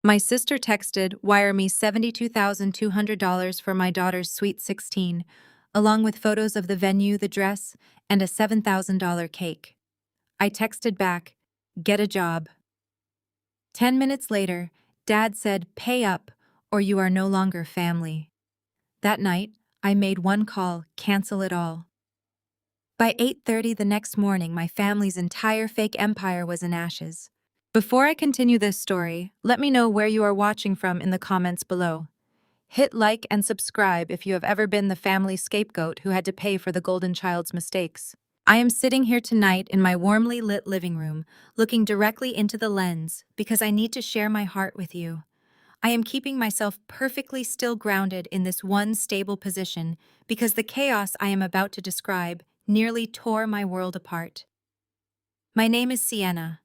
My sister texted, "Wire me $72,200 for my daughter's Sweet 16, along with photos of the venue, the dress, and a $7,000 cake." I texted back, "Get a job." 10 minutes later, Dad said, "Pay up, or you are no longer family." That night, I made one call, cancel it all. By 8:30 the next morning, my family's entire fake empire was in ashes. Before I continue this story, let me know where you are watching from in the comments below. Hit like and subscribe if you have ever been the family scapegoat who had to pay for the golden child's mistakes. I am sitting here tonight in my warmly lit living room, looking directly into the lens because I need to share my heart with you. I am keeping myself perfectly still grounded in this one stable position because the chaos I am about to describe nearly tore my world apart. My name is Sienna.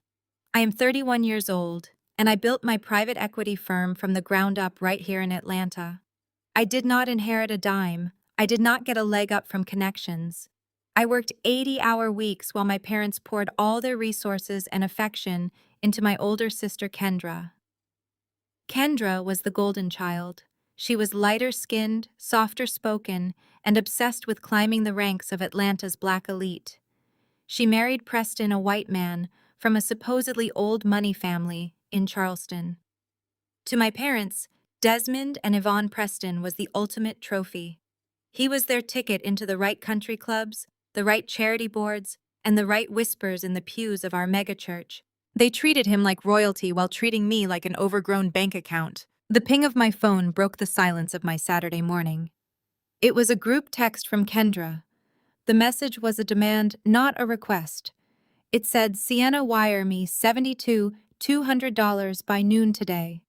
I am 31 years old, and I built my private equity firm from the ground up right here in Atlanta. I did not inherit a dime. I did not get a leg up from connections. I worked 80-hour weeks while my parents poured all their resources and affection into my older sister, Kendra. Kendra was the golden child. She was lighter-skinned, softer-spoken, and obsessed with climbing the ranks of Atlanta's black elite. She married Preston, a white man, from a supposedly old money family in Charleston. To my parents, Desmond and Yvonne Preston was the ultimate trophy. He was their ticket into the right country clubs, the right charity boards, and the right whispers in the pews of our megachurch. They treated him like royalty while treating me like an overgrown bank account. The ping of my phone broke the silence of my Saturday morning. It was a group text from Kendra. The message was a demand, not a request. It said, "Sienna, wire me $72,200 by noon today.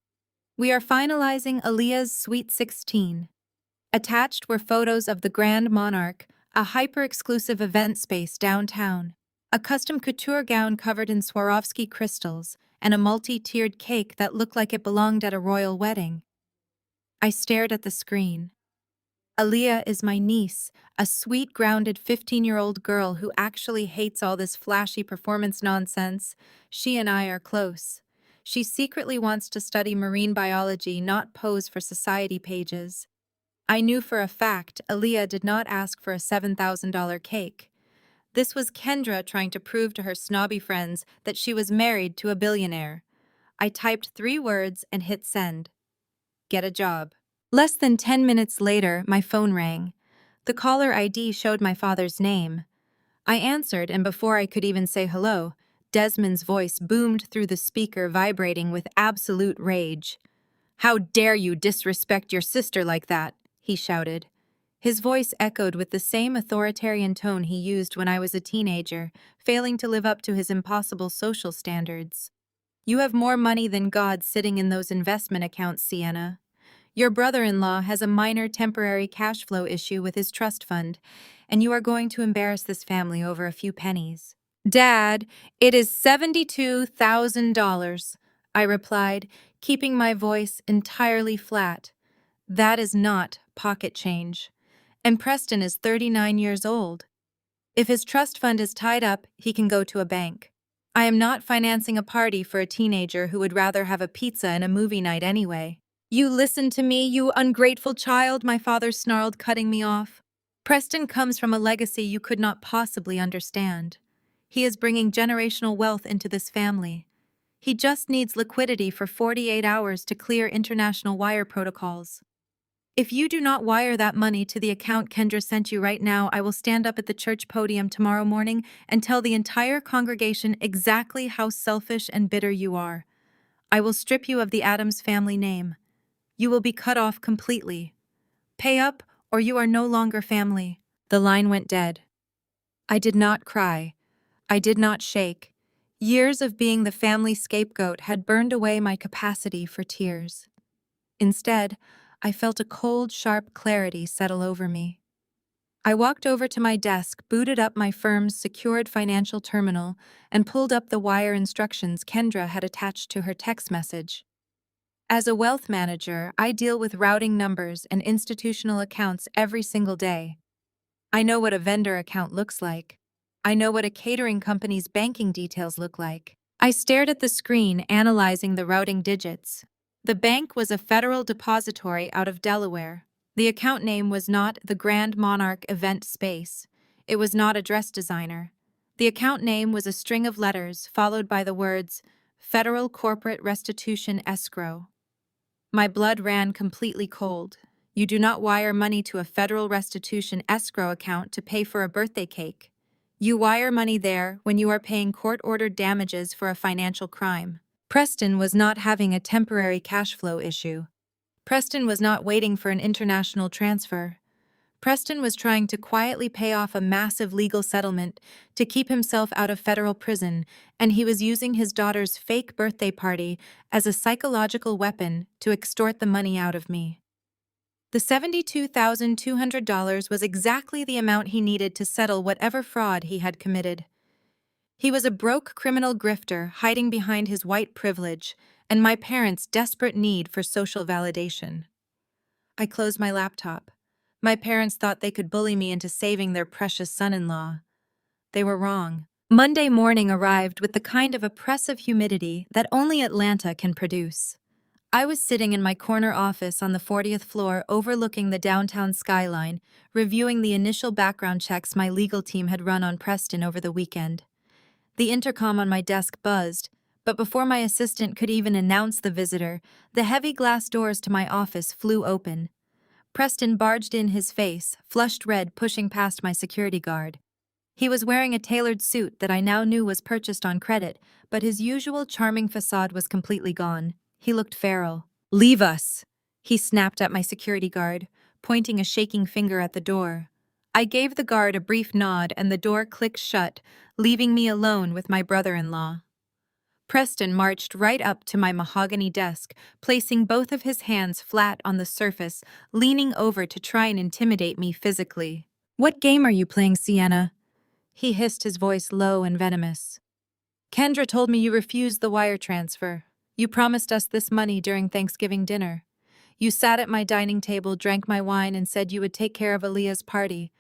We are finalizing Aaliyah's Sweet 16. Attached were photos of the Grand Monarch, a hyper-exclusive event space downtown, a custom couture gown covered in Swarovski crystals, and a multi-tiered cake that looked like it belonged at a royal wedding. I stared at the screen. Aaliyah is my niece, a sweet, grounded 15-year-old girl who actually hates all this flashy performance nonsense. She and I are close. She secretly wants to study marine biology, not pose for society pages. I knew for a fact Aaliyah did not ask for a $7,000 cake. This was Kendra trying to prove to her snobby friends that she was married to a billionaire. I typed 3 words and hit send. Get a job. Less than 10 minutes later, my phone rang. The caller ID showed my father's name. I answered, and before I could even say hello, Desmond's voice boomed through the speaker, vibrating with absolute rage. "How dare you disrespect your sister like that?" he shouted. His voice echoed with the same authoritarian tone he used when I was a teenager, failing to live up to his impossible social standards. "You have more money than God sitting in those investment accounts, Sienna. Your brother-in-law has a minor temporary cash flow issue with his trust fund, and you are going to embarrass this family over a few pennies." "Dad, it is $72,000, I replied, keeping my voice entirely flat. "That is not pocket change. And Preston is 39 years old. If his trust fund is tied up, he can go to a bank. I am not financing a party for a teenager who would rather have a pizza and a movie night anyway." "You listen to me, you ungrateful child," my father snarled, cutting me off. "Preston comes from a legacy you could not possibly understand. He is bringing generational wealth into this family. He just needs liquidity for 48 hours to clear international wire protocols. If you do not wire that money to the account Kendra sent you right now, I will stand up at the church podium tomorrow morning and tell the entire congregation exactly how selfish and bitter you are. I will strip you of the Addams family name. You will be cut off completely. Pay up, or you are no longer family." The line went dead. I did not cry. I did not shake. Years of being the family scapegoat had burned away my capacity for tears. Instead, I felt a cold, sharp clarity settle over me. I walked over to my desk, booted up my firm's secured financial terminal, and pulled up the wire instructions Kendra had attached to her text message. As a wealth manager, I deal with routing numbers and institutional accounts every single day. I know what a vendor account looks like. I know what a catering company's banking details look like. I stared at the screen, analyzing the routing digits. The bank was a federal depository out of Delaware. The account name was not the Grand Monarch Event Space. It was not a dress designer. The account name was a string of letters followed by the words, Federal Corporate Restitution Escrow. My blood ran completely cold. You do not wire money to a federal restitution escrow account to pay for a birthday cake. You wire money there when you are paying court-ordered damages for a financial crime. Preston was not having a temporary cash flow issue. Preston was not waiting for an international transfer. Preston was trying to quietly pay off a massive legal settlement to keep himself out of federal prison, and he was using his daughter's fake birthday party as a psychological weapon to extort the money out of me. The $72,200 was exactly the amount he needed to settle whatever fraud he had committed. He was a broke criminal grifter hiding behind his white privilege and my parents' desperate need for social validation. I closed my laptop. My parents thought they could bully me into saving their precious son-in-law. They were wrong. Monday morning arrived with the kind of oppressive humidity that only Atlanta can produce. I was sitting in my corner office on the 40th floor overlooking the downtown skyline, reviewing the initial background checks my legal team had run on Preston over the weekend. The intercom on my desk buzzed, but before my assistant could even announce the visitor, the heavy glass doors to my office flew open. Preston barged in, his face, flushed red, pushing past my security guard. He was wearing a tailored suit that I now knew was purchased on credit, but his usual charming facade was completely gone. He looked feral. "Leave us!" he snapped at my security guard, pointing a shaking finger at the door. I gave the guard a brief nod and the door clicked shut, leaving me alone with my brother-in-law. Preston marched right up to my mahogany desk, placing both of his hands flat on the surface, leaning over to try and intimidate me physically. "What game are you playing, Sienna?" he hissed, his voice low and venomous. "Kendra told me you refused the wire transfer. You promised us this money during Thanksgiving dinner. You sat at my dining table, drank my wine, and said you would take care of Aaliyah's party.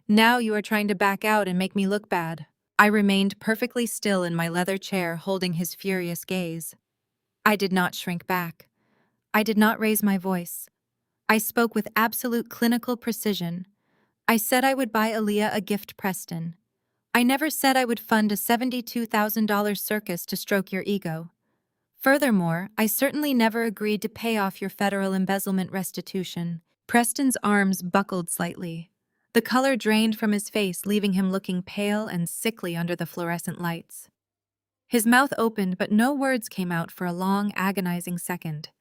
Now you are trying to back out and make me look bad." I remained perfectly still in my leather chair, holding his furious gaze. I did not shrink back. I did not raise my voice. I spoke with absolute clinical precision. I said I would buy Aaliyah a gift, Preston. I never said I would fund a $72,000 circus to stroke your ego. Furthermore, I certainly never agreed to pay off your federal embezzlement restitution. Preston's arms buckled slightly. The color drained from his face, leaving him looking pale and sickly under the fluorescent lights. His mouth opened, but no words came out for a long, agonizing second.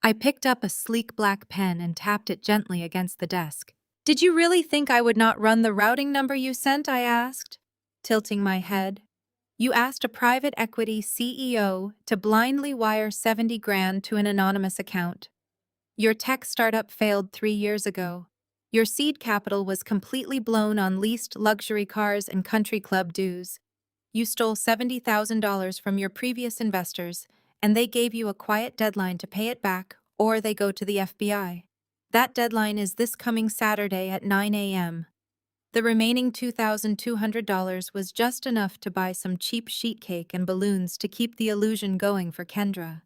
I picked up a sleek black pen and tapped it gently against the desk. "Did you really think I would not run the routing number you sent?" I asked, tilting my head. "You asked a private equity CEO to blindly wire 70 grand to an anonymous account. Your tech startup failed 3 years ago. Your seed capital was completely blown on leased luxury cars and country club dues. You stole $70,000 from your previous investors, and they gave you a quiet deadline to pay it back, or they go to the FBI. That deadline is this coming Saturday at 9 a.m. The remaining $2,200 was just enough to buy some cheap sheet cake and balloons to keep the illusion going for Kendra.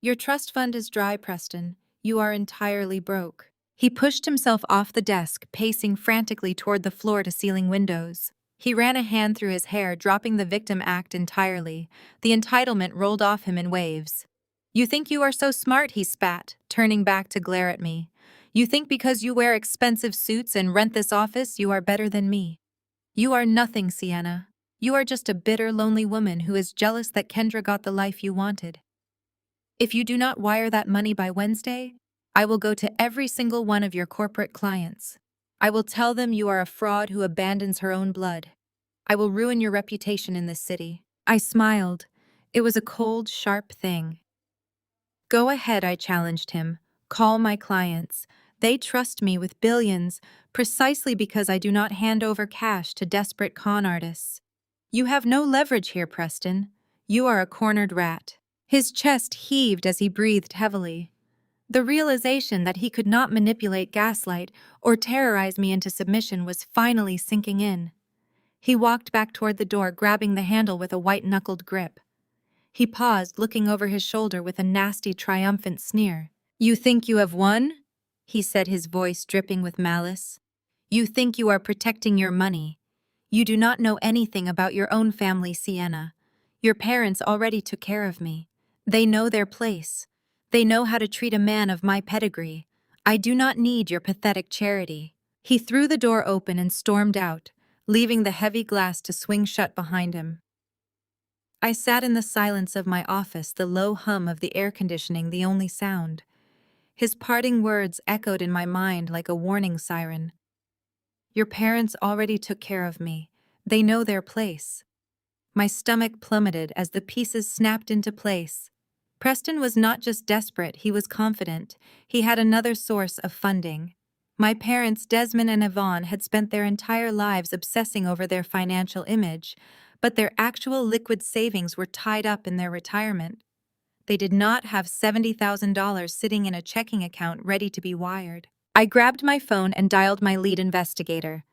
Your trust fund is dry, Preston. You are entirely broke." He pushed himself off the desk, pacing frantically toward the floor-to-ceiling windows. He ran a hand through his hair, dropping the victim act entirely. The entitlement rolled off him in waves. "You think you are so smart," he spat, turning back to glare at me. "You think because you wear expensive suits and rent this office, you are better than me. You are nothing, Sienna. You are just a bitter, lonely woman who is jealous that Kendra got the life you wanted. If you do not wire that money by Wednesday, I will go to every single one of your corporate clients. I will tell them you are a fraud who abandons her own blood. I will ruin your reputation in this city." I smiled. It was a cold, sharp thing. "Go ahead," I challenged him. "Call my clients. They trust me with billions, precisely because I do not hand over cash to desperate con artists. You have no leverage here, Preston. You are a cornered rat." His chest heaved as he breathed heavily. The realization that he could not manipulate, gaslight, or terrorize me into submission was finally sinking in. He walked back toward the door, grabbing the handle with a white-knuckled grip. He paused, looking over his shoulder with a nasty, triumphant sneer. "You think you have won?" he said, his voice dripping with malice. "You think you are protecting your money. You do not know anything about your own family, Sienna. Your parents already took care of me. They know their place. They know how to treat a man of my pedigree. I do not need your pathetic charity." He threw the door open and stormed out, leaving the heavy glass to swing shut behind him. I sat in the silence of my office, the low hum of the air conditioning the only sound. His parting words echoed in my mind like a warning siren. Your parents already took care of me. They know their place. My stomach plummeted as the pieces snapped into place. Preston was not just desperate, he was confident. He had another source of funding. My parents, Desmond and Yvonne, had spent their entire lives obsessing over their financial image, but their actual liquid savings were tied up in their retirement. They did not have $70,000 sitting in a checking account ready to be wired. I grabbed my phone and dialed my lead investigator.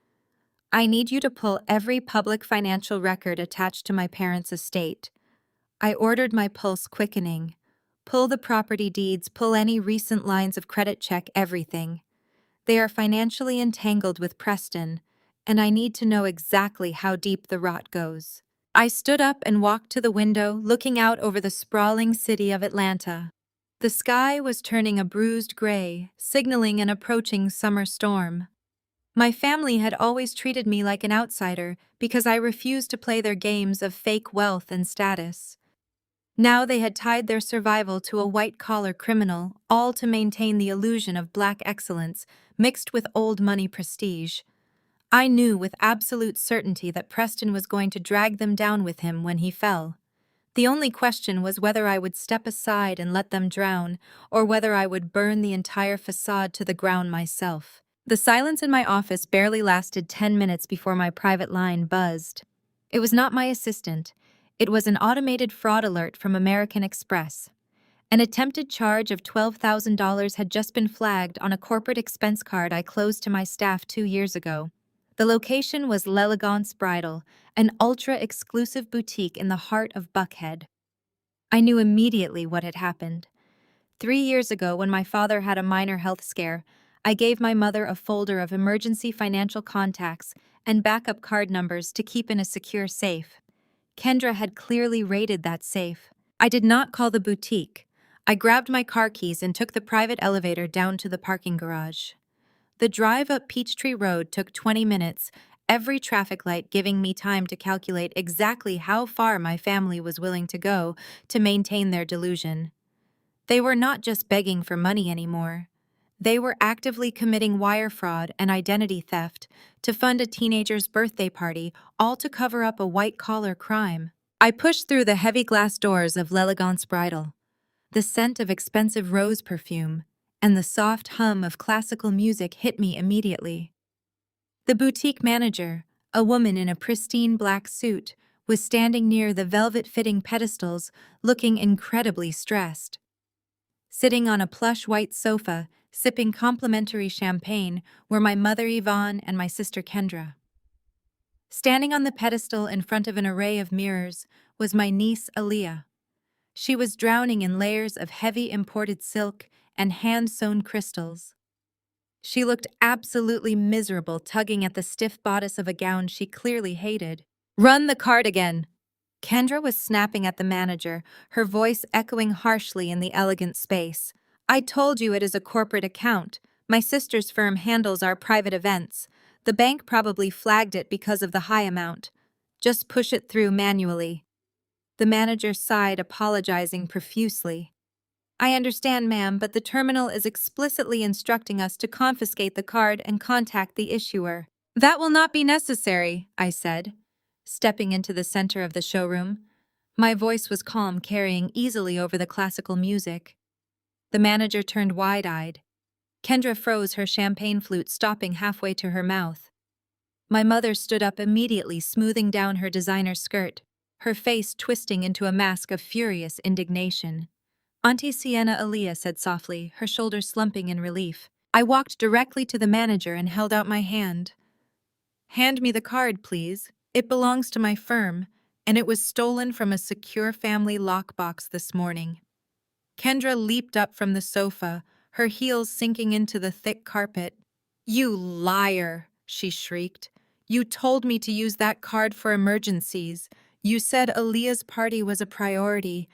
"I need you to pull every public financial record attached to my parents' estate." I ordered, my pulse quickening. "Pull the property deeds, pull any recent lines of credit, check everything. They are financially entangled with Preston, and I need to know exactly how deep the rot goes." I stood up and walked to the window, looking out over the sprawling city of Atlanta. The sky was turning a bruised gray, signaling an approaching summer storm. My family had always treated me like an outsider because I refused to play their games of fake wealth and status. Now they had tied their survival to a white-collar criminal, all to maintain the illusion of black excellence mixed with old money prestige. I knew with absolute certainty that Preston was going to drag them down with him when he fell. The only question was whether I would step aside and let them drown, or whether I would burn the entire facade to the ground myself. The silence in my office barely lasted 10 minutes before my private line buzzed. It was not my assistant. It was an automated fraud alert from American Express. An attempted charge of $12,000 had just been flagged on a corporate expense card I closed to my staff 2 years ago. The location was L'Elegance Bridal, an ultra-exclusive boutique in the heart of Buckhead. I knew immediately what had happened. 3 years ago, when my father had a minor health scare, I gave my mother a folder of emergency financial contacts and backup card numbers to keep in a secure safe. Kendra had clearly raided that safe. I did not call the boutique. I grabbed my car keys and took the private elevator down to the parking garage. The drive up Peachtree Road took 20 minutes, every traffic light giving me time to calculate exactly how far my family was willing to go to maintain their delusion. They were not just begging for money anymore. They were actively committing wire fraud and identity theft to fund a teenager's birthday party, all to cover up a white-collar crime. I pushed through the heavy glass doors of L'Elegance Bridal. The scent of expensive rose perfume and the soft hum of classical music hit me immediately. The boutique manager, a woman in a pristine black suit, was standing near the velvet-fitting pedestals, looking incredibly stressed. Sitting on a plush white sofa, sipping complimentary champagne, were my mother Yvonne and my sister Kendra. Standing on the pedestal in front of an array of mirrors was my niece Aaliyah. She was drowning in layers of heavy imported silk and hand-sewn crystals. She looked absolutely miserable, tugging at the stiff bodice of a gown she clearly hated. "Run the card again!" Kendra was snapping at the manager, her voice echoing harshly in the elegant space. "I told you it is a corporate account. My sister's firm handles our private events. The bank probably flagged it because of the high amount. Just push it through manually." The manager sighed, apologizing profusely. "I understand, ma'am, but the terminal is explicitly instructing us to confiscate the card and contact the issuer." "That will not be necessary," I said, stepping into the center of the showroom. My voice was calm, carrying easily over the classical music. The manager turned wide-eyed. Kendra froze, her champagne flute stopping halfway to her mouth. My mother stood up immediately, smoothing down her designer skirt, her face twisting into a mask of furious indignation. "Auntie Sienna," Aaliyah said softly, her shoulders slumping in relief. I walked directly to the manager and held out my hand. "Hand me the card, please. It belongs to my firm. and it was stolen from a secure family lockbox this morning. Kendra leaped up from the sofa, her heels sinking into the thick carpet. "You liar!" she shrieked. "You told me to use that card for emergencies. You said Aaliyah's party was a priority.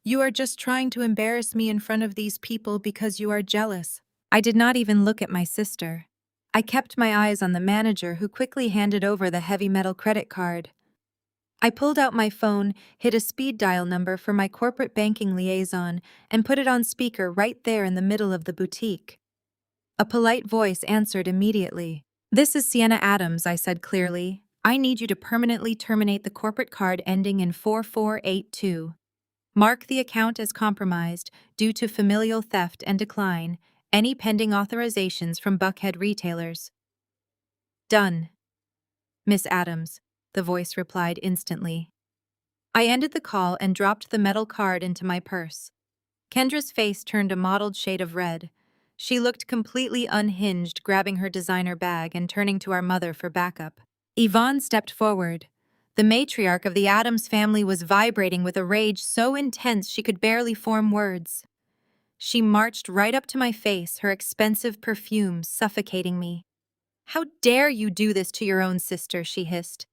You are just trying to embarrass me in front of these people because you are jealous." I did not even look at my sister. I kept my eyes on the manager, who quickly handed over the heavy metal credit card. I pulled out my phone, hit a speed dial number for my corporate banking liaison, and put it on speaker right there in the middle of the boutique. A polite voice answered immediately. "This is Sienna Adams," I said clearly. "I need you to permanently terminate the corporate card ending in 4482. Mark the account as compromised due to familial theft and decline any pending authorizations from Buckhead retailers." "Done, Miss Adams," the voice replied instantly. I ended the call and dropped the metal card into my purse. Kendra's face turned a mottled shade of red. She looked completely unhinged, grabbing her designer bag and turning to our mother for backup. Yvonne stepped forward. The matriarch of the Addams family was vibrating with a rage so intense she could barely form words. She marched right up to my face, her expensive perfume suffocating me. "How dare you do this to your own sister?" she hissed.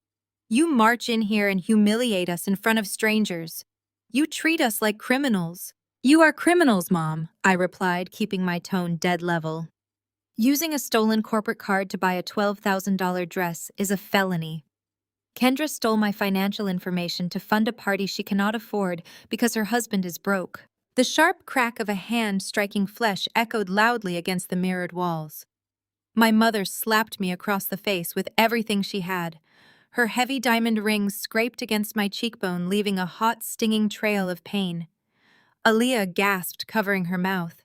"You march in here and humiliate us in front of strangers. You treat us like criminals." "You are criminals, Mom," I replied, keeping my tone dead level. "Using a stolen corporate card to buy a $12,000 dress is a felony. Kendra stole my financial information to fund a party she cannot afford because her husband is broke." The sharp crack of a hand striking flesh echoed loudly against the mirrored walls. My mother slapped me across the face with everything she had. Her heavy diamond rings scraped against my cheekbone, leaving a hot, stinging trail of pain. Aaliyah gasped, covering her mouth.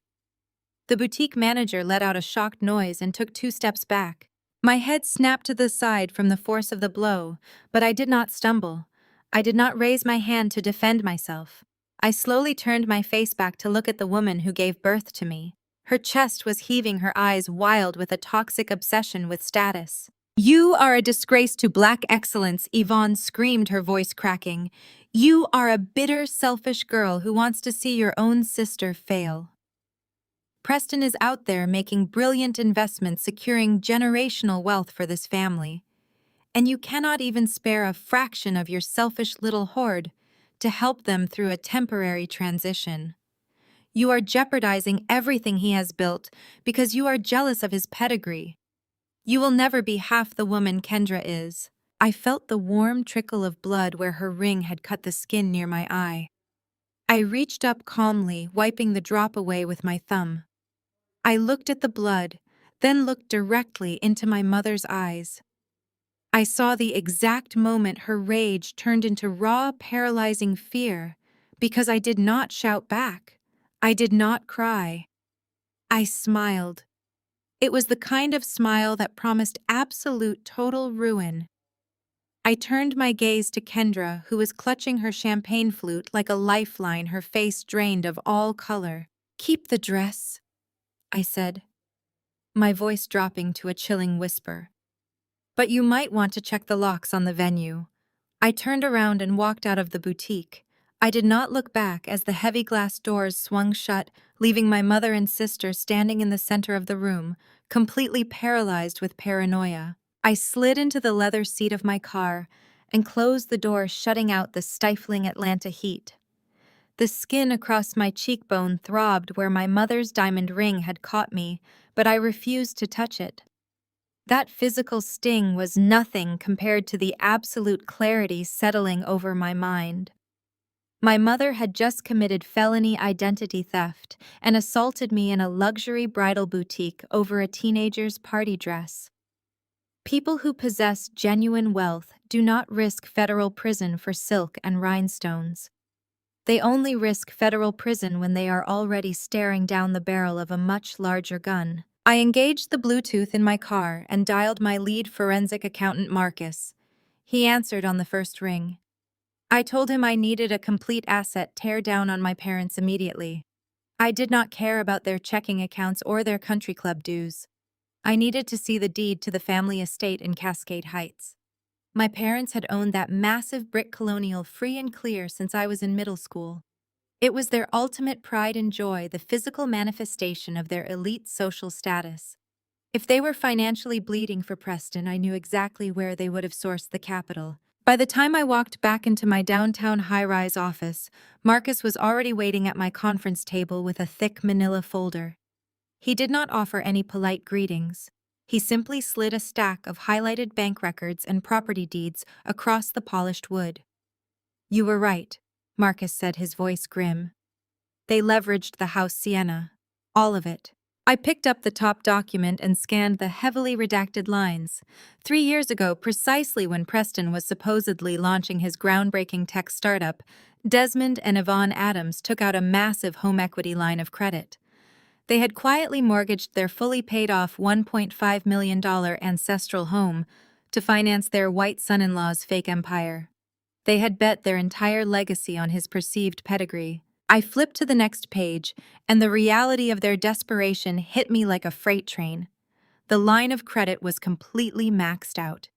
The boutique manager let out a shocked noise and took 2 steps back. My head snapped to the side from the force of the blow, but I did not stumble. I did not raise my hand to defend myself. I slowly turned my face back to look at the woman who gave birth to me. Her chest was heaving, her eyes wild with a toxic obsession with status. "You are a disgrace to Black excellence," Yvonne screamed, her voice cracking. "You are a bitter, selfish girl who wants to see your own sister fail. Preston is out there making brilliant investments, securing generational wealth for this family. And you cannot even spare a fraction of your selfish little hoard to help them through a temporary transition. You are jeopardizing everything he has built because you are jealous of his pedigree. You will never be half the woman Kendra is." I felt the warm trickle of blood where her ring had cut the skin near my eye. I reached up calmly, wiping the drop away with my thumb. I looked at the blood, then looked directly into my mother's eyes. I saw the exact moment her rage turned into raw, paralyzing fear, because I did not shout back. I did not cry. I smiled. It was the kind of smile that promised absolute total ruin. I turned my gaze to Kendra, who was clutching her champagne flute like a lifeline, her face drained of all color. "Keep the dress," I said, my voice dropping to a chilling whisper. "But you might want to check the locks on the venue." I turned around and walked out of the boutique. I did not look back as the heavy glass doors swung shut, leaving my mother and sister standing in the center of the room, completely paralyzed with paranoia. I slid into the leather seat of my car and closed the door, shutting out the stifling Atlanta heat. The skin across my cheekbone throbbed where my mother's diamond ring had caught me, but I refused to touch it. That physical sting was nothing compared to the absolute clarity settling over my mind. My mother had just committed felony identity theft and assaulted me in a luxury bridal boutique over a teenager's party dress. People who possess genuine wealth do not risk federal prison for silk and rhinestones. They only risk federal prison when they are already staring down the barrel of a much larger gun. I engaged the Bluetooth in my car and dialed my lead forensic accountant, Marcus. He answered on the first ring. I told him I needed a complete asset tear down on my parents immediately. I did not care about their checking accounts or their country club dues. I needed to see the deed to the family estate in Cascade Heights. My parents had owned that massive brick colonial free and clear since I was in middle school. It was their ultimate pride and joy, the physical manifestation of their elite social status. If they were financially bleeding for Preston, I knew exactly where they would have sourced the capital. By the time I walked back into my downtown high-rise office, Marcus was already waiting at my conference table with a thick manila folder. He did not offer any polite greetings. He simply slid a stack of highlighted bank records and property deeds across the polished wood. "You were right," Marcus said, his voice grim. "They leveraged the house Sienna. All of it." I picked up the top document and scanned the heavily redacted lines. 3 years ago, precisely when Preston was supposedly launching his groundbreaking tech startup, Desmond and Yvonne Adams took out a massive home equity line of credit. They had quietly mortgaged their fully paid-off $1.5 million ancestral home to finance their white son-in-law's fake empire. They had bet their entire legacy on his perceived pedigree. I flipped to the next page, and the reality of their desperation hit me like a freight train. The line of credit was completely maxed out.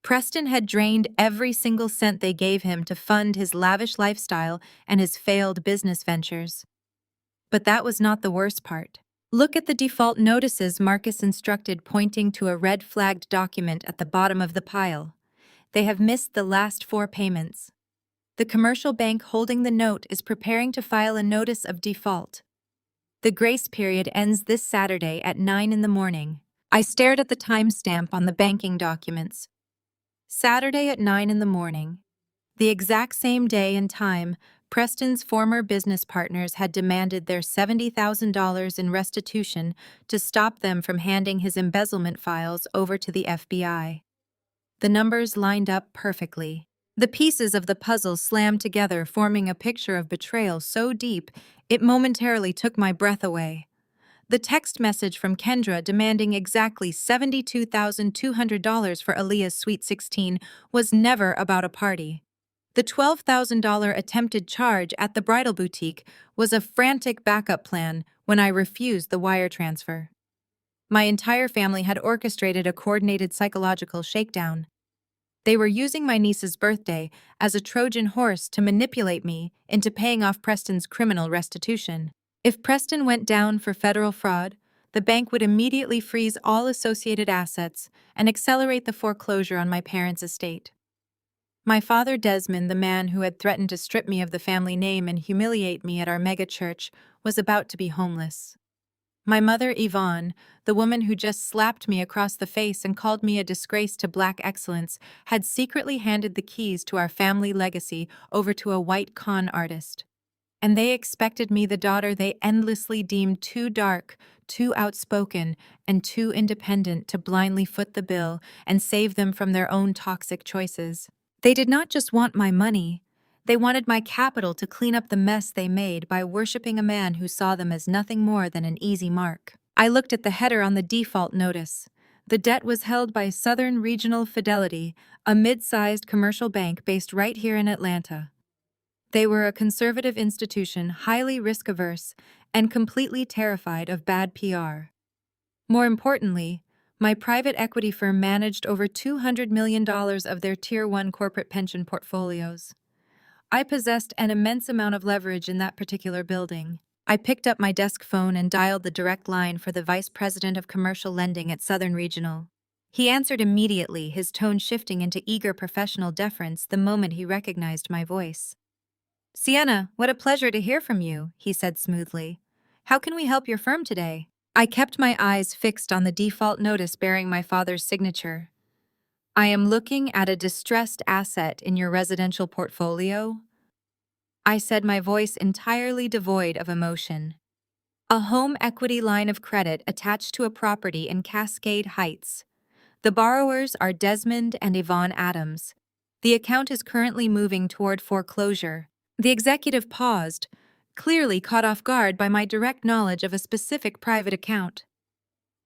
Preston had drained every single cent they gave him to fund his lavish lifestyle and his failed business ventures. But that was not the worst part. "Look at the default notices," Marcus instructed, pointing to a red-flagged document at the bottom of the pile. "They have missed the last 4 payments. The commercial bank holding the note is preparing to file a notice of default. The grace period ends this Saturday at 9 in the morning." I stared at the timestamp on the banking documents. Saturday at 9 in the morning. The exact same day and time, Preston's former business partners had demanded their $70,000 in restitution to stop them from handing his embezzlement files over to the FBI. The numbers lined up perfectly. The pieces of the puzzle slammed together, forming a picture of betrayal so deep it momentarily took my breath away. The text message from Kendra demanding exactly $72,200 for Aaliyah's Sweet 16 was never about a party. The $12,000 attempted charge at the bridal boutique was a frantic backup plan when I refused the wire transfer. My entire family had orchestrated a coordinated psychological shakedown. They were using my niece's birthday as a Trojan horse to manipulate me into paying off Preston's criminal restitution. If Preston went down for federal fraud, the bank would immediately freeze all associated assets and accelerate the foreclosure on my parents' estate. My father Desmond, the man who had threatened to strip me of the family name and humiliate me at our mega church, was about to be homeless. My mother Yvonne, the woman who just slapped me across the face and called me a disgrace to black excellence, had secretly handed the keys to our family legacy over to a white con artist. And they expected me, the daughter they endlessly deemed too dark, too outspoken, and too independent, to blindly foot the bill and save them from their own toxic choices. They did not just want my money. They wanted my capital to clean up the mess they made by worshiping a man who saw them as nothing more than an easy mark. I looked at the header on the default notice. The debt was held by Southern Regional Fidelity, a mid-sized commercial bank based right here in Atlanta. They were a conservative institution, highly risk-averse, and completely terrified of bad PR. More importantly, my private equity firm managed over $200 million of their Tier 1 corporate pension portfolios. I possessed an immense amount of leverage in that particular building. I picked up my desk phone and dialed the direct line for the Vice President of Commercial Lending at Southern Regional. He answered immediately, his tone shifting into eager professional deference the moment he recognized my voice. "Sienna, what a pleasure to hear from you," he said smoothly. "How can we help your firm today?" I kept my eyes fixed on the default notice bearing my father's signature. "I am looking at a distressed asset in your residential portfolio," I said, my voice entirely devoid of emotion. "A home equity line of credit attached to a property in Cascade Heights. The borrowers are Desmond and Yvonne Adams. The account is currently moving toward foreclosure." The executive paused, clearly caught off guard by my direct knowledge of a specific private account.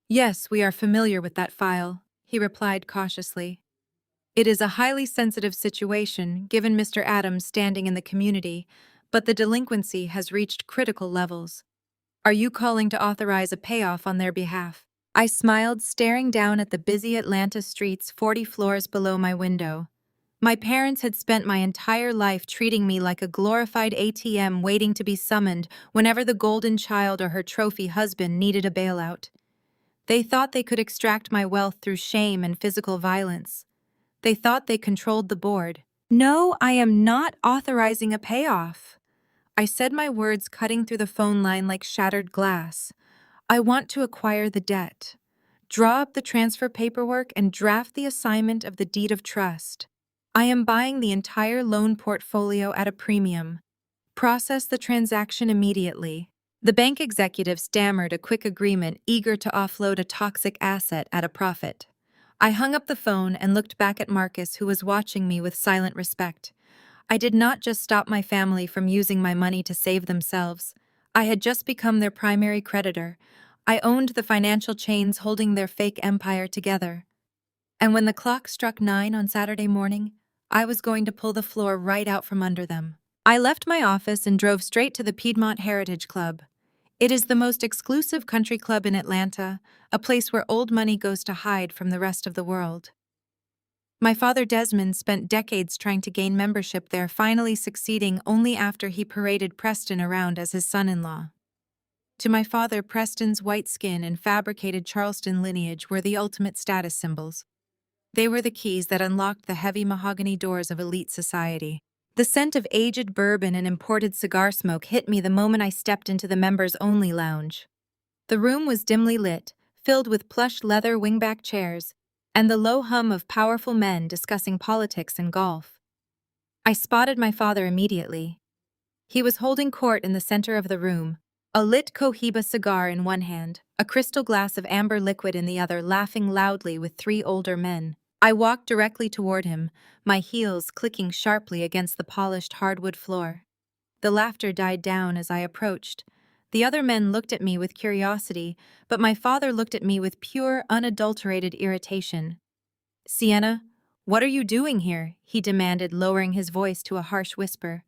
"Yes, we are familiar with that file," he replied cautiously. "It is a highly sensitive situation, given Mr. Adams' standing in the community, but the delinquency has reached critical levels. Are you calling to authorize a payoff on their behalf?" I smiled, staring down at the busy Atlanta streets 40 floors below my window. My parents had spent my entire life treating me like a glorified ATM waiting to be summoned whenever the golden child or her trophy husband needed a bailout. They thought they could extract my wealth through shame and physical violence. They thought they controlled the board. No, I am not authorizing a payoff. I said, my words cutting through the phone line like shattered glass. I want to acquire the debt, draw up the transfer paperwork, and draft the assignment of the deed of trust. I am buying the entire loan portfolio at a premium. Process the transaction immediately. The bank executive stammered a quick agreement, eager to offload a toxic asset at a profit. I hung up the phone and looked back at Marcus, who was watching me with silent respect. I did not just stop my family from using my money to save themselves. I had just become their primary creditor. I owned the financial chains holding their fake empire together. And when the clock struck 9 on Saturday morning, I was going to pull the floor right out from under them. I left my office and drove straight to the Piedmont Heritage Club. It is the most exclusive country club in Atlanta, a place where old money goes to hide from the rest of the world. My father Desmond spent decades trying to gain membership there, finally succeeding only after he paraded Preston around as his son-in-law. To my father, Preston's white skin and fabricated Charleston lineage were the ultimate status symbols. They were the keys that unlocked the heavy mahogany doors of elite society. The scent of aged bourbon and imported cigar smoke hit me the moment I stepped into the members-only lounge. The room was dimly lit, filled with plush leather wingback chairs, and the low hum of powerful men discussing politics and golf. I spotted my father immediately. He was holding court in the center of the room, a lit Cohiba cigar in one hand, a crystal glass of amber liquid in the other, laughing loudly with 3 older men. I walked directly toward him, my heels clicking sharply against the polished hardwood floor. The laughter died down as I approached. The other men looked at me with curiosity, but my father looked at me with pure, unadulterated irritation. "Sienna, what are you doing here?" he demanded, lowering his voice to a harsh whisper.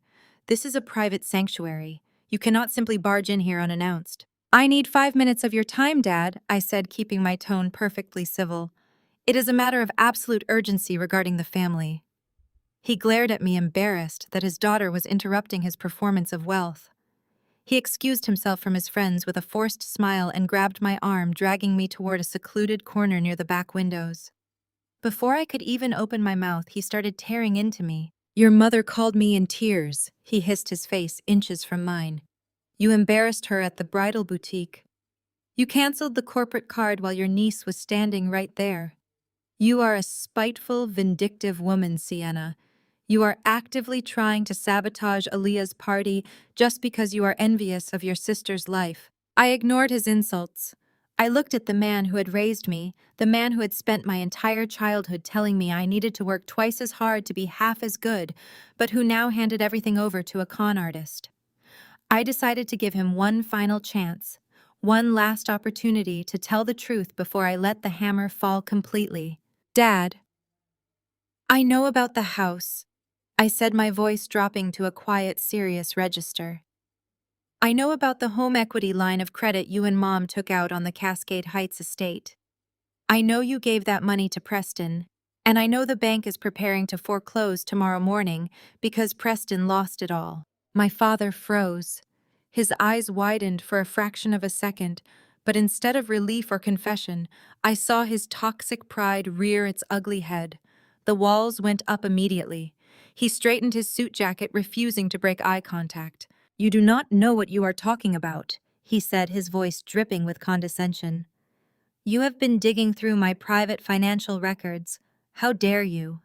"This is a private sanctuary. You cannot simply barge in here unannounced." "I need 5 minutes of your time, Dad," I said, keeping my tone perfectly civil. "It is a matter of absolute urgency regarding the family." He glared at me, embarrassed that his daughter was interrupting his performance of wealth. He excused himself from his friends with a forced smile and grabbed my arm, dragging me toward a secluded corner near the back windows. Before I could even open my mouth, he started tearing into me. "Your mother called me in tears," he hissed, his face inches from mine. "You embarrassed her at the bridal boutique. You canceled the corporate card while your niece was standing right there. You are a spiteful, vindictive woman, Sienna. You are actively trying to sabotage Aaliyah's party just because you are envious of your sister's life." I ignored his insults. I looked at the man who had raised me, the man who had spent my entire childhood telling me I needed to work twice as hard to be half as good, but who now handed everything over to a con artist. I decided to give him one final chance, one last opportunity to tell the truth before I let the hammer fall completely. "Dad, I know about the house," I said, my voice dropping to a quiet, serious register. "I know about the home equity line of credit you and Mom took out on the Cascade Heights estate. I know you gave that money to Preston, and I know the bank is preparing to foreclose tomorrow morning because Preston lost it all." My father froze. His eyes widened for a fraction of a second, but instead of relief or confession, I saw his toxic pride rear its ugly head. The walls went up immediately. He straightened his suit jacket, refusing to break eye contact. "You do not know what you are talking about," he said, his voice dripping with condescension. "You have been digging through my private financial records. How dare you?"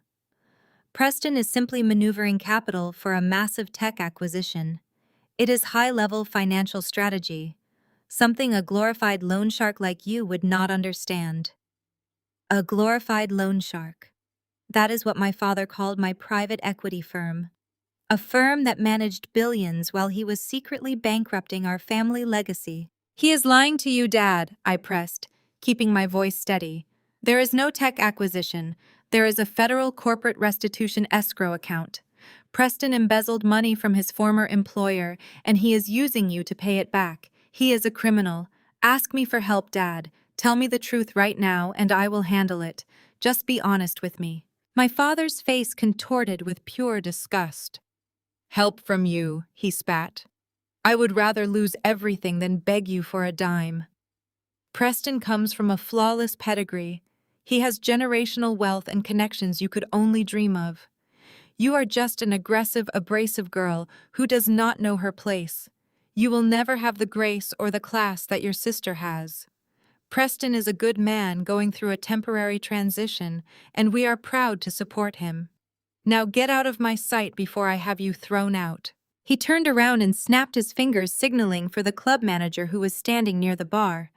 Preston is simply maneuvering capital for a massive tech acquisition. It is high-level financial strategy, something a glorified loan shark like you would not understand. A glorified loan shark. That is what my father called my private equity firm. A firm that managed billions while he was secretly bankrupting our family legacy. "He is lying to you, Dad," I pressed, keeping my voice steady. "There is no tech acquisition. There is a federal corporate restitution escrow account. Preston embezzled money from his former employer, and he is using you to pay it back. He is a criminal. Ask me for help, Dad. Tell me the truth right now, and I will handle it. Just be honest with me." My father's face contorted with pure disgust. "Help from you," he spat. "I would rather lose everything than beg you for a dime." Preston comes from a flawless pedigree. He has generational wealth and connections you could only dream of. You are just an aggressive, abrasive girl who does not know her place. You will never have the grace or the class that your sister has. Preston is a good man going through a temporary transition, and we are proud to support him. Now get out of my sight before I have you thrown out." He turned around and snapped his fingers, signaling for the club manager who was standing near the bar.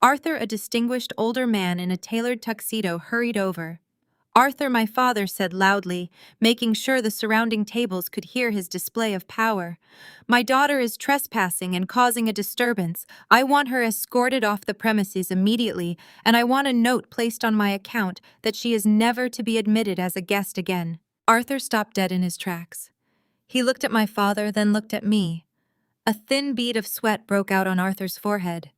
Arthur, a distinguished older man in a tailored tuxedo, hurried over. "Arthur," my father said loudly, making sure the surrounding tables could hear his display of power. "My daughter is trespassing and causing a disturbance. I want her escorted off the premises immediately, and I want a note placed on my account that she is never to be admitted as a guest again." Arthur stopped dead in his tracks. He looked at my father, then looked at me. A thin bead of sweat broke out on Arthur's forehead.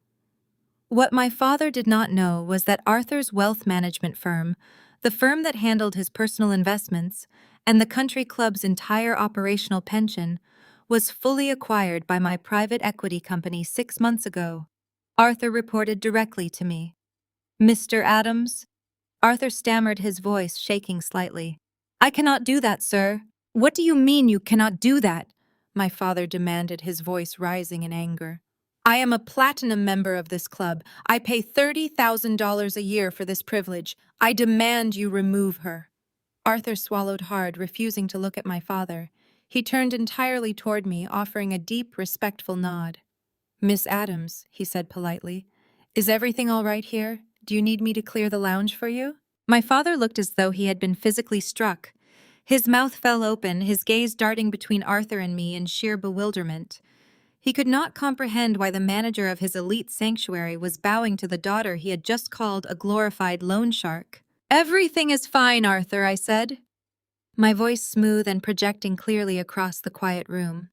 What my father did not know was that Arthur's wealth management firm, the firm that handled his personal investments, and the country club's entire operational pension, was fully acquired by my private equity company 6 months ago. Arthur reported directly to me. "Mr. Adams?" Arthur stammered, his voice shaking slightly. "I cannot do that, sir." "What do you mean you cannot do that?" my father demanded, his voice rising in anger. "I am a platinum member of this club. I pay $30,000 a year for this privilege. I demand you remove her." Arthur swallowed hard, refusing to look at my father. He turned entirely toward me, offering a deep, respectful nod. "Miss Adams," he said politely, "is everything all right here? Do you need me to clear the lounge for you?" My father looked as though he had been physically struck. His mouth fell open, his gaze darting between Arthur and me in sheer bewilderment. He could not comprehend why the manager of his elite sanctuary was bowing to the daughter he had just called a glorified loan shark. "Everything is fine, Arthur," I said, my voice smooth and projecting clearly across the quiet room.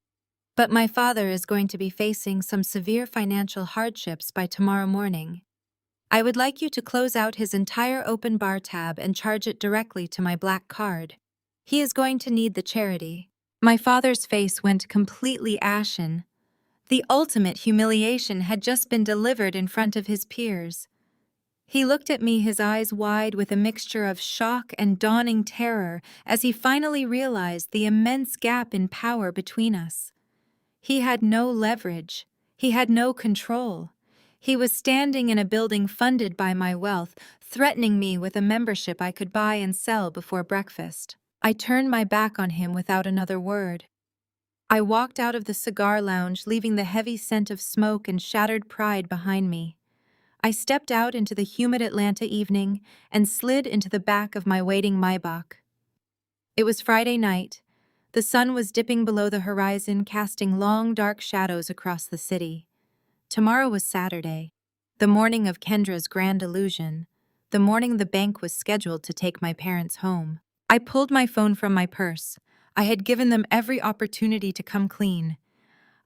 "But my father is going to be facing some severe financial hardships by tomorrow morning. I would like you to close out his entire open bar tab and charge it directly to my black card. He is going to need the charity." My father's face went completely ashen. The ultimate humiliation had just been delivered in front of his peers. He looked at me, his eyes wide with a mixture of shock and dawning terror, as he finally realized the immense gap in power between us. He had no leverage. He had no control. He was standing in a building funded by my wealth, threatening me with a membership I could buy and sell before breakfast. I turned my back on him without another word. I walked out of the cigar lounge, leaving the heavy scent of smoke and shattered pride behind me. I stepped out into the humid Atlanta evening and slid into the back of my waiting Maybach. It was Friday night. The sun was dipping below the horizon, casting long, dark shadows across the city. Tomorrow was Saturday, the morning of Kendra's grand illusion, the morning the bank was scheduled to take my parents home. I pulled my phone from my purse. I had given them every opportunity to come clean.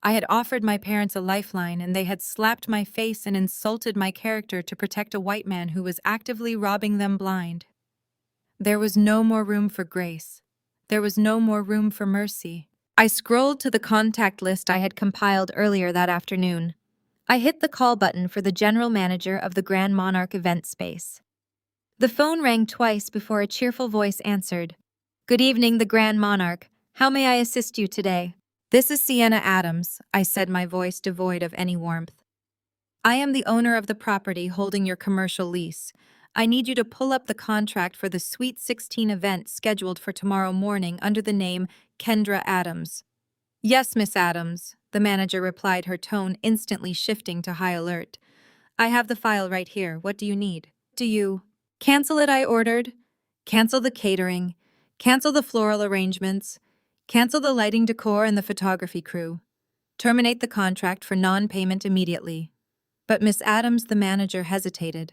I had offered my parents a lifeline, and they had slapped my face and insulted my character to protect a white man who was actively robbing them blind. There was no more room for grace. There was no more room for mercy. I scrolled to the contact list I had compiled earlier that afternoon. I hit the call button for the general manager of the Grand Monarch event space. The phone rang twice before a cheerful voice answered. "Good evening, the Grand Monarch. How may I assist you today?" "This is Sienna Adams," I said, my voice devoid of any warmth. "I am the owner of the property holding your commercial lease. I need you to pull up the contract for the Sweet 16 event scheduled for tomorrow morning under the name Kendra Adams." "Yes, Miss Adams," the manager replied, her tone instantly shifting to high alert. "I have the file right here. What do you need?" "Do you cancel it?" I ordered. "Cancel the catering. Cancel the floral arrangements. Cancel the lighting decor and the photography crew. Terminate the contract for non-payment immediately." But Miss Adams, the manager, hesitated.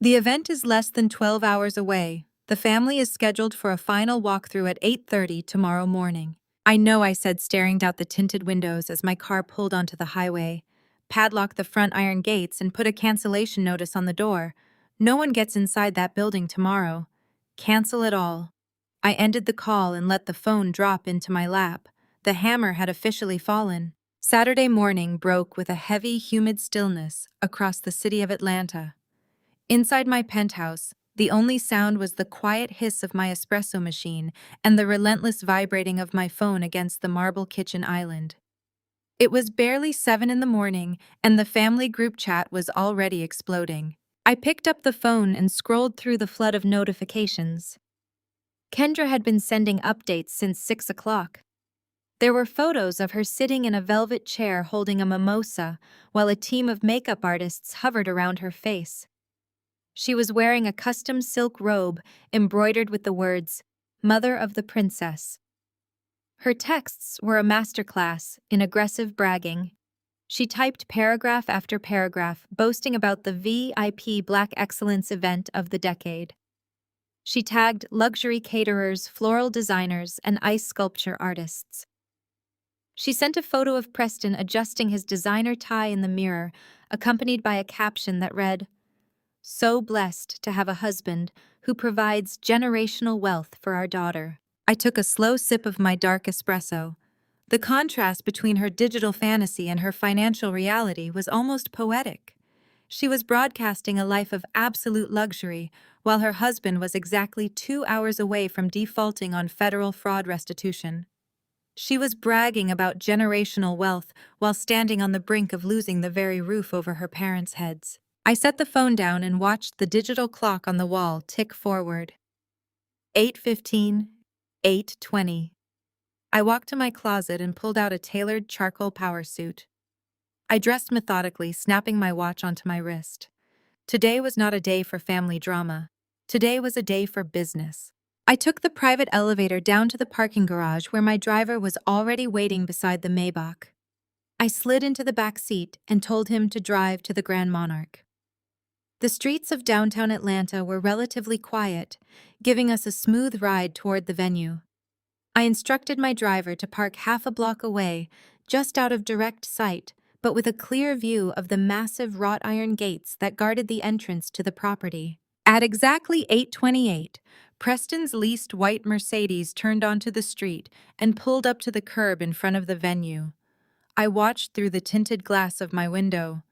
"The event is less than 12 hours away. The family is scheduled for a final walkthrough at 8:30 tomorrow morning." "I know," I said, staring out the tinted windows as my car pulled onto the highway. padlock the front iron gates, and put a cancellation notice on the door. No one gets inside that building tomorrow. Cancel it all. I ended the call and let the phone drop into my lap. The hammer had officially fallen. Saturday morning broke with a heavy, humid stillness across the city of Atlanta. Inside my penthouse, the only sound was the quiet hiss of my espresso machine and the relentless vibrating of my phone against the marble kitchen island. It was barely 7 in the morning, and the family group chat was already exploding. I picked up the phone and scrolled through the flood of notifications. Kendra had been sending updates since 6 o'clock. There were photos of her sitting in a velvet chair holding a mimosa while a team of makeup artists hovered around her face. She was wearing a custom silk robe embroidered with the words, "Mother of the Princess." Her texts were a masterclass in aggressive bragging. She typed paragraph after paragraph, boasting about the VIP Black Excellence event of the decade. She tagged luxury caterers, floral designers, and ice sculpture artists. She sent a photo of Preston adjusting his designer tie in the mirror, accompanied by a caption that read, "So blessed to have a husband who provides generational wealth for our daughter." I took a slow sip of my dark espresso. The contrast between her digital fantasy and her financial reality was almost poetic. She was broadcasting a life of absolute luxury, while her husband was exactly 2 hours away from defaulting on federal fraud restitution. She was bragging about generational wealth while standing on the brink of losing the very roof over her parents' heads. I set the phone down and watched the digital clock on the wall tick forward. 8:15, 8:20. I walked to my closet and pulled out a tailored charcoal power suit. I dressed methodically, snapping my watch onto my wrist. Today was not a day for family drama. Today was a day for business. I took the private elevator down to the parking garage where my driver was already waiting beside the Maybach. I slid into the back seat and told him to drive to the Grand Monarch. The streets of downtown Atlanta were relatively quiet, giving us a smooth ride toward the venue. I instructed my driver to park half a block away, just out of direct sight, but with a clear view of the massive wrought iron gates that guarded the entrance to the property. At exactly 8:28, Preston's leased white Mercedes turned onto the street and pulled up to the curb in front of the venue. I watched through the tinted glass of my window.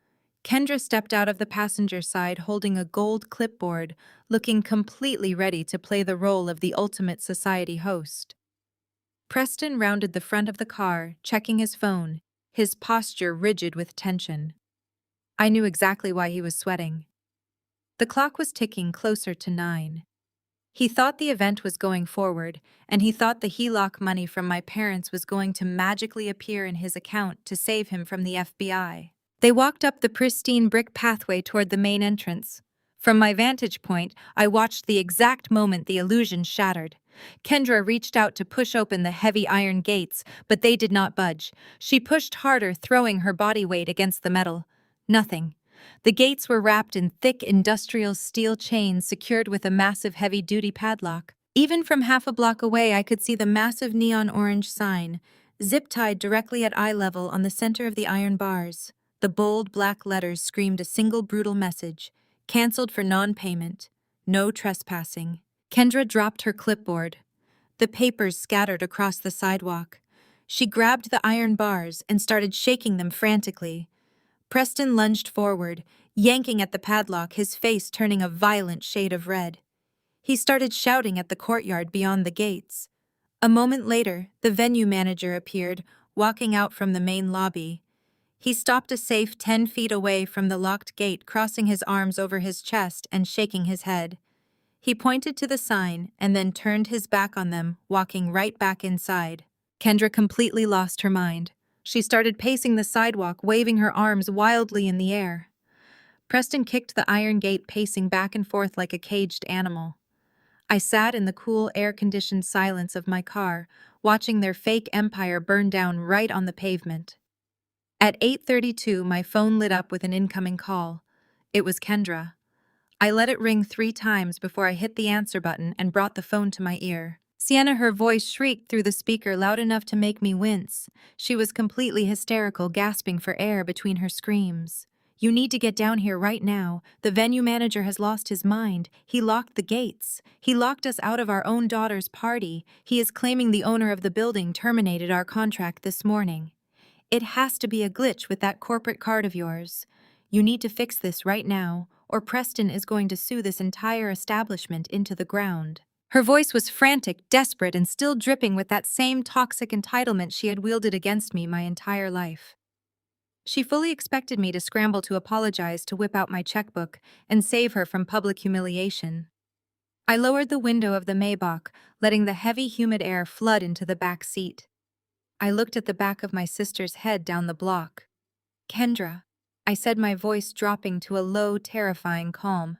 Kendra stepped out of the passenger side holding a gold clipboard, looking completely ready to play the role of the ultimate society host. Preston rounded the front of the car, checking his phone, his posture rigid with tension. I knew exactly why he was sweating. The clock was ticking closer to 9. He thought the event was going forward, and he thought the HELOC money from my parents was going to magically appear in his account to save him from the FBI. They walked up the pristine brick pathway toward the main entrance. From my vantage point, I watched the exact moment the illusion shattered. Kendra reached out to push open the heavy iron gates, but they did not budge. She pushed harder, throwing her body weight against the metal. Nothing. The gates were wrapped in thick industrial steel chains secured with a massive heavy-duty padlock. Even from half a block away, I could see the massive neon orange sign, zip-tied directly at eye level on the center of the iron bars. The bold black letters screamed a single brutal message: canceled for non-payment, no trespassing. Kendra dropped her clipboard. The papers scattered across the sidewalk. She grabbed the iron bars and started shaking them frantically. Preston lunged forward, yanking at the padlock, his face turning a violent shade of red. He started shouting at the courtyard beyond the gates. A moment later, the venue manager appeared, walking out from the main lobby. He stopped a safe 10 feet away from the locked gate, crossing his arms over his chest and shaking his head. He pointed to the sign and then turned his back on them, walking right back inside. Kendra completely lost her mind. She started pacing the sidewalk, waving her arms wildly in the air. Preston kicked the iron gate, pacing back and forth like a caged animal. I sat in the cool, air-conditioned silence of my car, watching their fake empire burn down right on the pavement. At 8:32, my phone lit up with an incoming call. It was Kendra. I let it ring 3 times before I hit the answer button and brought the phone to my ear. Sienna, her voice shrieked through the speaker loud enough to make me wince. She was completely hysterical, gasping for air between her screams. You need to get down here right now. The venue manager has lost his mind. He locked the gates. He locked us out of our own daughter's party. He is claiming the owner of the building terminated our contract this morning. It has to be a glitch with that corporate card of yours. You need to fix this right now, or Preston is going to sue this entire establishment into the ground. Her voice was frantic, desperate, and still dripping with that same toxic entitlement she had wielded against me my entire life. She fully expected me to scramble to apologize, to whip out my checkbook, and save her from public humiliation. I lowered the window of the Maybach, letting the heavy, humid air flood into the back seat. I looked at the back of my sister's head down the block. Kendra, I said, my voice dropping to a low, terrifying calm.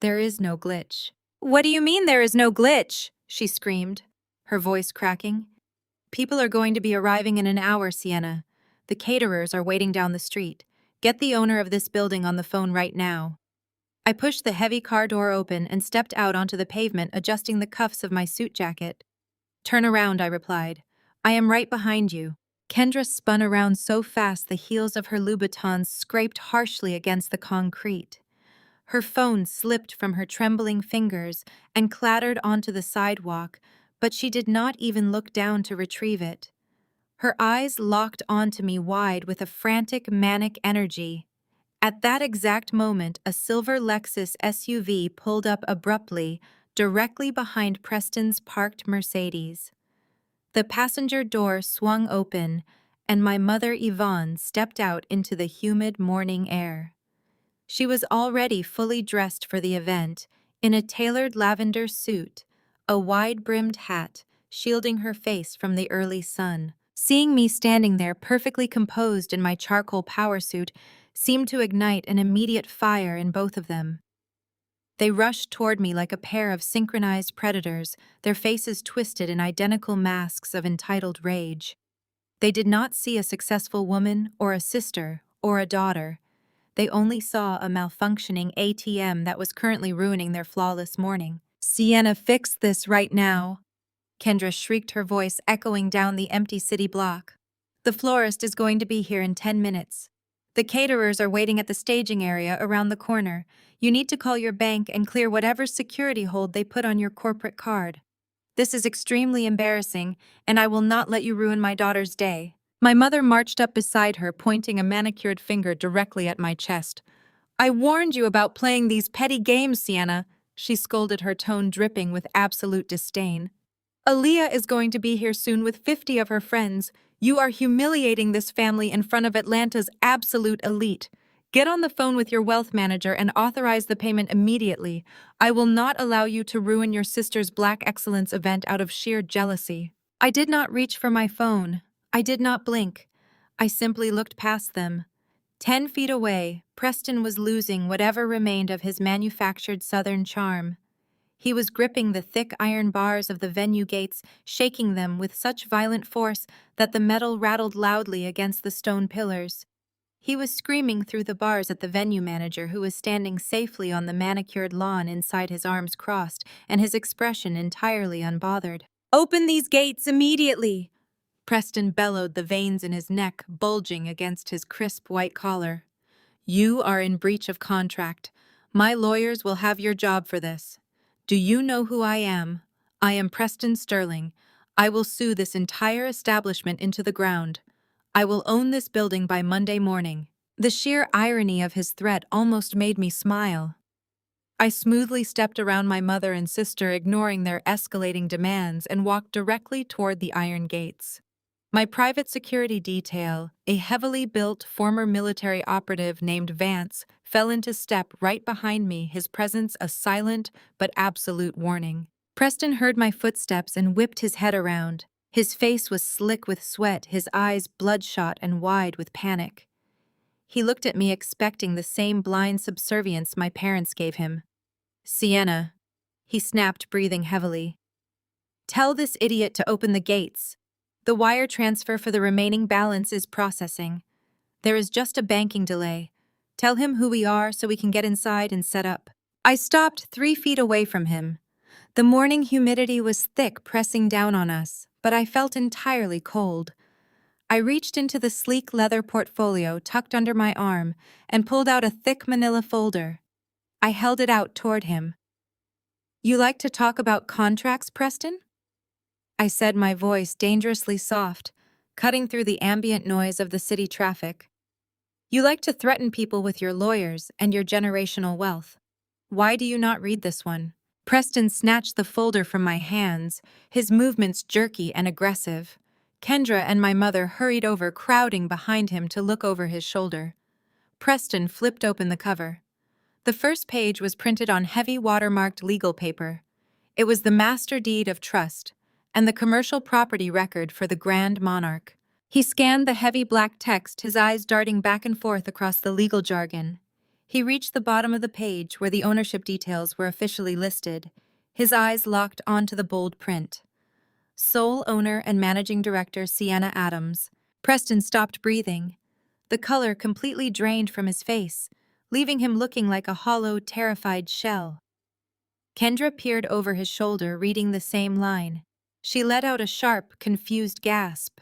There is no glitch. What do you mean there is no glitch? She screamed, her voice cracking. People are going to be arriving in an hour, Sienna. The caterers are waiting down the street. Get the owner of this building on the phone right now. I pushed the heavy car door open and stepped out onto the pavement, adjusting the cuffs of my suit jacket. Turn around, I replied. I am right behind you. Kendra spun around so fast the heels of her Louboutins scraped harshly against the concrete. Her phone slipped from her trembling fingers and clattered onto the sidewalk, but she did not even look down to retrieve it. Her eyes locked onto me wide with a frantic, manic energy. At that exact moment, a silver Lexus SUV pulled up abruptly, directly behind Preston's parked Mercedes. The passenger door swung open, and my mother Yvonne stepped out into the humid morning air. She was already fully dressed for the event, in a tailored lavender suit, a wide-brimmed hat, shielding her face from the early sun. Seeing me standing there perfectly composed in my charcoal power suit seemed to ignite an immediate fire in both of them. They rushed toward me like a pair of synchronized predators, their faces twisted in identical masks of entitled rage. They did not see a successful woman or a sister or a daughter. They only saw a malfunctioning ATM that was currently ruining their flawless morning. Sienna, fix this right now. Kendra shrieked, her voice echoing down the empty city block. The florist is going to be here in 10 minutes. The caterers are waiting at the staging area around the corner. You need to call your bank and clear whatever security hold they put on your corporate card. This is extremely embarrassing, and I will not let you ruin my daughter's day. My mother marched up beside her, pointing a manicured finger directly at my chest. I warned you about playing these petty games, Sienna, she scolded, her tone dripping with absolute disdain. Aaliyah is going to be here soon with 50 of her friends. You are humiliating this family in front of Atlanta's absolute elite. Get on the phone with your wealth manager and authorize the payment immediately. I will not allow you to ruin your sister's Black Excellence event out of sheer jealousy. I did not reach for my phone. I did not blink. I simply looked past them. 10 feet away, Preston was losing whatever remained of his manufactured Southern charm. He was gripping the thick iron bars of the venue gates, shaking them with such violent force that the metal rattled loudly against the stone pillars. He was screaming through the bars at the venue manager, who was standing safely on the manicured lawn inside, his arms crossed and his expression entirely unbothered. Open these gates immediately! Preston bellowed, the veins in his neck bulging against his crisp white collar. You are in breach of contract. My lawyers will have your job for this. Do you know who I am? I am Preston Sterling. I will sue this entire establishment into the ground. I will own this building by Monday morning. The sheer irony of his threat almost made me smile. I smoothly stepped around my mother and sister, ignoring their escalating demands, and walked directly toward the iron gates. My private security detail, a heavily built former military operative named Vance, fell into step right behind me, his presence a silent but absolute warning. Preston heard my footsteps and whipped his head around. His face was slick with sweat, his eyes bloodshot and wide with panic. He looked at me, expecting the same blind subservience my parents gave him. Sienna, he snapped, breathing heavily. Tell this idiot to open the gates. The wire transfer for the remaining balance is processing. There is just a banking delay. Tell him who we are so we can get inside and set up. I stopped 3 feet away from him. The morning humidity was thick, pressing down on us, but I felt entirely cold. I reached into the sleek leather portfolio tucked under my arm and pulled out a thick manila folder. I held it out toward him. "You like to talk about contracts, Preston?" I said, my voice dangerously soft, cutting through the ambient noise of the city traffic. "You like to threaten people with your lawyers and your generational wealth. Why do you not read this one?" Preston snatched the folder from my hands, his movements jerky and aggressive. Kendra and my mother hurried over, crowding behind him to look over his shoulder. Preston flipped open the cover. The first page was printed on heavy watermarked legal paper. It was the master deed of trust and the commercial property record for the Grand Monarch. He scanned the heavy black text, his eyes darting back and forth across the legal jargon. He reached the bottom of the page where the ownership details were officially listed. His eyes locked onto the bold print. Sole owner and managing director Sienna Adams. Preston stopped breathing. The color completely drained from his face, leaving him looking like a hollow, terrified shell. Kendra peered over his shoulder, reading the same line. She let out a sharp, confused gasp.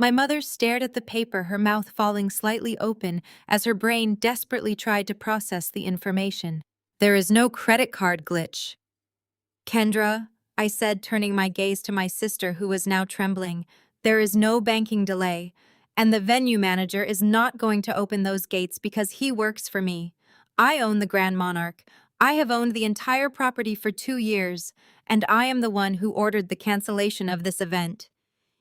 My mother stared at the paper, her mouth falling slightly open as her brain desperately tried to process the information. "There is no credit card glitch." "Kendra," I said, turning my gaze to my sister who was now trembling, "there is no banking delay, and the venue manager is not going to open those gates because he works for me. I own the Grand Monarch. I have owned the entire property for 2 years, and I am the one who ordered the cancellation of this event."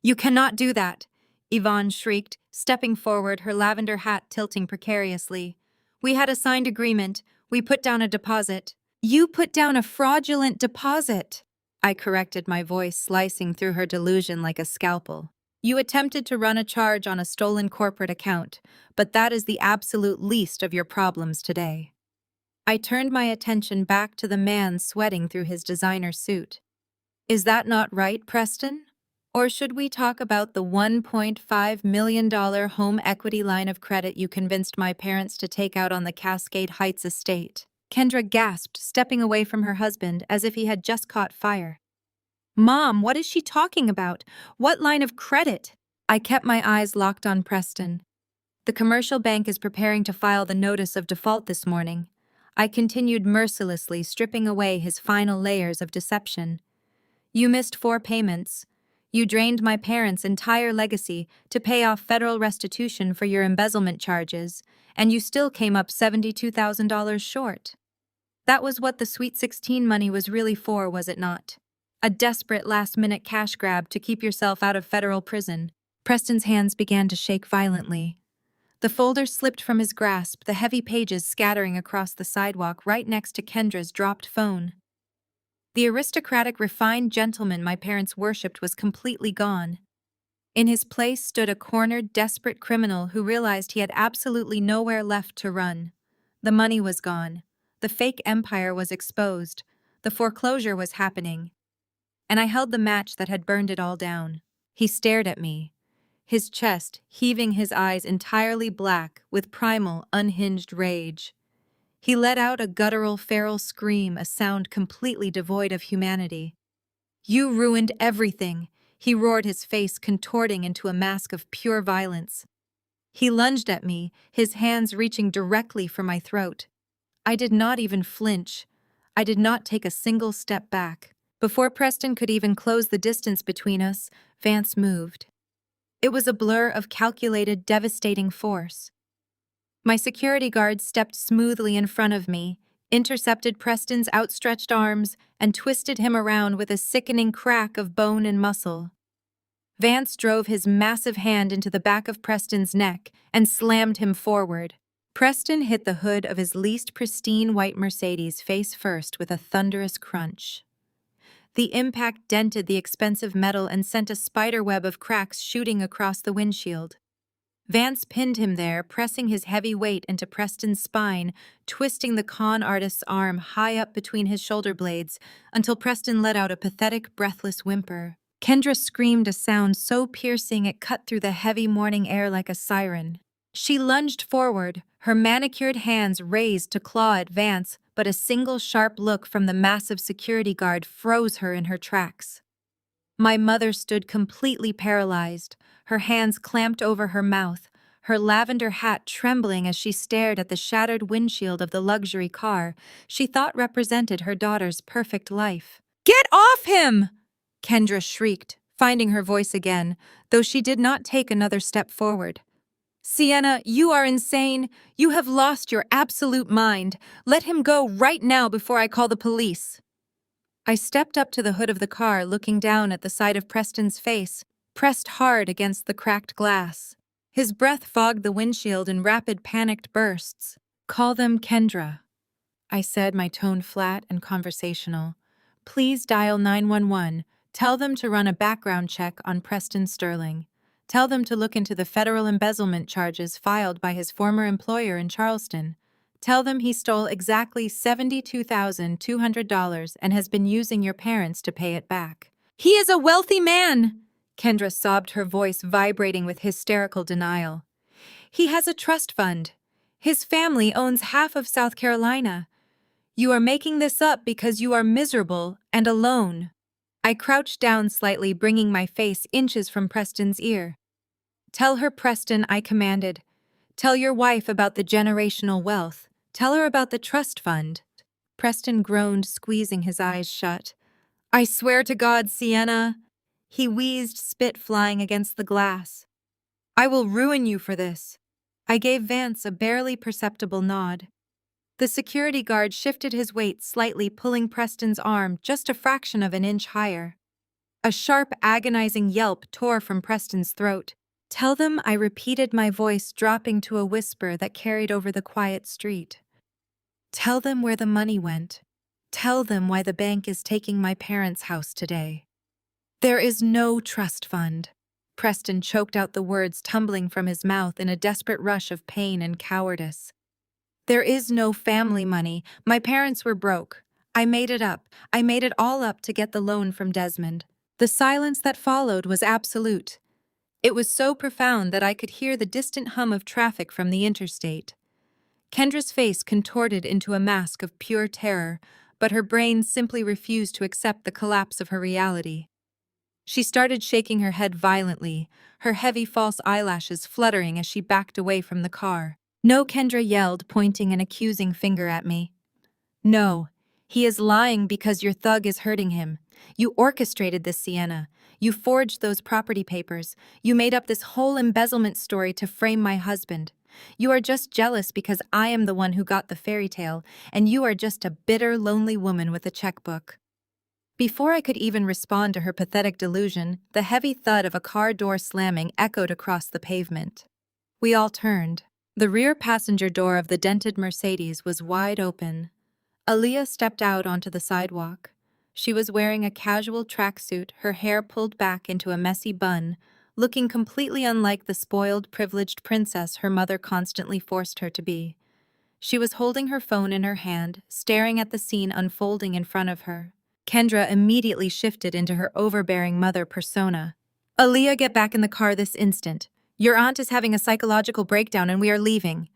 "You cannot do that," Yvonne shrieked, stepping forward, her lavender hat tilting precariously. "We had a signed agreement. We put down a deposit." "You put down a fraudulent deposit," I corrected, my voice slicing through her delusion like a scalpel. "You attempted to run a charge on a stolen corporate account, but that is the absolute least of your problems today." I turned my attention back to the man sweating through his designer suit. "Is that not right, Preston? Or should we talk about the $1.5 million home equity line of credit you convinced my parents to take out on the Cascade Heights estate?" Kendra gasped, stepping away from her husband as if he had just caught fire. "Mom, what is she talking about? What line of credit?" I kept my eyes locked on Preston. "The commercial bank is preparing to file the notice of default this morning." I continued, mercilessly stripping away his final layers of deception. "You missed 4 payments. You drained my parents' entire legacy to pay off federal restitution for your embezzlement charges, and you still came up $72,000 short. That was what the Sweet 16 money was really for, was it not? A desperate last-minute cash grab to keep yourself out of federal prison." Preston's hands began to shake violently. The folder slipped from his grasp, the heavy pages scattering across the sidewalk right next to Kendra's dropped phone. The aristocratic, refined gentleman my parents worshipped was completely gone. In his place stood a cornered, desperate criminal who realized he had absolutely nowhere left to run. The money was gone. The fake empire was exposed. The foreclosure was happening. And I held the match that had burned it all down. He stared at me, his chest heaving, his eyes entirely black with primal, unhinged rage. He let out a guttural, feral scream, a sound completely devoid of humanity. "You ruined everything," he roared, his face contorting into a mask of pure violence. He lunged at me, his hands reaching directly for my throat. I did not even flinch. I did not take a single step back. Before Preston could even close the distance between us, Vance moved. It was a blur of calculated, devastating force. My security guard stepped smoothly in front of me, intercepted Preston's outstretched arms, and twisted him around with a sickening crack of bone and muscle. Vance drove his massive hand into the back of Preston's neck and slammed him forward. Preston hit the hood of his least pristine white Mercedes face first with a thunderous crunch. The impact dented the expensive metal and sent a spiderweb of cracks shooting across the windshield. Vance pinned him there, pressing his heavy weight into Preston's spine, twisting the con artist's arm high up between his shoulder blades until Preston let out a pathetic, breathless whimper. Kendra screamed, a sound so piercing it cut through the heavy morning air like a siren. She lunged forward, her manicured hands raised to claw at Vance, but a single sharp look from the massive security guard froze her in her tracks. My mother stood completely paralyzed, her hands clamped over her mouth, her lavender hat trembling as she stared at the shattered windshield of the luxury car she thought represented her daughter's perfect life. "Get off him!" Kendra shrieked, finding her voice again, though she did not take another step forward. "Sienna, you are insane. You have lost your absolute mind. Let him go right now before I call the police." I stepped up to the hood of the car, looking down at the side of Preston's face, pressed hard against the cracked glass. His breath fogged the windshield in rapid, panicked bursts. "Call them Kendra," I said, my tone flat and conversational. "Please dial 911. Tell them to run a background check on Preston Sterling. Tell them to look into the federal embezzlement charges filed by his former employer in Charleston. Tell them he stole exactly $72,200 and has been using your parents to pay it back." "He is a wealthy man!" Kendra sobbed, her voice vibrating with hysterical denial. "He has a trust fund. His family owns half of South Carolina. You are making this up because you are miserable and alone." I crouched down slightly, bringing my face inches from Preston's ear. "Tell her, Preston," I commanded. "Tell your wife about the generational wealth. Tell her about the trust fund." Preston groaned, squeezing his eyes shut. "I swear to God, Sienna." He wheezed, spit flying against the glass. "I will ruin you for this." I gave Vance a barely perceptible nod. The security guard shifted his weight slightly, pulling Preston's arm just a fraction of an inch higher. A sharp, agonizing yelp tore from Preston's throat. "Tell them," I repeated, my voice dropping to a whisper that carried over the quiet street. "Tell them where the money went. Tell them why the bank is taking my parents' house today." "There is no trust fund." Preston choked out the words tumbling from his mouth in a desperate rush of pain and cowardice. "There is no family money. My parents were broke. I made it up. I made it all up to get the loan from Desmond." The silence that followed was absolute. It was so profound that I could hear the distant hum of traffic from the interstate. Kendra's face contorted into a mask of pure terror, but her brain simply refused to accept the collapse of her reality. She started shaking her head violently, her heavy false eyelashes fluttering as she backed away from the car. "No," Kendra yelled, pointing an accusing finger at me. "No. He is lying because your thug is hurting him. You orchestrated this, Sienna. You forged those property papers. You made up this whole embezzlement story to frame my husband. You are just jealous because I am the one who got the fairy tale, and you are just a bitter, lonely woman with a checkbook." Before I could even respond to her pathetic delusion, the heavy thud of a car door slamming echoed across the pavement. We all turned. The rear passenger door of the dented Mercedes was wide open. Aaliyah stepped out onto the sidewalk. She was wearing a casual tracksuit, her hair pulled back into a messy bun, looking completely unlike the spoiled, privileged princess her mother constantly forced her to be. She was holding her phone in her hand, staring at the scene unfolding in front of her. Kendra immediately shifted into her overbearing mother persona. "Aaliyah, get back in the car this instant. Your aunt is having a psychological breakdown and we are leaving."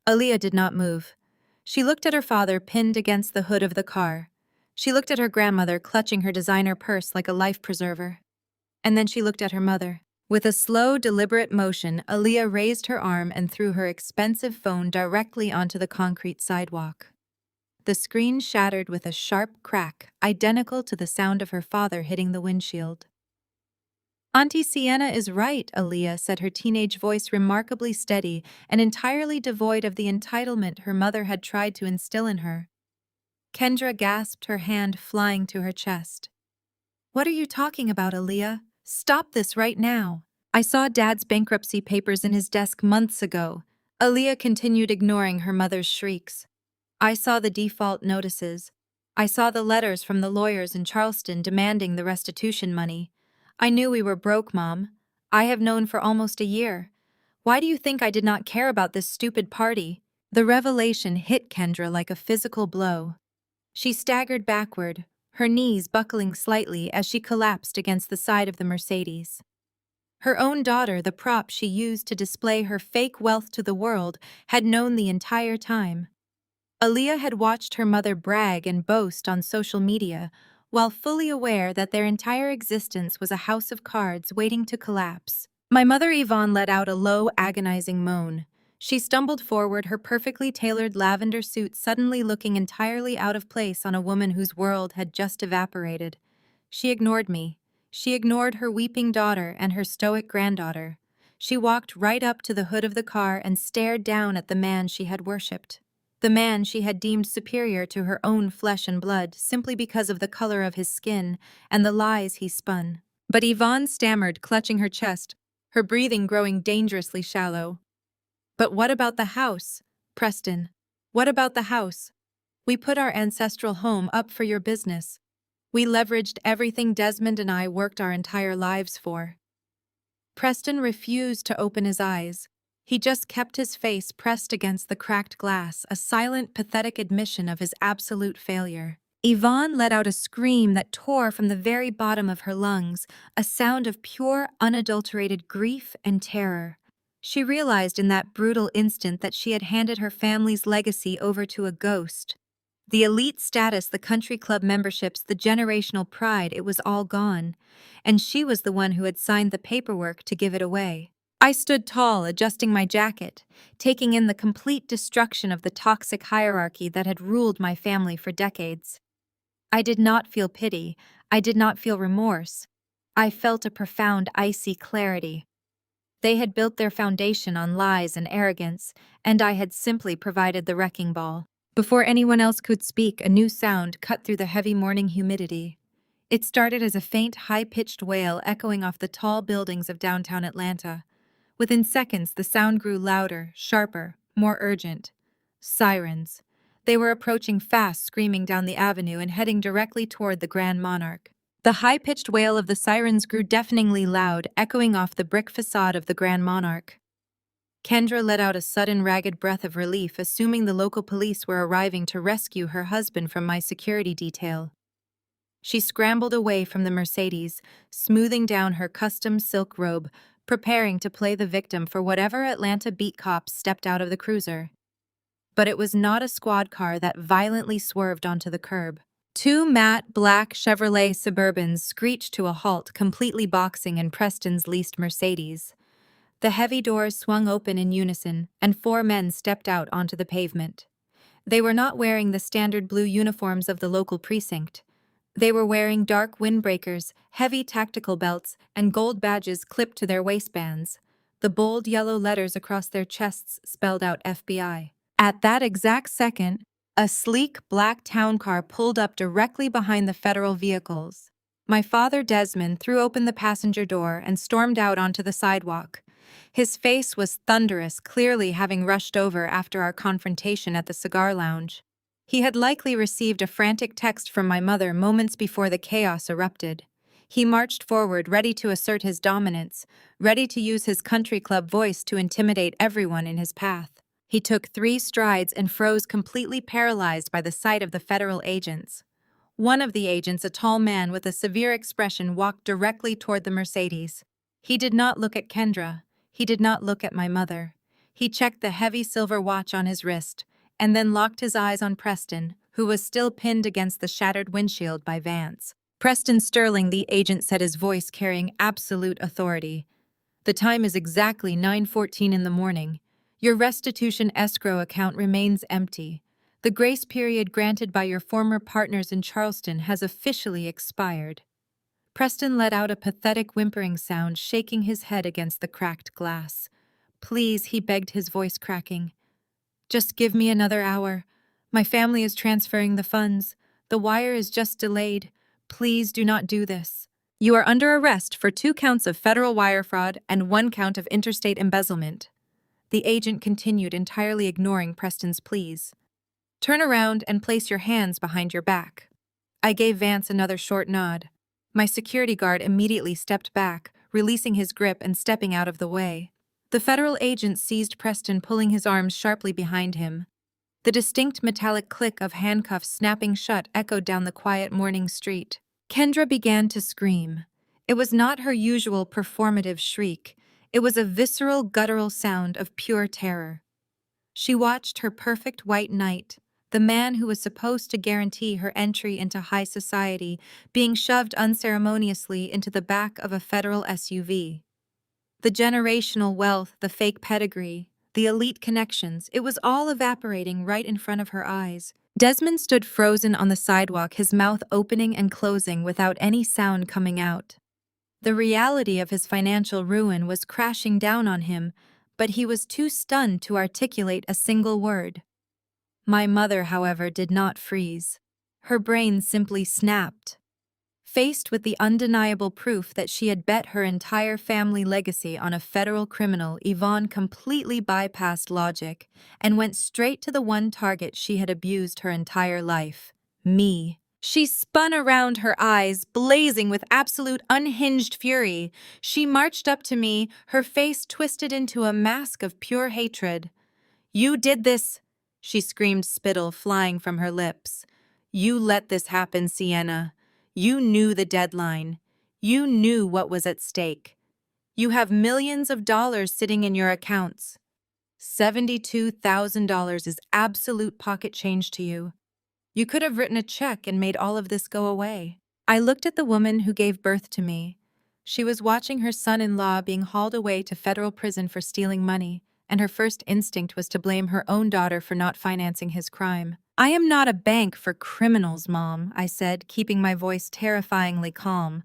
Aaliyah did not move. She looked at her father pinned against the hood of the car. She looked at her grandmother clutching her designer purse like a life preserver. And then she looked at her mother. With a slow, deliberate motion, Aaliyah raised her arm and threw her expensive phone directly onto the concrete sidewalk. The screen shattered with a sharp crack, identical to the sound of her father hitting the windshield. "Auntie Sienna is right," Aaliyah said, her teenage voice remarkably steady and entirely devoid of the entitlement her mother had tried to instill in her. Kendra gasped, her hand flying to her chest. "What are you talking about, Aaliyah? Stop this right now." "I saw Dad's bankruptcy papers in his desk months ago." Aaliyah continued, ignoring her mother's shrieks. "I saw the default notices. I saw the letters from the lawyers in Charleston demanding the restitution money. I knew we were broke, Mom. I have known for almost a year. Why do you think I did not care about this stupid party?" The revelation hit Kendra like a physical blow. She staggered backward, her knees buckling slightly as she collapsed against the side of the Mercedes. Her own daughter, the prop she used to display her fake wealth to the world, had known the entire time. Aaliyah had watched her mother brag and boast on social media, while fully aware that their entire existence was a house of cards waiting to collapse. My mother Yvonne let out a low, agonizing moan. She stumbled forward, her perfectly tailored lavender suit suddenly looking entirely out of place on a woman whose world had just evaporated. She ignored me. She ignored her weeping daughter and her stoic granddaughter. She walked right up to the hood of the car and stared down at the man she had worshipped. The man she had deemed superior to her own flesh and blood simply because of the color of his skin and the lies he spun. But Yvonne stammered, clutching her chest, her breathing growing dangerously shallow. "But what about the house, Preston? What about the house? We put our ancestral home up for your business. We leveraged everything Desmond and I worked our entire lives for." Preston refused to open his eyes. He just kept his face pressed against the cracked glass, a silent, pathetic admission of his absolute failure. Yvonne let out a scream that tore from the very bottom of her lungs, a sound of pure, unadulterated grief and terror. She realized in that brutal instant that she had handed her family's legacy over to a ghost. The elite status, the country club memberships, the generational pride, it was all gone. And she was the one who had signed the paperwork to give it away. I stood tall, adjusting my jacket, taking in the complete destruction of the toxic hierarchy that had ruled my family for decades. I did not feel pity. I did not feel remorse. I felt a profound, icy clarity. They had built their foundation on lies and arrogance, and I had simply provided the wrecking ball. Before anyone else could speak, a new sound cut through the heavy morning humidity. It started as a faint, high-pitched wail echoing off the tall buildings of downtown Atlanta. Within seconds, the sound grew louder, sharper, more urgent. Sirens. They were approaching fast, screaming down the avenue and heading directly toward the Grand Monarch. The high-pitched wail of the sirens grew deafeningly loud, echoing off the brick facade of the Grand Monarch. Kendra let out a sudden, ragged breath of relief, assuming the local police were arriving to rescue her husband from my security detail. She scrambled away from the Mercedes, smoothing down her custom silk robe, preparing to play the victim for whatever Atlanta beat cops stepped out of the cruiser. But it was not a squad car that violently swerved onto the curb. Two matte black Chevrolet Suburbans screeched to a halt, completely boxing in Preston's leased Mercedes. The heavy doors swung open in unison, and four men stepped out onto the pavement. They were not wearing the standard blue uniforms of the local precinct. They were wearing dark windbreakers, heavy tactical belts, and gold badges clipped to their waistbands. The bold yellow letters across their chests spelled out FBI. At that exact second, a sleek black town car pulled up directly behind the federal vehicles. My father, Desmond, threw open the passenger door and stormed out onto the sidewalk. His face was thunderous, clearly having rushed over after our confrontation at the cigar lounge. He had likely received a frantic text from my mother moments before the chaos erupted. He marched forward, ready to assert his dominance, ready to use his country club voice to intimidate everyone in his path. He took 3 strides and froze, completely paralyzed by the sight of the federal agents. One of the agents, a tall man with a severe expression, walked directly toward the Mercedes. He did not look at Kendra. He did not look at my mother. He checked the heavy silver watch on his wrist, and then locked his eyes on Preston, who was still pinned against the shattered windshield by Vance. "Preston Sterling," the agent said, his voice carrying absolute authority. "The time is exactly 9:14 in the morning. Your restitution escrow account remains empty. The grace period granted by your former partners in Charleston has officially expired." Preston let out a pathetic whimpering sound, shaking his head against the cracked glass. "Please," he begged, his voice cracking. "Just give me another hour. My family is transferring the funds. The wire is just delayed. Please do not do this." "You are under arrest for 2 counts of federal wire fraud and 1 count of interstate embezzlement." The agent continued, entirely ignoring Preston's pleas. "Turn around and place your hands behind your back." I gave Vance another short nod. My security guard immediately stepped back, releasing his grip and stepping out of the way. The federal agent seized Preston, pulling his arms sharply behind him. The distinct metallic click of handcuffs snapping shut echoed down the quiet morning street. Kendra began to scream. It was not her usual performative shriek. It was a visceral, guttural sound of pure terror. She watched her perfect white knight, The man who was supposed to guarantee her entry into high society being shoved unceremoniously into the back of a federal SUV. The generational wealth, the fake pedigree, the elite connections, it was all evaporating right in front of her eyes. Desmond stood frozen on the sidewalk, his mouth opening and closing without any sound coming out. The reality of his financial ruin was crashing down on him, but he was too stunned to articulate a single word. My mother, however, did not freeze. Her brain simply snapped. Faced with the undeniable proof that she had bet her entire family legacy on a federal criminal, Yvonne completely bypassed logic and went straight to the one target she had abused her entire life: me. She spun around, her eyes blazing with absolute unhinged fury. She marched up to me, her face twisted into a mask of pure hatred. "You did this!" she screamed, spittle flying from her lips. "You let this happen, Sienna. You knew the deadline. You knew what was at stake. You have millions of dollars sitting in your accounts. $72,000 is absolute pocket change to you. You could have written a check and made all of this go away." I looked at the woman who gave birth to me. She was watching her son-in-law being hauled away to federal prison for stealing money, and her first instinct was to blame her own daughter for not financing his crime. "I am not a bank for criminals, Mom," I said, keeping my voice terrifyingly calm.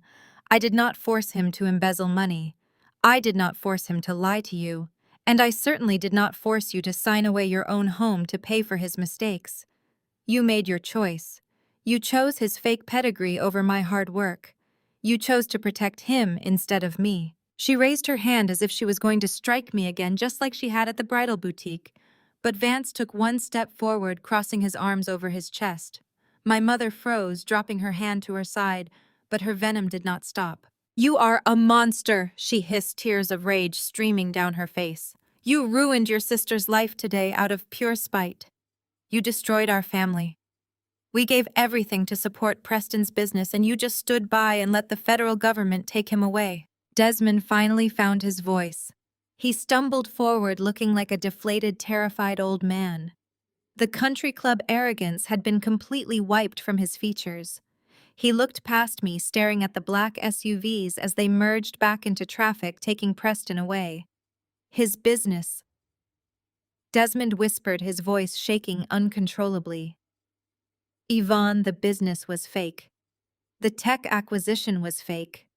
"I did not force him to embezzle money. I did not force him to lie to you. And I certainly did not force you to sign away your own home to pay for his mistakes. You made your choice. You chose his fake pedigree over my hard work. You chose to protect him instead of me." She raised her hand as if she was going to strike me again, just like she had at the bridal boutique. But Vance took one step forward, crossing his arms over his chest. My mother froze, dropping her hand to her side, but her venom did not stop. "You are a monster," she hissed, tears of rage streaming down her face. "You ruined your sister's life today out of pure spite. You destroyed our family. We gave everything to support Preston's business, and you just stood by and let the federal government take him away." Desmond finally found his voice. He stumbled forward, looking like a deflated, terrified old man. The country club arrogance had been completely wiped from his features. He looked past me, staring at the black SUVs as they merged back into traffic, taking Preston away. "His business," Desmond whispered, his voice shaking uncontrollably. "Yvonne, the business was fake. The tech acquisition was fake."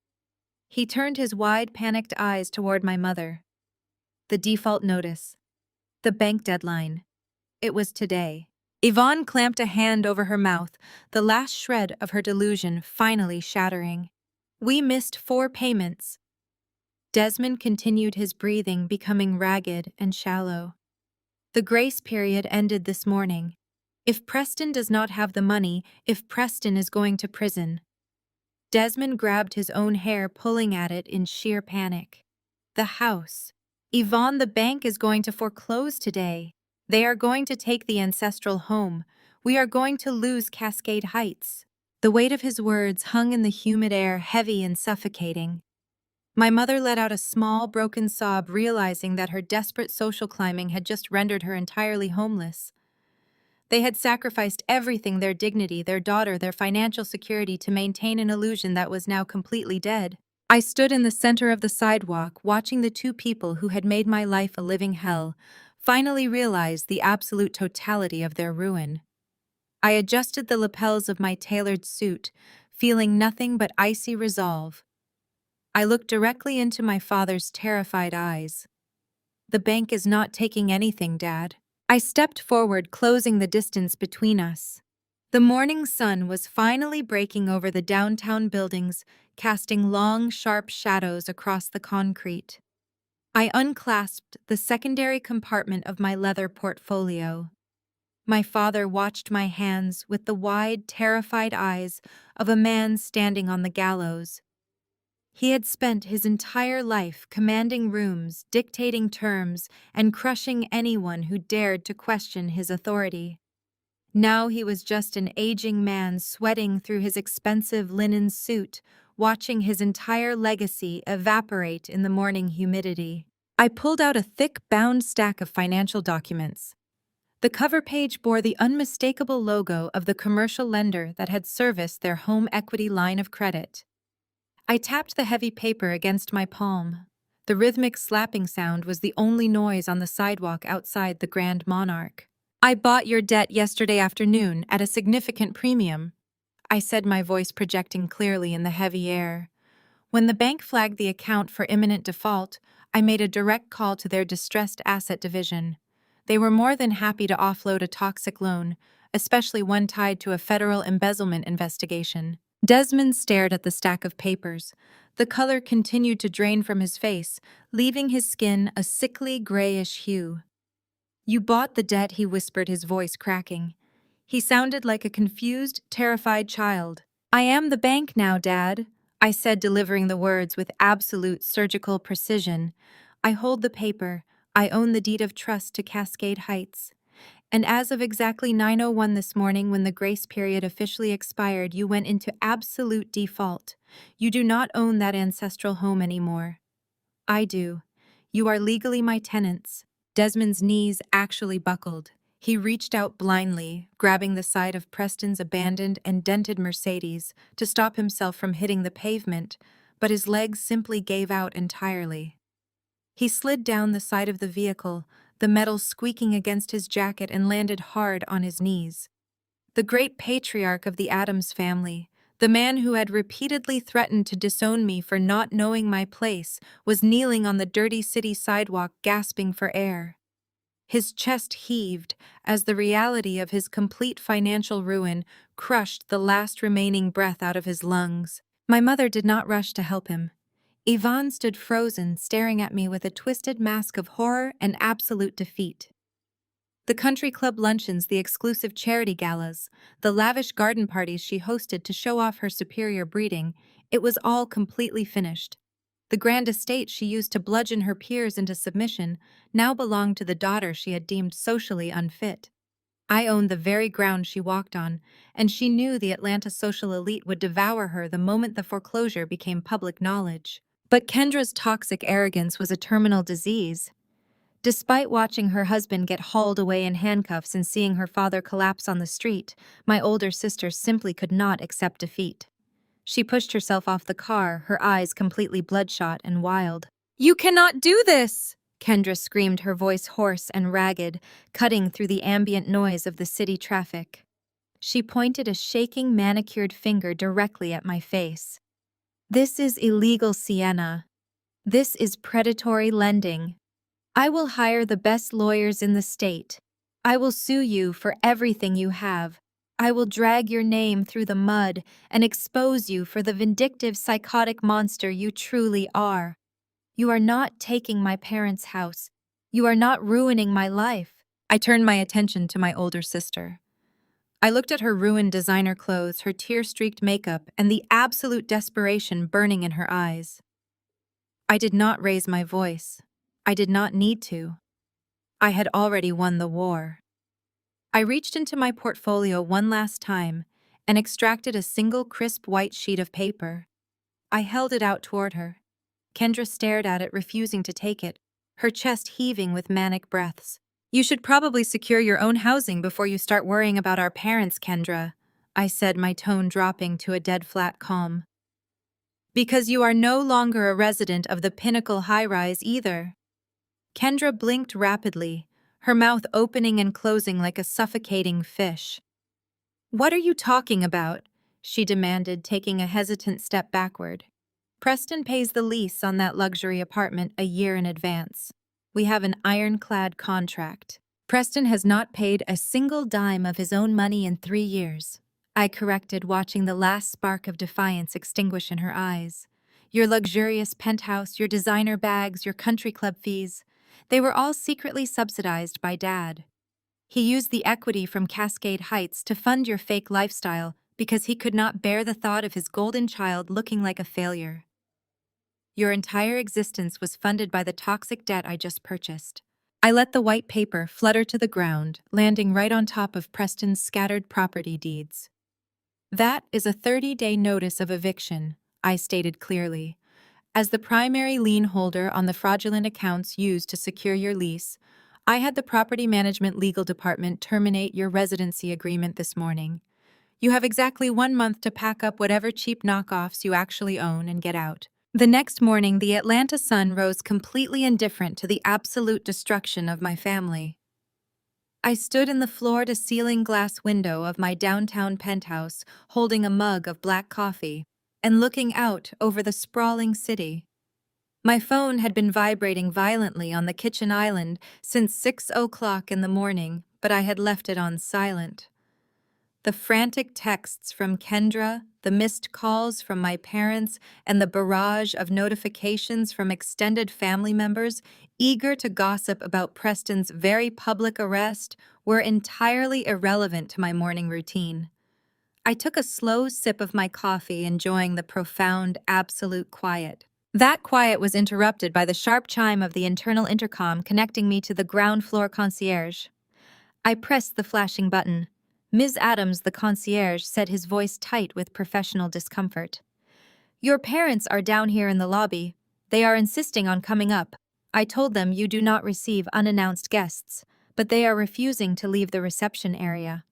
He turned his wide, panicked eyes toward my mother. "The default notice. The bank deadline. It was today." Yvonne clamped a hand over her mouth, the last shred of her delusion finally shattering. "We missed 4 payments." Desmond continued, his breathing becoming ragged and shallow. "The grace period ended this morning. If Preston does not have the money, if Preston is going to prison." Desmond grabbed his own hair, pulling at it in sheer panic. "The house. Yvonne, the bank is going to foreclose today. They are going to take the ancestral home. We are going to lose Cascade Heights." The weight of his words hung in the humid air, heavy and suffocating. My mother let out a small, broken sob, realizing that her desperate social climbing had just rendered her entirely homeless. They had sacrificed everything: their dignity, their daughter, their financial security, to maintain an illusion that was now completely dead. I stood in the center of the sidewalk, watching the two people who had made my life a living hell finally realize the absolute totality of their ruin. I adjusted the lapels of my tailored suit, feeling nothing but icy resolve. I looked directly into my father's terrified eyes. "The bank is not taking anything, Dad." I stepped forward, closing the distance between us. The morning sun was finally breaking over the downtown buildings, casting long, sharp shadows across the concrete. I unclasped the secondary compartment of my leather portfolio. My father watched my hands with the wide, terrified eyes of a man standing on the gallows. He had spent his entire life commanding rooms, dictating terms, and crushing anyone who dared to question his authority. Now he was just an aging man sweating through his expensive linen suit, watching his entire legacy evaporate in the morning humidity. I pulled out a thick, bound stack of financial documents. The cover page bore the unmistakable logo of the commercial lender that had serviced their home equity line of credit. I tapped the heavy paper against my palm. The rhythmic slapping sound was the only noise on the sidewalk outside the Grand Monarch. "I bought your debt yesterday afternoon at a significant premium," I said, my voice projecting clearly in the heavy air. When the bank flagged the account for imminent default, I made a direct call to their distressed asset division. They were more than happy to offload a toxic loan, especially one tied to a federal embezzlement investigation. Desmond stared at the stack of papers. The color continued to drain from his face, leaving his skin a sickly grayish hue. "You bought the debt," he whispered, his voice cracking. He sounded like a confused, terrified child. "I am the bank now, Dad," I said, delivering the words with absolute surgical precision. "I hold the paper. I own the deed of trust to Cascade Heights. And as of exactly 9:01 this morning, when the grace period officially expired, you went into absolute default. You do not own that ancestral home anymore. I do. You are legally my tenants." Desmond's knees actually buckled. He reached out blindly, grabbing the side of Preston's abandoned and dented Mercedes to stop himself from hitting the pavement, but his legs simply gave out entirely. He slid down the side of the vehicle, the metal squeaking against his jacket, and landed hard on his knees. The great patriarch of the Addams family, the man who had repeatedly threatened to disown me for not knowing my place, was kneeling on the dirty city sidewalk, gasping for air. His chest heaved as the reality of his complete financial ruin crushed the last remaining breath out of his lungs. My mother did not rush to help him. Yvonne stood frozen, staring at me with a twisted mask of horror and absolute defeat. The country club luncheons, the exclusive charity galas, the lavish garden parties she hosted to show off her superior breeding, it was all completely finished. The grand estate she used to bludgeon her peers into submission now belonged to the daughter she had deemed socially unfit. I owned the very ground she walked on, and she knew the Atlanta social elite would devour her the moment the foreclosure became public knowledge. But Kendra's toxic arrogance was a terminal disease. Despite watching her husband get hauled away in handcuffs and seeing her father collapse on the street, my older sister simply could not accept defeat. She pushed herself off the car, her eyes completely bloodshot and wild. "You cannot do this!" Kendra screamed, her voice hoarse and ragged, cutting through the ambient noise of the city traffic. She pointed a shaking, manicured finger directly at my face. "This is illegal, Sienna. This is predatory lending. I will hire the best lawyers in the state. I will sue you for everything you have. I will drag your name through the mud and expose you for the vindictive, psychotic monster you truly are. You are not taking my parents' house. You are not ruining my life." I turned my attention to my older sister. I looked at her ruined designer clothes, her tear-streaked makeup, and the absolute desperation burning in her eyes. I did not raise my voice. I did not need to. I had already won the war. I reached into my portfolio one last time and extracted a single crisp white sheet of paper. I held it out toward her. Kendra stared at it, refusing to take it, her chest heaving with manic breaths. "You should probably secure your own housing before you start worrying about our parents, Kendra," I said, my tone dropping to a dead-flat calm. "Because you are no longer a resident of the Pinnacle high-rise either." Kendra blinked rapidly, her mouth opening and closing like a suffocating fish. "What are you talking about?" she demanded, taking a hesitant step backward. "Preston pays the lease on that luxury apartment a year in advance. We have an ironclad contract. Preston has not paid a single dime of his own money in 3 years." I corrected, watching the last spark of defiance extinguish in her eyes. "Your luxurious penthouse, your designer bags, your country club fees, they were all secretly subsidized by Dad. He used the equity from Cascade Heights to fund your fake lifestyle because he could not bear the thought of his golden child looking like a failure. Your entire existence was funded by the toxic debt I just purchased." I let the white paper flutter to the ground, landing right on top of Preston's scattered property deeds. "That is a 30-day notice of eviction," I stated clearly. "As the primary lien holder on the fraudulent accounts used to secure your lease, I had the property management legal department terminate your residency agreement this morning. You have exactly 1 month to pack up whatever cheap knockoffs you actually own and get out. The next morning, the Atlanta sun rose completely indifferent to the absolute destruction of my family. I stood in the floor-to-ceiling glass window of my downtown penthouse, holding a mug of black coffee and looking out over the sprawling city. My phone had been vibrating violently on the kitchen island since 6 o'clock in the morning, but I had left it on silent. The frantic texts from Kendra, the missed calls from my parents, and the barrage of notifications from extended family members eager to gossip about Preston's very public arrest were entirely irrelevant to my morning routine. I took a slow sip of my coffee, enjoying the profound, absolute quiet. That quiet was interrupted by the sharp chime of the internal intercom connecting me to the ground floor concierge. I pressed the flashing button. Ms. Adams, the concierge, said, his voice tight with professional discomfort. "Your parents are down here in the lobby. They are insisting on coming up. I told them you do not receive unannounced guests, but they are refusing to leave the reception area."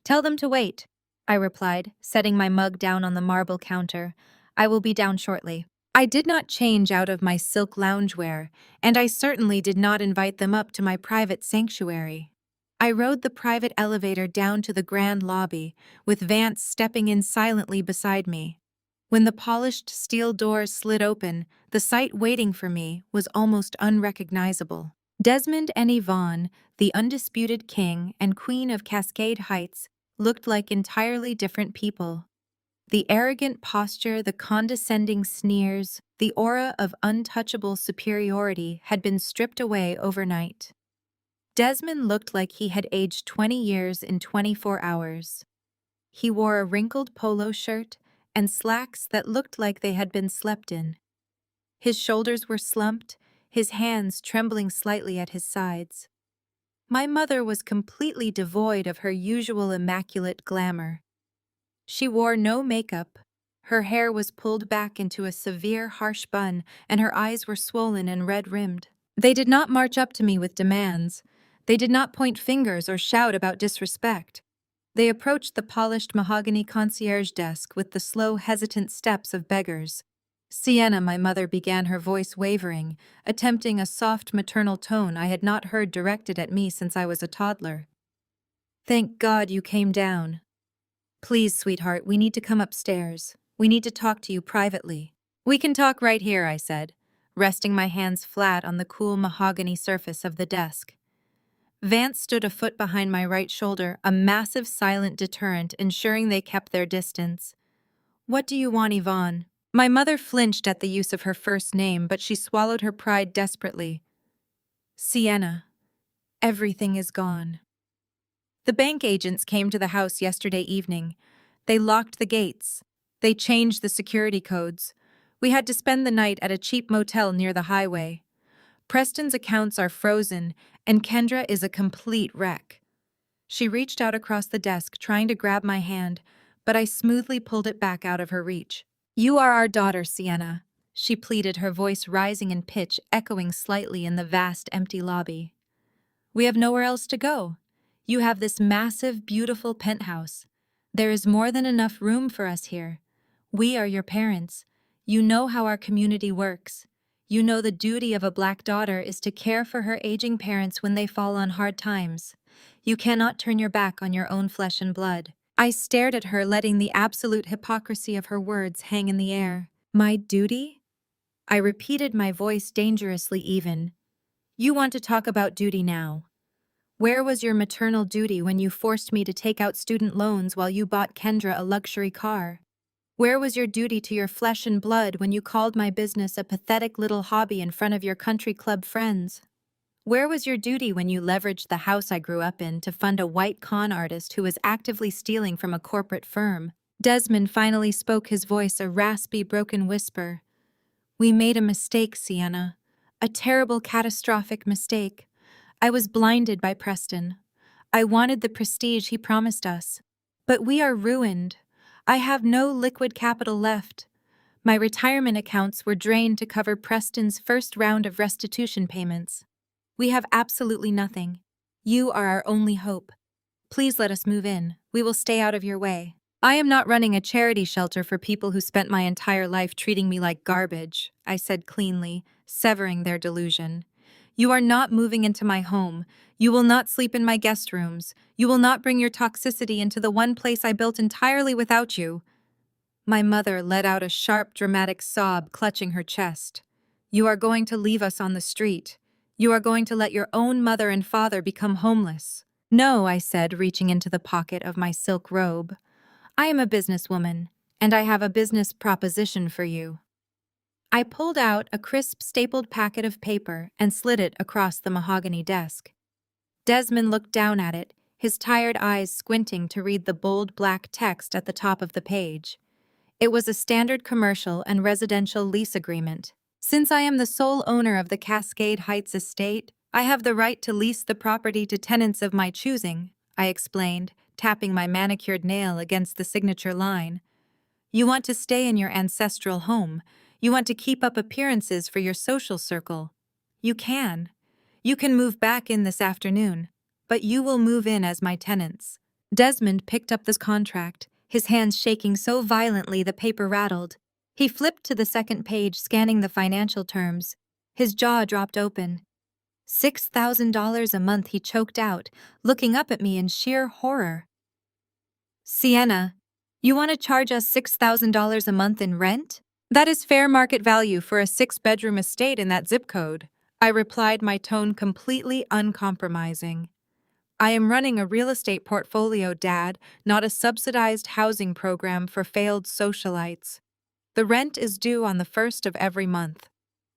"Tell them to wait," I replied, setting my mug down on the marble counter. "I will be down shortly." I did not change out of my silk loungewear, and I certainly did not invite them up to my private sanctuary. I rode the private elevator down to the grand lobby, with Vance stepping in silently beside me. When the polished steel doors slid open, the sight waiting for me was almost unrecognizable. Desmond and Yvonne, the undisputed king and queen of Cascade Heights, looked like entirely different people. The arrogant posture, the condescending sneers, the aura of untouchable superiority had been stripped away overnight. Desmond looked like he had aged 20 years in 24 hours. He wore a wrinkled polo shirt and slacks that looked like they had been slept in. His shoulders were slumped, his hands trembling slightly at his sides. My mother was completely devoid of her usual immaculate glamour. She wore no makeup. Her hair was pulled back into a severe, harsh bun, and her eyes were swollen and red-rimmed. They did not march up to me with demands. They did not point fingers or shout about disrespect. They approached the polished mahogany concierge desk with the slow, hesitant steps of beggars. "Sienna," my mother began, her voice wavering, attempting a soft maternal tone I had not heard directed at me since I was a toddler. "Thank God you came down. Please, sweetheart, we need to come upstairs. We need to talk to you privately." "We can talk right here," I said, resting my hands flat on the cool mahogany surface of the desk. Vance stood a foot behind my right shoulder, a massive silent deterrent ensuring they kept their distance. "What do you want, Yvonne?" My mother flinched at the use of her first name, but she swallowed her pride desperately. "Sienna, everything is gone." "The bank agents came to the house yesterday evening. They locked the gates. They changed the security codes. We had to spend the night at a cheap motel near the highway. Preston's accounts are frozen, and Kendra is a complete wreck." She reached out across the desk, trying to grab my hand, but I smoothly pulled it back out of her reach. "You are our daughter, Sienna," she pleaded, her voice rising in pitch, echoing slightly in the vast, empty lobby. "We have nowhere else to go. You have this massive, beautiful penthouse. There is more than enough room for us here. We are your parents. You know how our community works. You know the duty of a Black daughter is to care for her aging parents when they fall on hard times. You cannot turn your back on your own flesh and blood." I stared at her, letting the absolute hypocrisy of her words hang in the air. "My duty?" I repeated, my voice dangerously even. "You want to talk about duty now. Where was your maternal duty when you forced me to take out student loans while you bought Kendra a luxury car? Where was your duty to your flesh and blood when you called my business a pathetic little hobby in front of your country club friends? Where was your duty when you leveraged the house I grew up in to fund a white con artist who was actively stealing from a corporate firm?" Desmond finally spoke, his voice a raspy, broken whisper. "We made a mistake, Sienna. A terrible, catastrophic mistake. I was blinded by Preston. I wanted the prestige he promised us. But we are ruined. I have no liquid capital left. My retirement accounts were drained to cover Preston's first round of restitution payments. We have absolutely nothing. You are our only hope. Please let us move in. We will stay out of your way. I am not running a charity shelter for people who spent my entire life treating me like garbage, I said cleanly, severing their delusion. You are not moving into my home. You will not sleep in my guest rooms. You will not bring your toxicity into the one place I built entirely without you. My mother let out a sharp, dramatic sob, clutching her chest. You are going to leave us on the street. You are going to let your own mother and father become homeless. No, I said, reaching into the pocket of my silk robe. I am a businesswoman, and I have a business proposition for you. I pulled out a crisp stapled packet of paper and slid it across the mahogany desk. Desmond looked down at it, his tired eyes squinting to read the bold black text at the top of the page. It was a standard commercial and residential lease agreement. Since I am the sole owner of the Cascade Heights estate, I have the right to lease the property to tenants of my choosing, I explained, tapping my manicured nail against the signature line. You want to stay in your ancestral home. You want to keep up appearances for your social circle. You can. You can move back in this afternoon, but you will move in as my tenants. Desmond picked up this contract, his hands shaking so violently the paper rattled. He flipped to the second page, scanning the financial terms. His jaw dropped open. $6,000 a month, he choked out, looking up at me in sheer horror. Sienna, you want to charge us $6,000 a month in rent? That is fair market value for a 6-bedroom estate in that zip code, I replied, my tone completely uncompromising. I am running a real estate portfolio, Dad, not a subsidized housing program for failed socialites. The rent is due on the first of every month.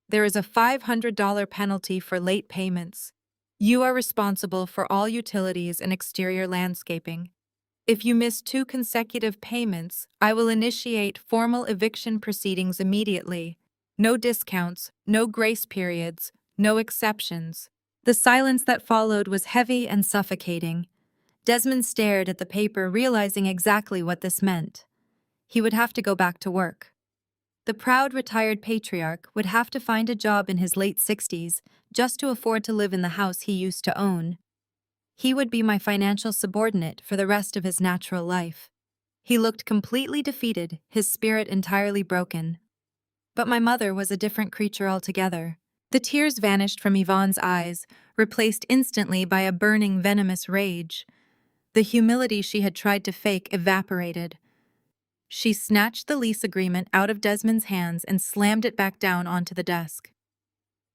There is a $500 penalty for late payments. You are responsible for all utilities and exterior landscaping. If you miss 2 consecutive payments, I will initiate formal eviction proceedings immediately. No discounts, no grace periods, no exceptions. The silence that followed was heavy and suffocating. Desmond stared at the paper, realizing exactly what this meant. He would have to go back to work. The proud retired patriarch would have to find a job in his late 60s just to afford to live in the house he used to own. He would be my financial subordinate for the rest of his natural life. He looked completely defeated, his spirit entirely broken. But my mother was a different creature altogether. The tears vanished from Yvonne's eyes, replaced instantly by a burning, venomous rage. The humility she had tried to fake evaporated. She snatched the lease agreement out of Desmond's hands and slammed it back down onto the desk.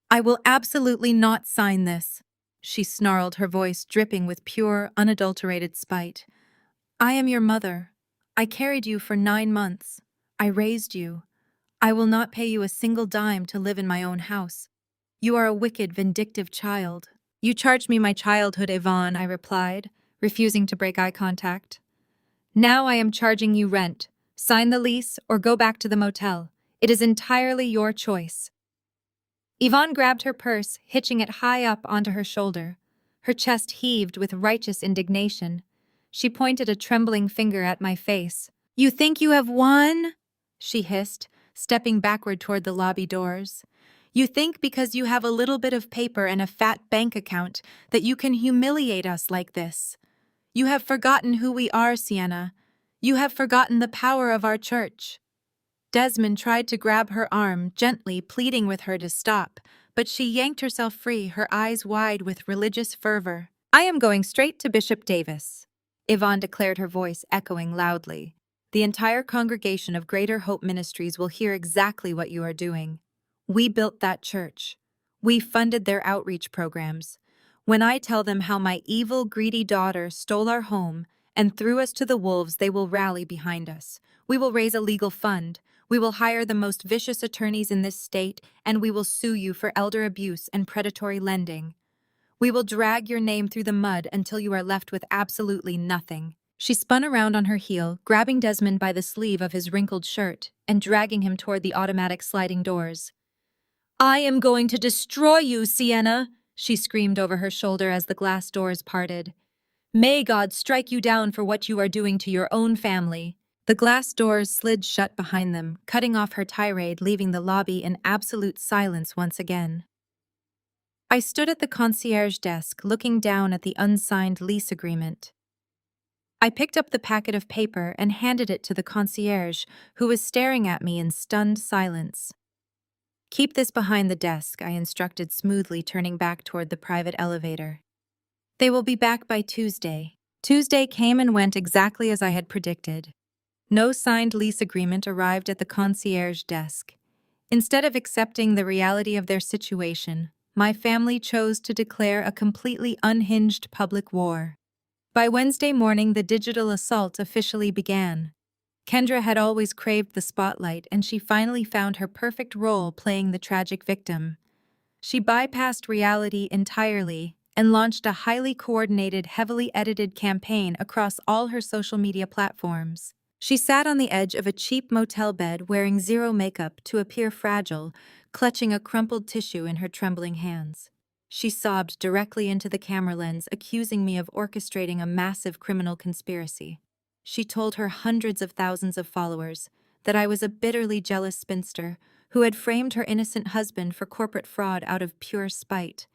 I will absolutely not sign this, she snarled, her voice dripping with pure, unadulterated spite. I am your mother. I carried you for 9 months. I raised you. I will not pay you a single dime to live in my own house. You are a wicked, vindictive child. You charged me my childhood, Yvonne, I replied, refusing to break eye contact. Now I am charging you rent. Sign the lease or go back to the motel. It is entirely your choice. Yvonne grabbed her purse, hitching it high up onto her shoulder. Her chest heaved with righteous indignation. She pointed a trembling finger at my face. You think you have won? She hissed, stepping backward toward the lobby doors. You think because you have a little bit of paper and a fat bank account that you can humiliate us like this. You have forgotten who we are, Sienna. You have forgotten the power of our church. Desmond tried to grab her arm, gently pleading with her to stop, but she yanked herself free, her eyes wide with religious fervor. I am going straight to Bishop Davis, Yvonne declared, her voice echoing loudly. The entire congregation of Greater Hope Ministries will hear exactly what you are doing. We built that church. We funded their outreach programs. When I tell them how my evil, greedy daughter stole our home and threw us to the wolves, they will rally behind us. We will raise a legal fund. We will hire the most vicious attorneys in this state, and we will sue you for elder abuse and predatory lending. We will drag your name through the mud until you are left with absolutely nothing. She spun around on her heel, grabbing Desmond by the sleeve of his wrinkled shirt and dragging him toward the automatic sliding doors. I am going to destroy you, Sienna, she screamed over her shoulder as the glass doors parted. May God strike you down for what you are doing to your own family. The glass doors slid shut behind them, cutting off her tirade, leaving the lobby in absolute silence once again. I stood at the concierge desk, looking down at the unsigned lease agreement. I picked up the packet of paper and handed it to the concierge, who was staring at me in stunned silence. "Keep this behind the desk," I instructed smoothly, turning back toward the private elevator. "They will be back by Tuesday." Tuesday came and went exactly as I had predicted. No signed lease agreement arrived at the concierge desk. Instead of accepting the reality of their situation, my family chose to declare a completely unhinged public war. By Wednesday morning, the digital assault officially began. Kendra had always craved the spotlight, and she finally found her perfect role playing the tragic victim. She bypassed reality entirely and launched a highly coordinated, heavily edited campaign across all her social media platforms. She sat on the edge of a cheap motel bed wearing zero makeup to appear fragile, clutching a crumpled tissue in her trembling hands. She sobbed directly into the camera lens, accusing me of orchestrating a massive criminal conspiracy. She told her hundreds of thousands of followers that I was a bitterly jealous spinster who had framed her innocent husband for corporate fraud out of pure spite.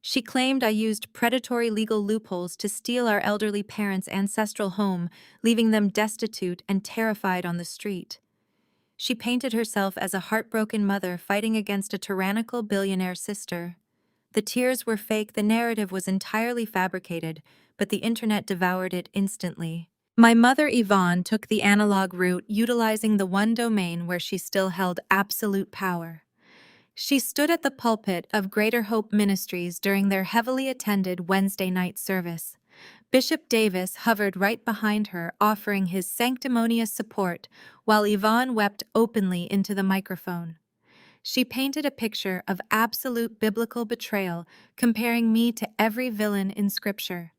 She claimed I used predatory legal loopholes to steal our elderly parents' ancestral home, leaving them destitute and terrified on the street. She painted herself as a heartbroken mother fighting against a tyrannical billionaire sister. The tears were fake, the narrative was entirely fabricated, but the internet devoured it instantly. My mother, Yvonne, took the analog route, utilizing the one domain where she still held absolute power. She stood at the pulpit of Greater Hope Ministries during their heavily attended Wednesday night service. Bishop Davis hovered right behind her, offering his sanctimonious support, while Yvonne wept openly into the microphone. She painted a picture of absolute biblical betrayal, comparing me to every villain in Scripture.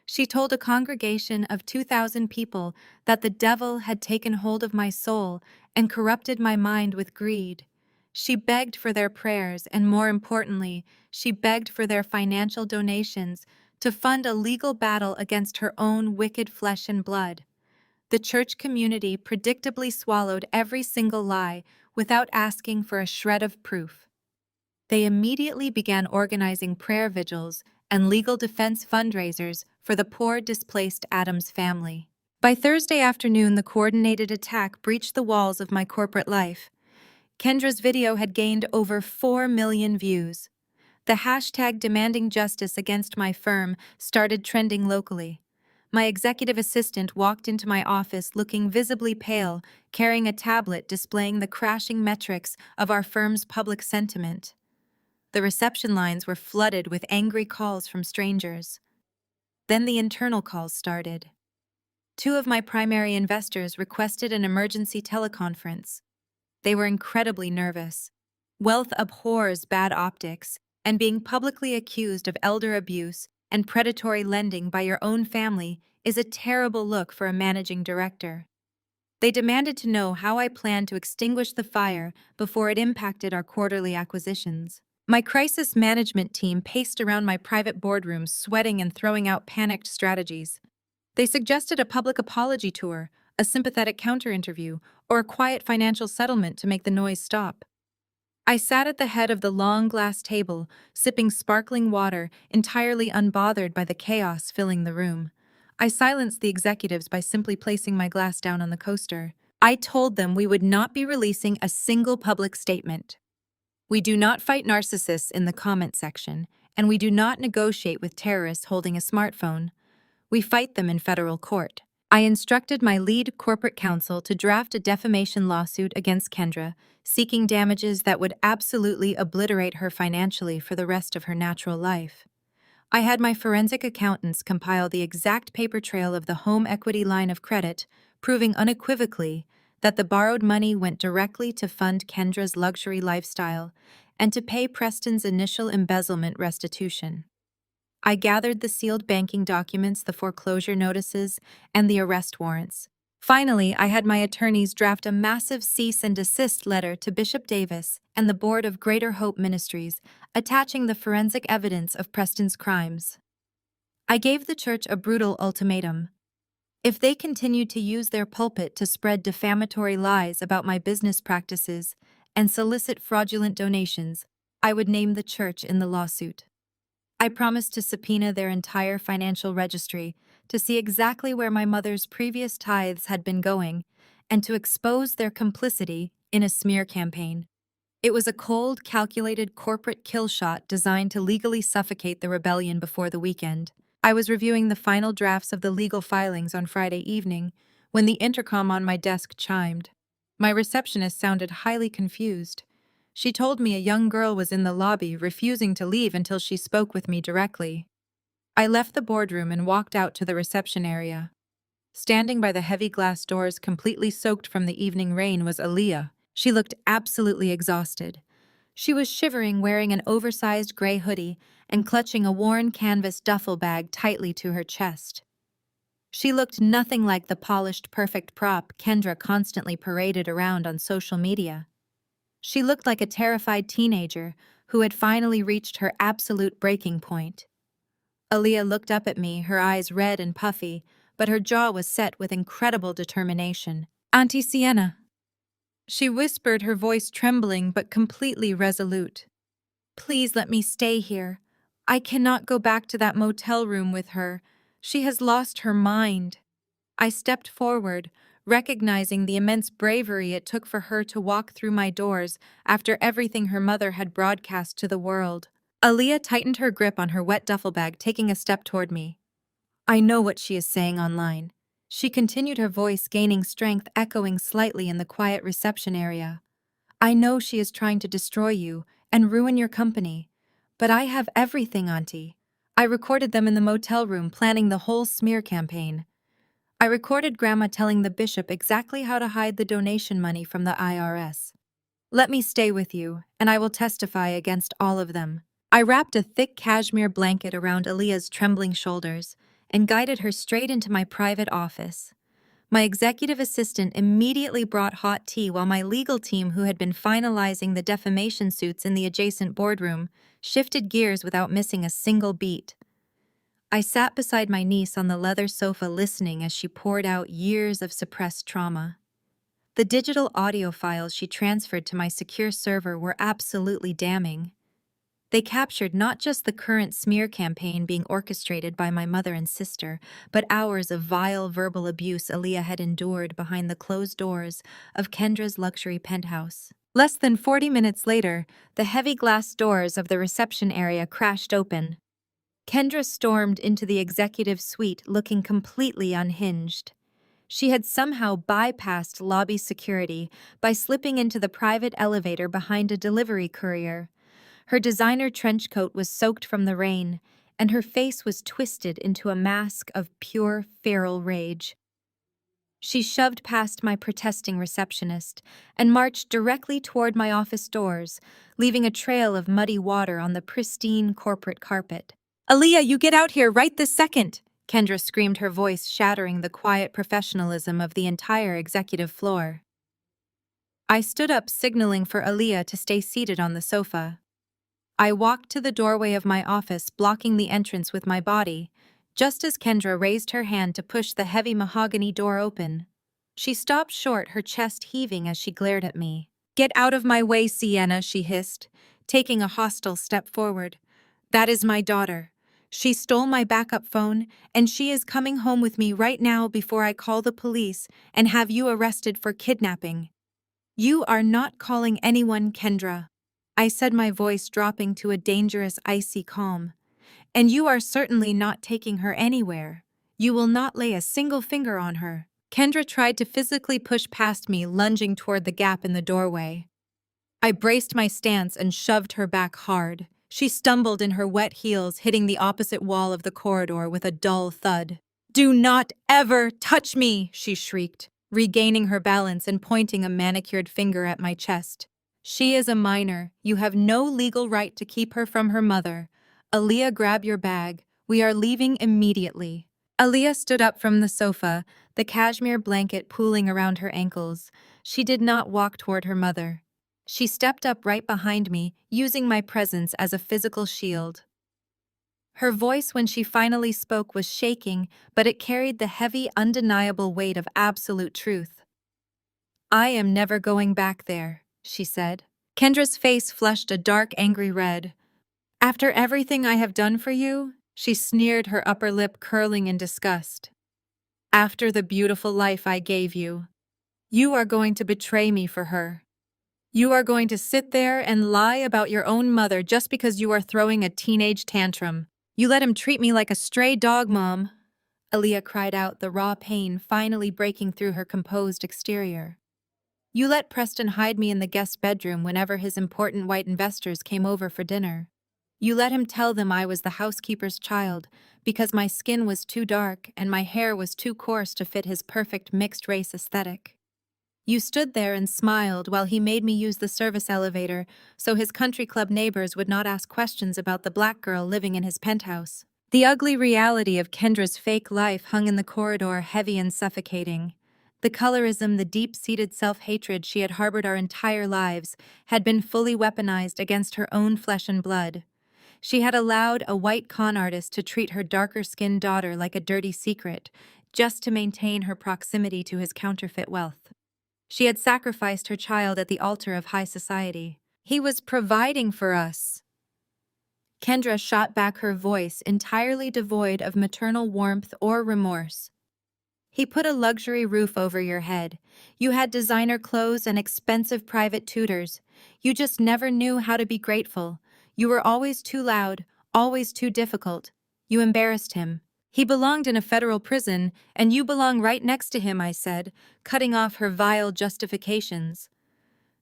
She told a congregation of 2,000 people that the devil had taken hold of my soul and corrupted my mind with greed. She begged for their prayers, and more importantly, she begged for their financial donations to fund a legal battle against her own wicked flesh and blood. The church community predictably swallowed every single lie without asking for a shred of proof. They immediately began organizing prayer vigils and legal defense fundraisers for the poor displaced Adams family. By Thursday afternoon, the coordinated attack breached the walls of my corporate life. Kendra's video had gained over 4 million views. The hashtag demanding justice against my firm started trending locally. My executive assistant walked into my office looking visibly pale, carrying a tablet displaying the crashing metrics of our firm's public sentiment. The reception lines were flooded with angry calls from strangers. Then the internal calls started. Two of my primary investors requested an emergency teleconference. They were incredibly nervous. Wealth abhors bad optics, and being publicly accused of elder abuse and predatory lending by your own family is a terrible look for a managing director. They demanded to know how I planned to extinguish the fire before it impacted our quarterly acquisitions. My crisis management team paced around my private boardroom, sweating and throwing out panicked strategies. They suggested a public apology tour, a sympathetic counter-interview, or a quiet financial settlement to make the noise stop. I sat at the head of the long glass table, sipping sparkling water, entirely unbothered by the chaos filling the room. I silenced the executives by simply placing my glass down on the coaster. I told them we would not be releasing a single public statement. We do not fight narcissists in the comment section, and we do not negotiate with terrorists holding a smartphone. We fight them in federal court. I instructed my lead corporate counsel to draft a defamation lawsuit against Kendra, seeking damages that would absolutely obliterate her financially for the rest of her natural life. I had my forensic accountants compile the exact paper trail of the home equity line of credit, proving unequivocally that the borrowed money went directly to fund Kendra's luxury lifestyle and to pay Preston's initial embezzlement restitution. I gathered the sealed banking documents, the foreclosure notices, and the arrest warrants. Finally, I had my attorneys draft a massive cease and desist letter to Bishop Davis and the board of Greater Hope Ministries, attaching the forensic evidence of Preston's crimes. I gave the church a brutal ultimatum. If they continued to use their pulpit to spread defamatory lies about my business practices and solicit fraudulent donations, I would name the church in the lawsuit. I promised to subpoena their entire financial registry to see exactly where my mother's previous tithes had been going and to expose their complicity in a smear campaign. It was a cold, calculated corporate kill shot designed to legally suffocate the rebellion before the weekend. I was reviewing the final drafts of the legal filings on Friday evening when the intercom on my desk chimed. My receptionist sounded highly confused. She told me a young girl was in the lobby, refusing to leave until she spoke with me directly. I left the boardroom and walked out to the reception area. Standing by the heavy glass doors completely soaked from the evening rain was Aaliyah. She looked absolutely exhausted. She was shivering, wearing an oversized gray hoodie and clutching a worn canvas duffel bag tightly to her chest. She looked nothing like the polished, perfect prop Kendra constantly paraded around on social media. She looked like a terrified teenager who had finally reached her absolute breaking point. Aaliyah looked up at me, her eyes red and puffy, but her jaw was set with incredible determination. "Auntie Sienna," she whispered, her voice trembling but completely resolute. "Please let me stay here. I cannot go back to that motel room with her. She has lost her mind." I stepped forward, recognizing the immense bravery it took for her to walk through my doors after everything her mother had broadcast to the world. Aaliyah tightened her grip on her wet duffel bag, taking a step toward me. "I know what she is saying online." She continued, her voice gaining strength, echoing slightly in the quiet reception area. "I know she is trying to destroy you and ruin your company. But I have everything, Auntie. I recorded them in the motel room, planning the whole smear campaign. I recorded Grandma telling the bishop exactly how to hide the donation money from the IRS. Let me stay with you, and I will testify against all of them." I wrapped a thick cashmere blanket around Aaliyah's trembling shoulders and guided her straight into my private office. My executive assistant immediately brought hot tea while my legal team, who had been finalizing the defamation suits in the adjacent boardroom, shifted gears without missing a single beat. I sat beside my niece on the leather sofa listening as she poured out years of suppressed trauma. The digital audio files she transferred to my secure server were absolutely damning. They captured not just the current smear campaign being orchestrated by my mother and sister, but hours of vile verbal abuse Aaliyah had endured behind the closed doors of Kendra's luxury penthouse. Less than 40 minutes later, the heavy glass doors of the reception area crashed open. Kendra stormed into the executive suite looking completely unhinged. She had somehow bypassed lobby security by slipping into the private elevator behind a delivery courier. Her designer trench coat was soaked from the rain, and her face was twisted into a mask of pure feral rage. She shoved past my protesting receptionist and marched directly toward my office doors, leaving a trail of muddy water on the pristine corporate carpet. "Aaliyah, you get out here right this second!" Kendra screamed, her voice shattering the quiet professionalism of the entire executive floor. I stood up, signaling for Aaliyah to stay seated on the sofa. I walked to the doorway of my office, blocking the entrance with my body, just as Kendra raised her hand to push the heavy mahogany door open. She stopped short, her chest heaving as she glared at me. "Get out of my way, Sienna," she hissed, taking a hostile step forward. "That is my daughter. She stole my backup phone, and she is coming home with me right now before I call the police and have you arrested for kidnapping." "You are not calling anyone, Kendra," I said, my voice dropping to a dangerous, icy calm. "And you are certainly not taking her anywhere. You will not lay a single finger on her." Kendra tried to physically push past me, lunging toward the gap in the doorway. I braced my stance and shoved her back hard. She stumbled in her wet heels, hitting the opposite wall of the corridor with a dull thud. "Do not ever touch me!" she shrieked, regaining her balance and pointing a manicured finger at my chest. "She is a minor. You have no legal right to keep her from her mother. Aaliyah, grab your bag. We are leaving immediately." Aaliyah stood up from the sofa, the cashmere blanket pooling around her ankles. She did not walk toward her mother. She stepped up right behind me, using my presence as a physical shield. Her voice, when she finally spoke, was shaking, but it carried the heavy, undeniable weight of absolute truth. "I am never going back there," she said. Kendra's face flushed a dark, angry red. After everything I have done for you? She sneered, her upper lip curling in disgust. After the beautiful life I gave you, you are going to betray me for her. You are going to sit there and lie about your own mother just because you are throwing a teenage tantrum. You let him treat me like a stray dog, Mom. Aaliyah cried out, the raw pain finally breaking through her composed exterior. You let Preston hide me in the guest bedroom whenever his important white investors came over for dinner. You let him tell them I was the housekeeper's child because my skin was too dark and my hair was too coarse to fit his perfect mixed-race aesthetic. You stood there and smiled while he made me use the service elevator so his country club neighbors would not ask questions about the black girl living in his penthouse. The ugly reality of Kendra's fake life hung in the corridor, heavy and suffocating. The colorism, the deep-seated self-hatred she had harbored our entire lives, had been fully weaponized against her own flesh and blood. She had allowed a white con artist to treat her darker-skinned daughter like a dirty secret, just to maintain her proximity to his counterfeit wealth. She had sacrificed her child at the altar of high society. He was providing for us. Kendra shot back, her voice entirely devoid of maternal warmth or remorse. He put a luxury roof over your head. You had designer clothes and expensive private tutors. You just never knew how to be grateful. You were always too loud, always too difficult. You embarrassed him. He belonged in a federal prison, and you belong right next to him, I said, cutting off her vile justifications.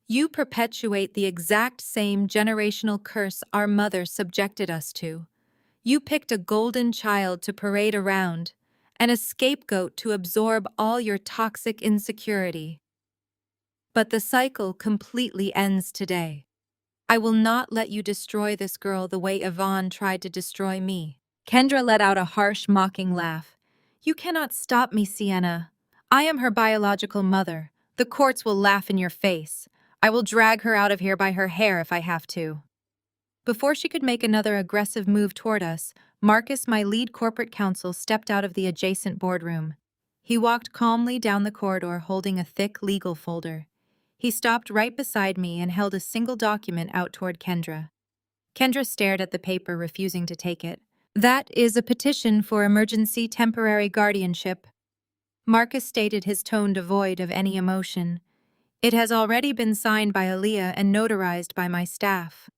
You perpetuate the exact same generational curse our mother subjected us to. You picked a golden child to parade around, and a scapegoat to absorb all your toxic insecurity. But the cycle completely ends today. I will not let you destroy this girl the way Yvonne tried to destroy me. Kendra let out a harsh, mocking laugh. You cannot stop me, Sienna. I am her biological mother. The courts will laugh in your face. I will drag her out of here by her hair if I have to. Before she could make another aggressive move toward us, Marcus, my lead corporate counsel, stepped out of the adjacent boardroom. He walked calmly down the corridor holding a thick legal folder. He stopped right beside me and held a single document out toward Kendra. Kendra stared at the paper, refusing to take it. That is a petition for emergency temporary guardianship. Marcus stated, his tone devoid of any emotion. It has already been signed by Aaliyah and notarized by my staff.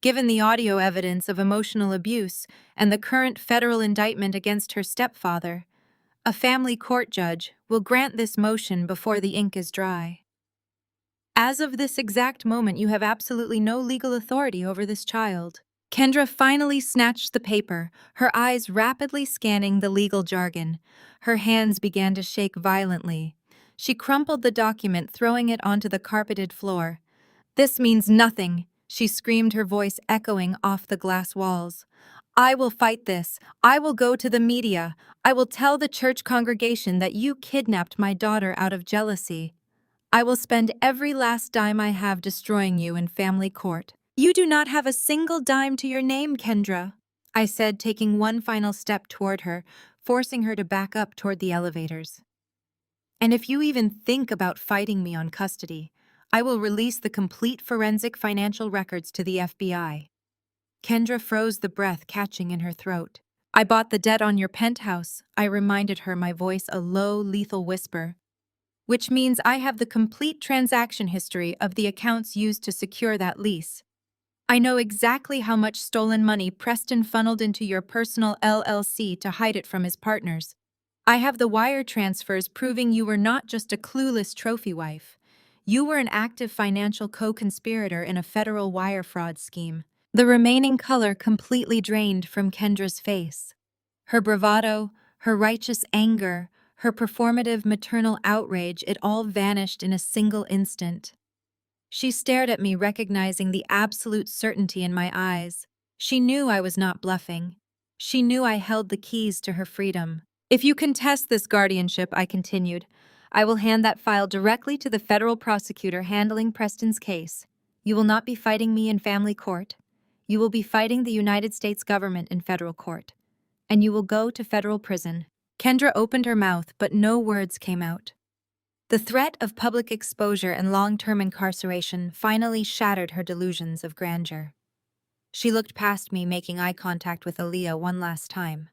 Given the audio evidence of emotional abuse and the current federal indictment against her stepfather, a family court judge will grant this motion before the ink is dry. As of this exact moment, you have absolutely no legal authority over this child. Kendra finally snatched the paper, her eyes rapidly scanning the legal jargon. Her hands began to shake violently. She crumpled the document, throwing it onto the carpeted floor. This means nothing, she screamed, her voice echoing off the glass walls. I will fight this. I will go to the media. I will tell the church congregation that you kidnapped my daughter out of jealousy. I will spend every last dime I have destroying you in family court. You do not have a single dime to your name, Kendra, I said, taking one final step toward her, forcing her to back up toward the elevators. And if you even think about fighting me on custody, I will release the complete forensic financial records to the FBI. Kendra froze, the breath catching in her throat. I bought the debt on your penthouse, I reminded her, my voice a low, lethal whisper. Which means I have the complete transaction history of the accounts used to secure that lease. I know exactly how much stolen money Preston funneled into your personal LLC to hide it from his partners. I have the wire transfers proving you were not just a clueless trophy wife. You were an active financial co-conspirator in a federal wire fraud scheme. The remaining color completely drained from Kendra's face. Her bravado, her righteous anger, her performative maternal outrage, it all vanished in a single instant. She stared at me, recognizing the absolute certainty in my eyes. She knew I was not bluffing. She knew I held the keys to her freedom. If you contest this guardianship, I continued, I will hand that file directly to the federal prosecutor handling Preston's case. You will not be fighting me in family court. You will be fighting the United States government in federal court. And you will go to federal prison. Kendra opened her mouth, but no words came out. The threat of public exposure and long-term incarceration finally shattered her delusions of grandeur. She looked past me, making eye contact with Aaliyah one last time.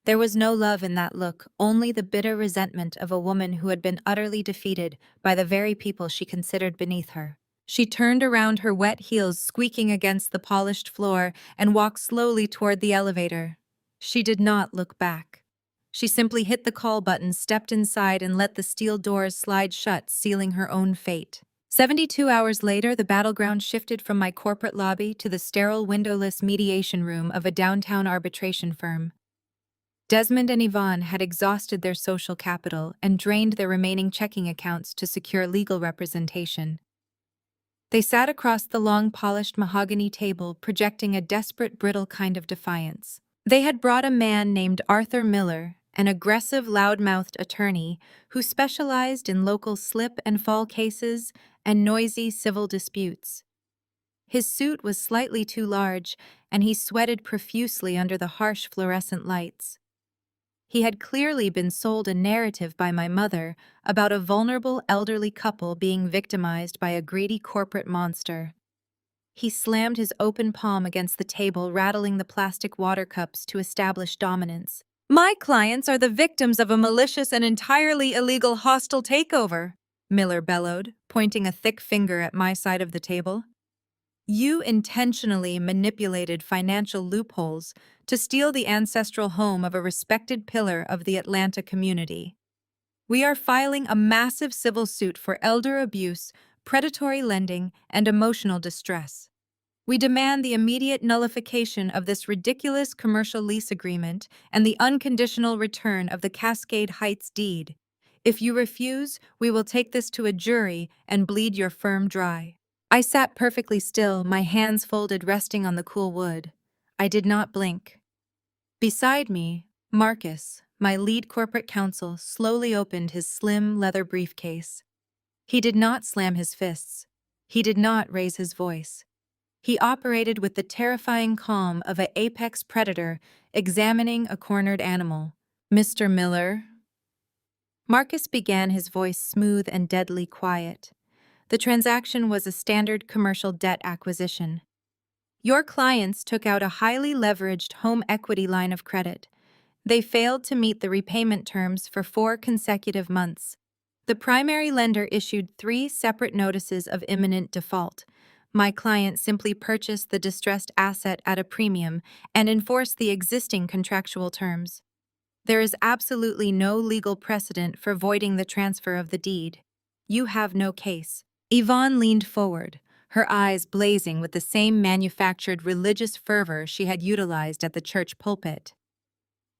There was no love in that look, only the bitter resentment of a woman who had been utterly defeated by the very people she considered beneath her. She turned around, her wet heels squeaking against the polished floor, and walked slowly toward the elevator. She did not look back. She simply hit the call button, stepped inside, and let the steel doors slide shut, sealing her own fate. 72 hours later, the battleground shifted from my corporate lobby to the sterile, windowless mediation room of a downtown arbitration firm. Desmond and Yvonne had exhausted their social capital and drained their remaining checking accounts to secure legal representation. They sat across the long, polished mahogany table, projecting a desperate, brittle kind of defiance. They had brought a man named Arthur Miller, an aggressive, loud-mouthed attorney who specialized in local slip-and-fall cases and noisy civil disputes. His suit was slightly too large, and he sweated profusely under the harsh fluorescent lights. He had clearly been sold a narrative by my mother about a vulnerable elderly couple being victimized by a greedy corporate monster. He slammed his open palm against the table, rattling the plastic water cups to establish dominance. "My clients are the victims of a malicious and entirely illegal hostile takeover," Miller bellowed, pointing a thick finger at my side of the table. "You intentionally manipulated financial loopholes to steal the ancestral home of a respected pillar of the Atlanta community. We are filing a massive civil suit for elder abuse, predatory lending, and emotional distress. We demand the immediate nullification of this ridiculous commercial lease agreement and the unconditional return of the Cascade Heights deed. If you refuse, we will take this to a jury and bleed your firm dry." I sat perfectly still, my hands folded, resting on the cool wood. I did not blink. Beside me, Marcus, my lead corporate counsel, slowly opened his slim leather briefcase. He did not slam his fists. He did not raise his voice. He operated with the terrifying calm of an apex predator examining a cornered animal. "Mr. Miller?" Marcus began, his voice smooth and deadly quiet. The transaction was a standard commercial debt acquisition. Your clients took out a highly leveraged home equity line of credit. They failed to meet the repayment terms for 4 consecutive months. The primary lender issued 3 separate notices of imminent default. My client simply purchased the distressed asset at a premium and enforced the existing contractual terms. There is absolutely no legal precedent for voiding the transfer of the deed. You have no case. Yvonne leaned forward, her eyes blazing with the same manufactured religious fervor she had utilized at the church pulpit.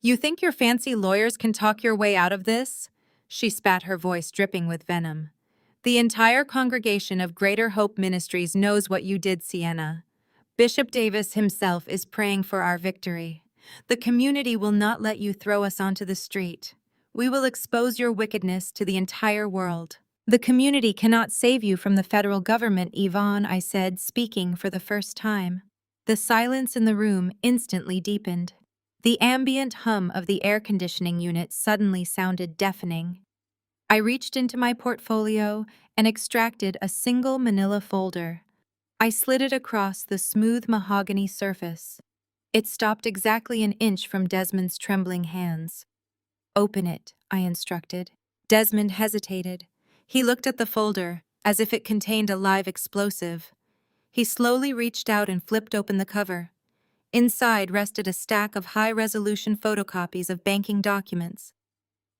"You think your fancy lawyers can talk your way out of this?" She spat, her voice dripping with venom. "The entire congregation of Greater Hope Ministries knows what you did, Sienna. Bishop Davis himself is praying for our victory. The community will not let you throw us onto the street. We will expose your wickedness to the entire world." "The community cannot save you from the federal government, Yvonne," I said, speaking for the first time. The silence in the room instantly deepened. The ambient hum of the air conditioning unit suddenly sounded deafening. I reached into my portfolio and extracted a single manila folder. I slid it across the smooth mahogany surface. It stopped exactly an inch from Desmond's trembling hands. "Open it," I instructed. Desmond hesitated. He looked at the folder, as if it contained a live explosive. He slowly reached out and flipped open the cover. Inside rested a stack of high-resolution photocopies of banking documents.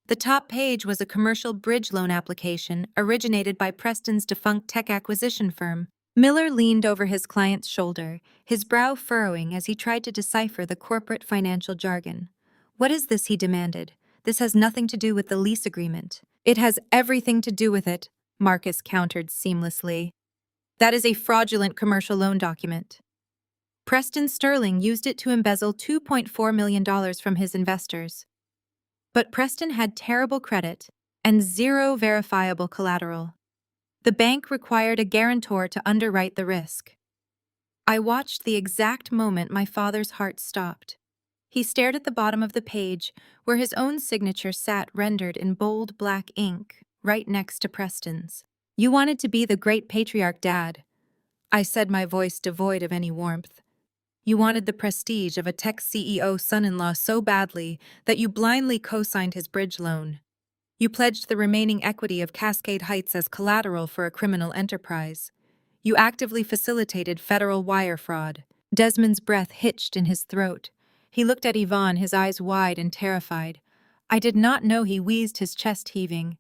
The top page was a commercial bridge loan application originated by Preston's defunct tech acquisition firm. Miller leaned over his client's shoulder, his brow furrowing as he tried to decipher the corporate financial jargon. "What is this?" he demanded. "This has nothing to do with the lease agreement." "It has everything to do with it," Marcus countered seamlessly. "That is a fraudulent commercial loan document. Preston Sterling used it to embezzle $2.4 million from his investors. But Preston had terrible credit and 0 verifiable collateral. The bank required a guarantor to underwrite the risk." I watched the exact moment my father's heart stopped. He stared at the bottom of the page, where his own signature sat rendered in bold black ink. right next to Preston's. You wanted to be the great patriarch, Dad, I said, my voice devoid of any warmth. You wanted the prestige of a tech CEO son-in-law so badly that you blindly co-signed his bridge loan. You pledged the remaining equity of Cascade Heights as collateral for a criminal enterprise. You actively facilitated federal wire fraud. Desmond's breath hitched in his throat. He looked at Yvonne, his eyes wide and terrified. I did not know he wheezed, his chest heaving.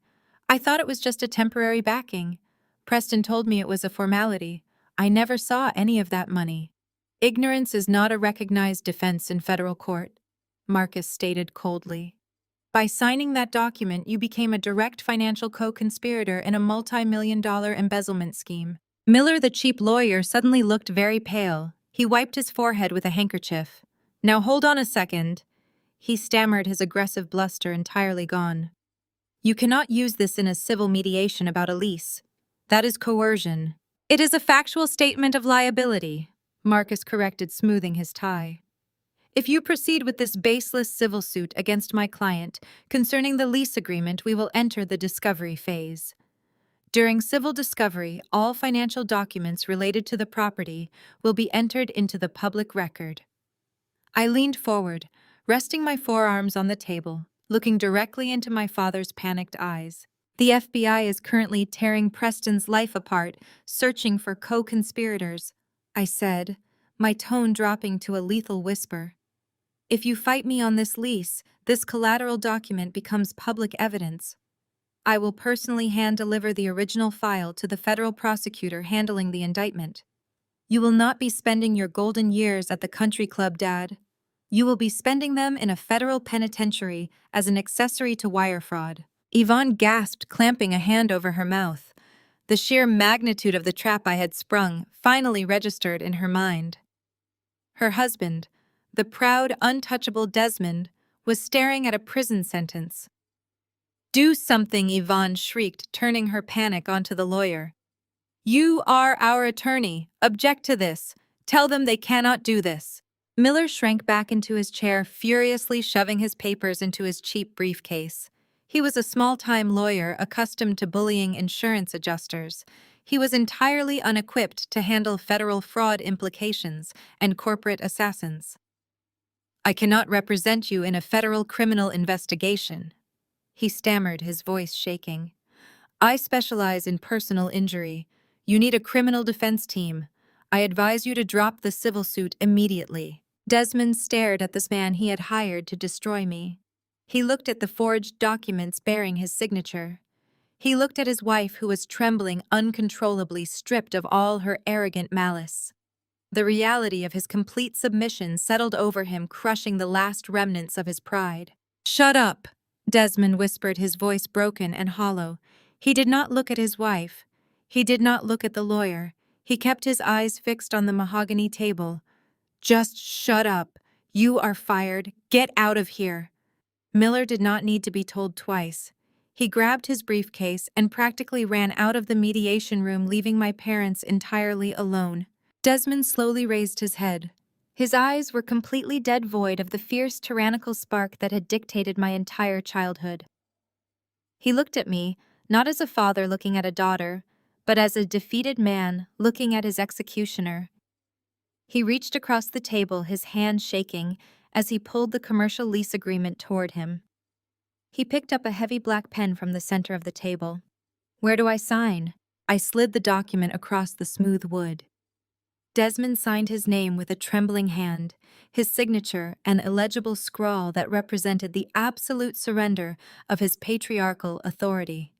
I thought it was just a temporary backing. Preston told me it was a formality. I never saw any of that money. Ignorance is not a recognized defense in federal court, Marcus stated coldly. By signing that document, you became a direct financial co-conspirator in a multi-million-dollar embezzlement scheme. Miller, the cheap lawyer, suddenly looked very pale. He wiped his forehead with a handkerchief. Now hold on a second. He stammered, his aggressive bluster entirely gone. You cannot use this in a civil mediation about a lease. That is coercion. It is a factual statement of liability, Marcus corrected, smoothing his tie. If you proceed with this baseless civil suit against my client concerning the lease agreement, we will enter the discovery phase. During civil discovery, all financial documents related to the property will be entered into the public record. I leaned forward, resting my forearms on the table, looking directly into my father's panicked eyes. The FBI is currently tearing Preston's life apart, searching for co-conspirators, I said, my tone dropping to a lethal whisper. If you fight me on this lease, this collateral document becomes public evidence. I will personally hand-deliver the original file to the federal prosecutor handling the indictment. You will not be spending your golden years at the country club, Dad. You will be spending them in a federal penitentiary as an accessory to wire fraud. Yvonne gasped, clamping a hand over her mouth. The sheer magnitude of the trap I had sprung finally registered in her mind. Her husband, the proud, untouchable Desmond, was staring at a prison sentence. Do something, Yvonne shrieked, turning her panic onto the lawyer. You are our attorney. Object to this. Tell them they cannot do this. Miller shrank back into his chair, furiously shoving his papers into his cheap briefcase. He was a small-time lawyer accustomed to bullying insurance adjusters. He was entirely unequipped to handle federal fraud implications and corporate assassins. I cannot represent you in a federal criminal investigation, he stammered, his voice shaking. I specialize in personal injury. You need a criminal defense team. I advise you to drop the civil suit immediately. Desmond stared at this man he had hired to destroy me. He looked at the forged documents bearing his signature. He looked at his wife, who was trembling uncontrollably, stripped of all her arrogant malice. The reality of his complete submission settled over him, crushing the last remnants of his pride. Shut up, Desmond whispered, his voice broken and hollow. He did not look at his wife. He did not look at the lawyer. He kept his eyes fixed on the mahogany table. Just shut up. You are fired. Get out of here. Miller did not need to be told twice. He grabbed his briefcase and practically ran out of the mediation room, leaving my parents entirely alone. Desmond slowly raised his head. His eyes were completely dead void of the fierce, tyrannical spark that had dictated my entire childhood. He looked at me, not as a father looking at a daughter, but as a defeated man looking at his executioner. He reached across the table, his hand shaking, as he pulled the commercial lease agreement toward him. He picked up a heavy black pen from the center of the table. Where do I sign? I slid the document across the smooth wood. Desmond signed his name with a trembling hand, his signature an illegible scrawl that represented the absolute surrender of his patriarchal authority.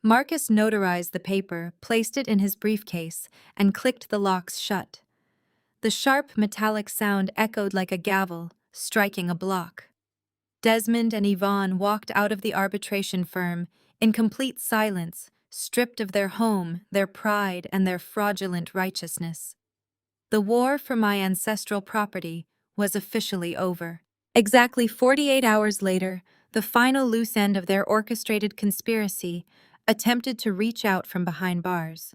Marcus notarized the paper, placed it in his briefcase, and clicked the locks shut. The sharp metallic sound echoed like a gavel, striking a block. Desmond and Yvonne walked out of the arbitration firm in complete silence, stripped of their home, their pride, and their fraudulent righteousness. The war for my ancestral property was officially over. Exactly 48 hours later, the final loose end of their orchestrated conspiracy attempted to reach out from behind bars.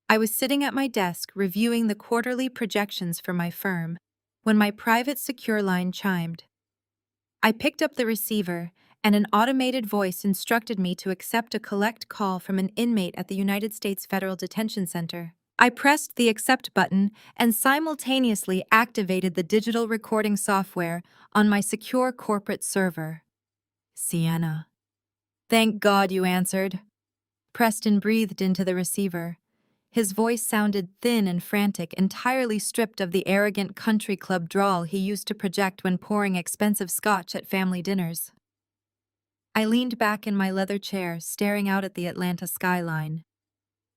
I was sitting at my desk reviewing the quarterly projections for my firm when my private secure line chimed. I picked up the receiver and an automated voice instructed me to accept a collect call from an inmate at the United States Federal Detention Center. I pressed the accept button and simultaneously activated the digital recording software on my secure corporate server. Sienna. Thank God you answered. Preston breathed into the receiver. His voice sounded thin and frantic, entirely stripped of the arrogant country club drawl he used to project when pouring expensive scotch at family dinners. I leaned back in my leather chair, staring out at the Atlanta skyline.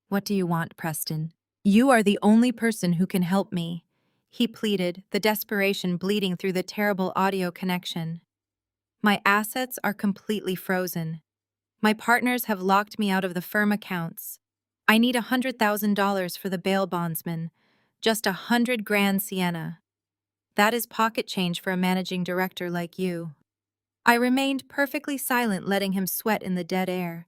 What do you want, Preston? You are the only person who can help me, he pleaded, the desperation bleeding through the terrible audio connection. My assets are completely frozen. My partners have locked me out of the firm accounts. I need $100,000 for the bail bondsman, just 100 grand Sienna. That is pocket change for a managing director like you. I remained perfectly silent, letting him sweat in the dead air.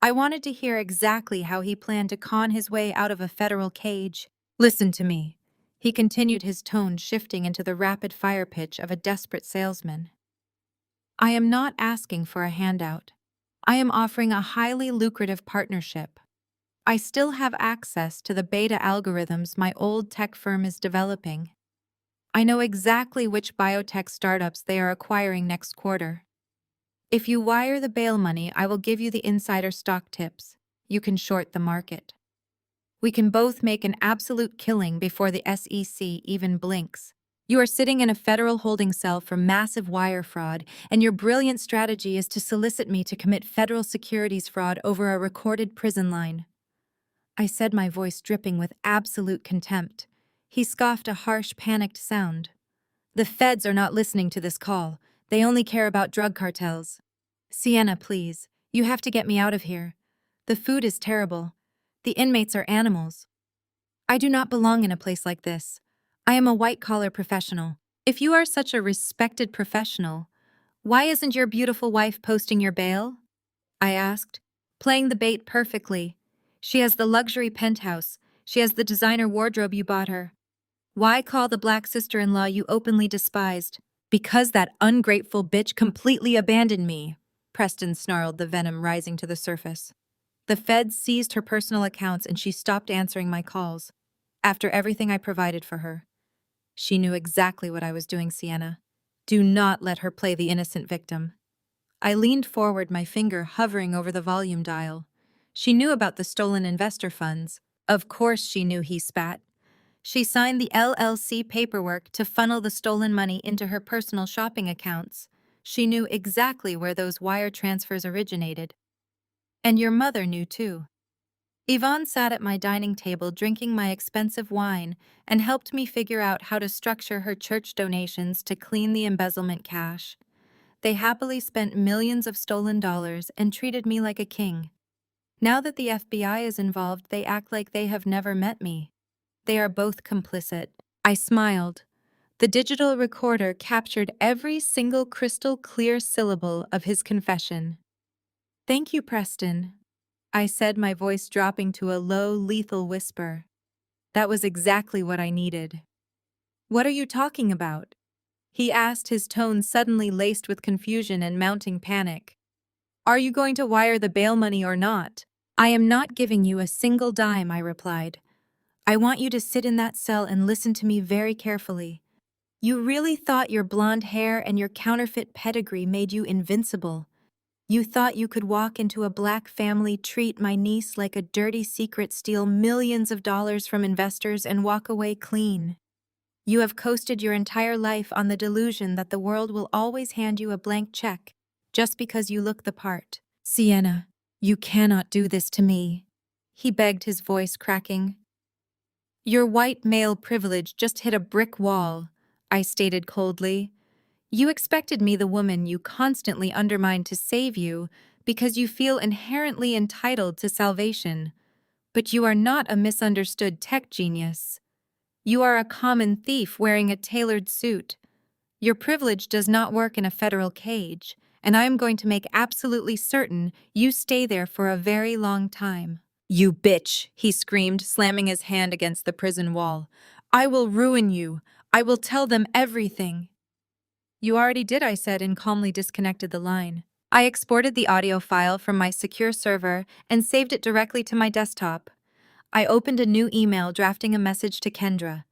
I wanted to hear exactly how he planned to con his way out of a federal cage. Listen to me, he continued, his tone shifting into the rapid-fire pitch of a desperate salesman. I am not asking for a handout. I am offering a highly lucrative partnership. I still have access to the beta algorithms my old tech firm is developing. I know exactly which biotech startups they are acquiring next quarter. If you wire the bail money, I will give you the insider stock tips. You can short the market. We can both make an absolute killing before the SEC even blinks. You are sitting in a federal holding cell for massive wire fraud, and your brilliant strategy is to solicit me to commit federal securities fraud over a recorded prison line. I said, my voice dripping with absolute contempt. He scoffed a harsh, panicked sound. The feds are not listening to this call. They only care about drug cartels. Sienna, please, you have to get me out of here. The food is terrible. The inmates are animals. I do not belong in a place like this. I am a white-collar professional. If you are such a respected professional, why isn't your beautiful wife posting your bail? I asked, playing the bait perfectly. She has the luxury penthouse. She has the designer wardrobe you bought her. Why call the black sister-in-law you openly despised? Because that ungrateful bitch completely abandoned me, Preston snarled, the venom rising to the surface. The feds seized her personal accounts and she stopped answering my calls. After everything I provided for her. She knew exactly what I was doing, Sienna. Do not let her play the innocent victim. I leaned forward, my finger hovering over the volume dial. She knew about the stolen investor funds. Of course she knew, he spat. She signed the LLC paperwork to funnel the stolen money into her personal shopping accounts. She knew exactly where those wire transfers originated. And your mother knew too. Yvonne sat at my dining table drinking my expensive wine and helped me figure out how to structure her church donations to clean the embezzlement cash. They happily spent millions of stolen dollars and treated me like a king. Now that the FBI is involved, they act like they have never met me. They are both complicit. I smiled. The digital recorder captured every single crystal clear syllable of his confession. Thank you, Preston, I said, my voice dropping to a low, lethal whisper. That was exactly what I needed. What are you talking about? He asked, his tone suddenly laced with confusion and mounting panic. Are you going to wire the bail money or not? I am not giving you a single dime, I replied. I want you to sit in that cell and listen to me very carefully. You really thought your blonde hair and your counterfeit pedigree made you invincible. You thought you could walk into a black family, treat my niece like a dirty secret, steal millions of dollars from investors, and walk away clean. You have coasted your entire life on the delusion that the world will always hand you a blank check just because you look the part. Sienna, you cannot do this to me, he begged, his voice cracking. Your white male privilege just hit a brick wall, I stated coldly. You expected me, the woman you constantly undermine, to save you because you feel inherently entitled to salvation. But you are not a misunderstood tech genius. You are a common thief wearing a tailored suit. Your privilege does not work in a federal cage, and I am going to make absolutely certain you stay there for a very long time. You bitch, he screamed, slamming his hand against the prison wall. I will ruin you. I will tell them everything. You already did, I said, and calmly disconnected the line. I exported the audio file from my secure server and saved it directly to my desktop. I opened a new email drafting a message to Kendra.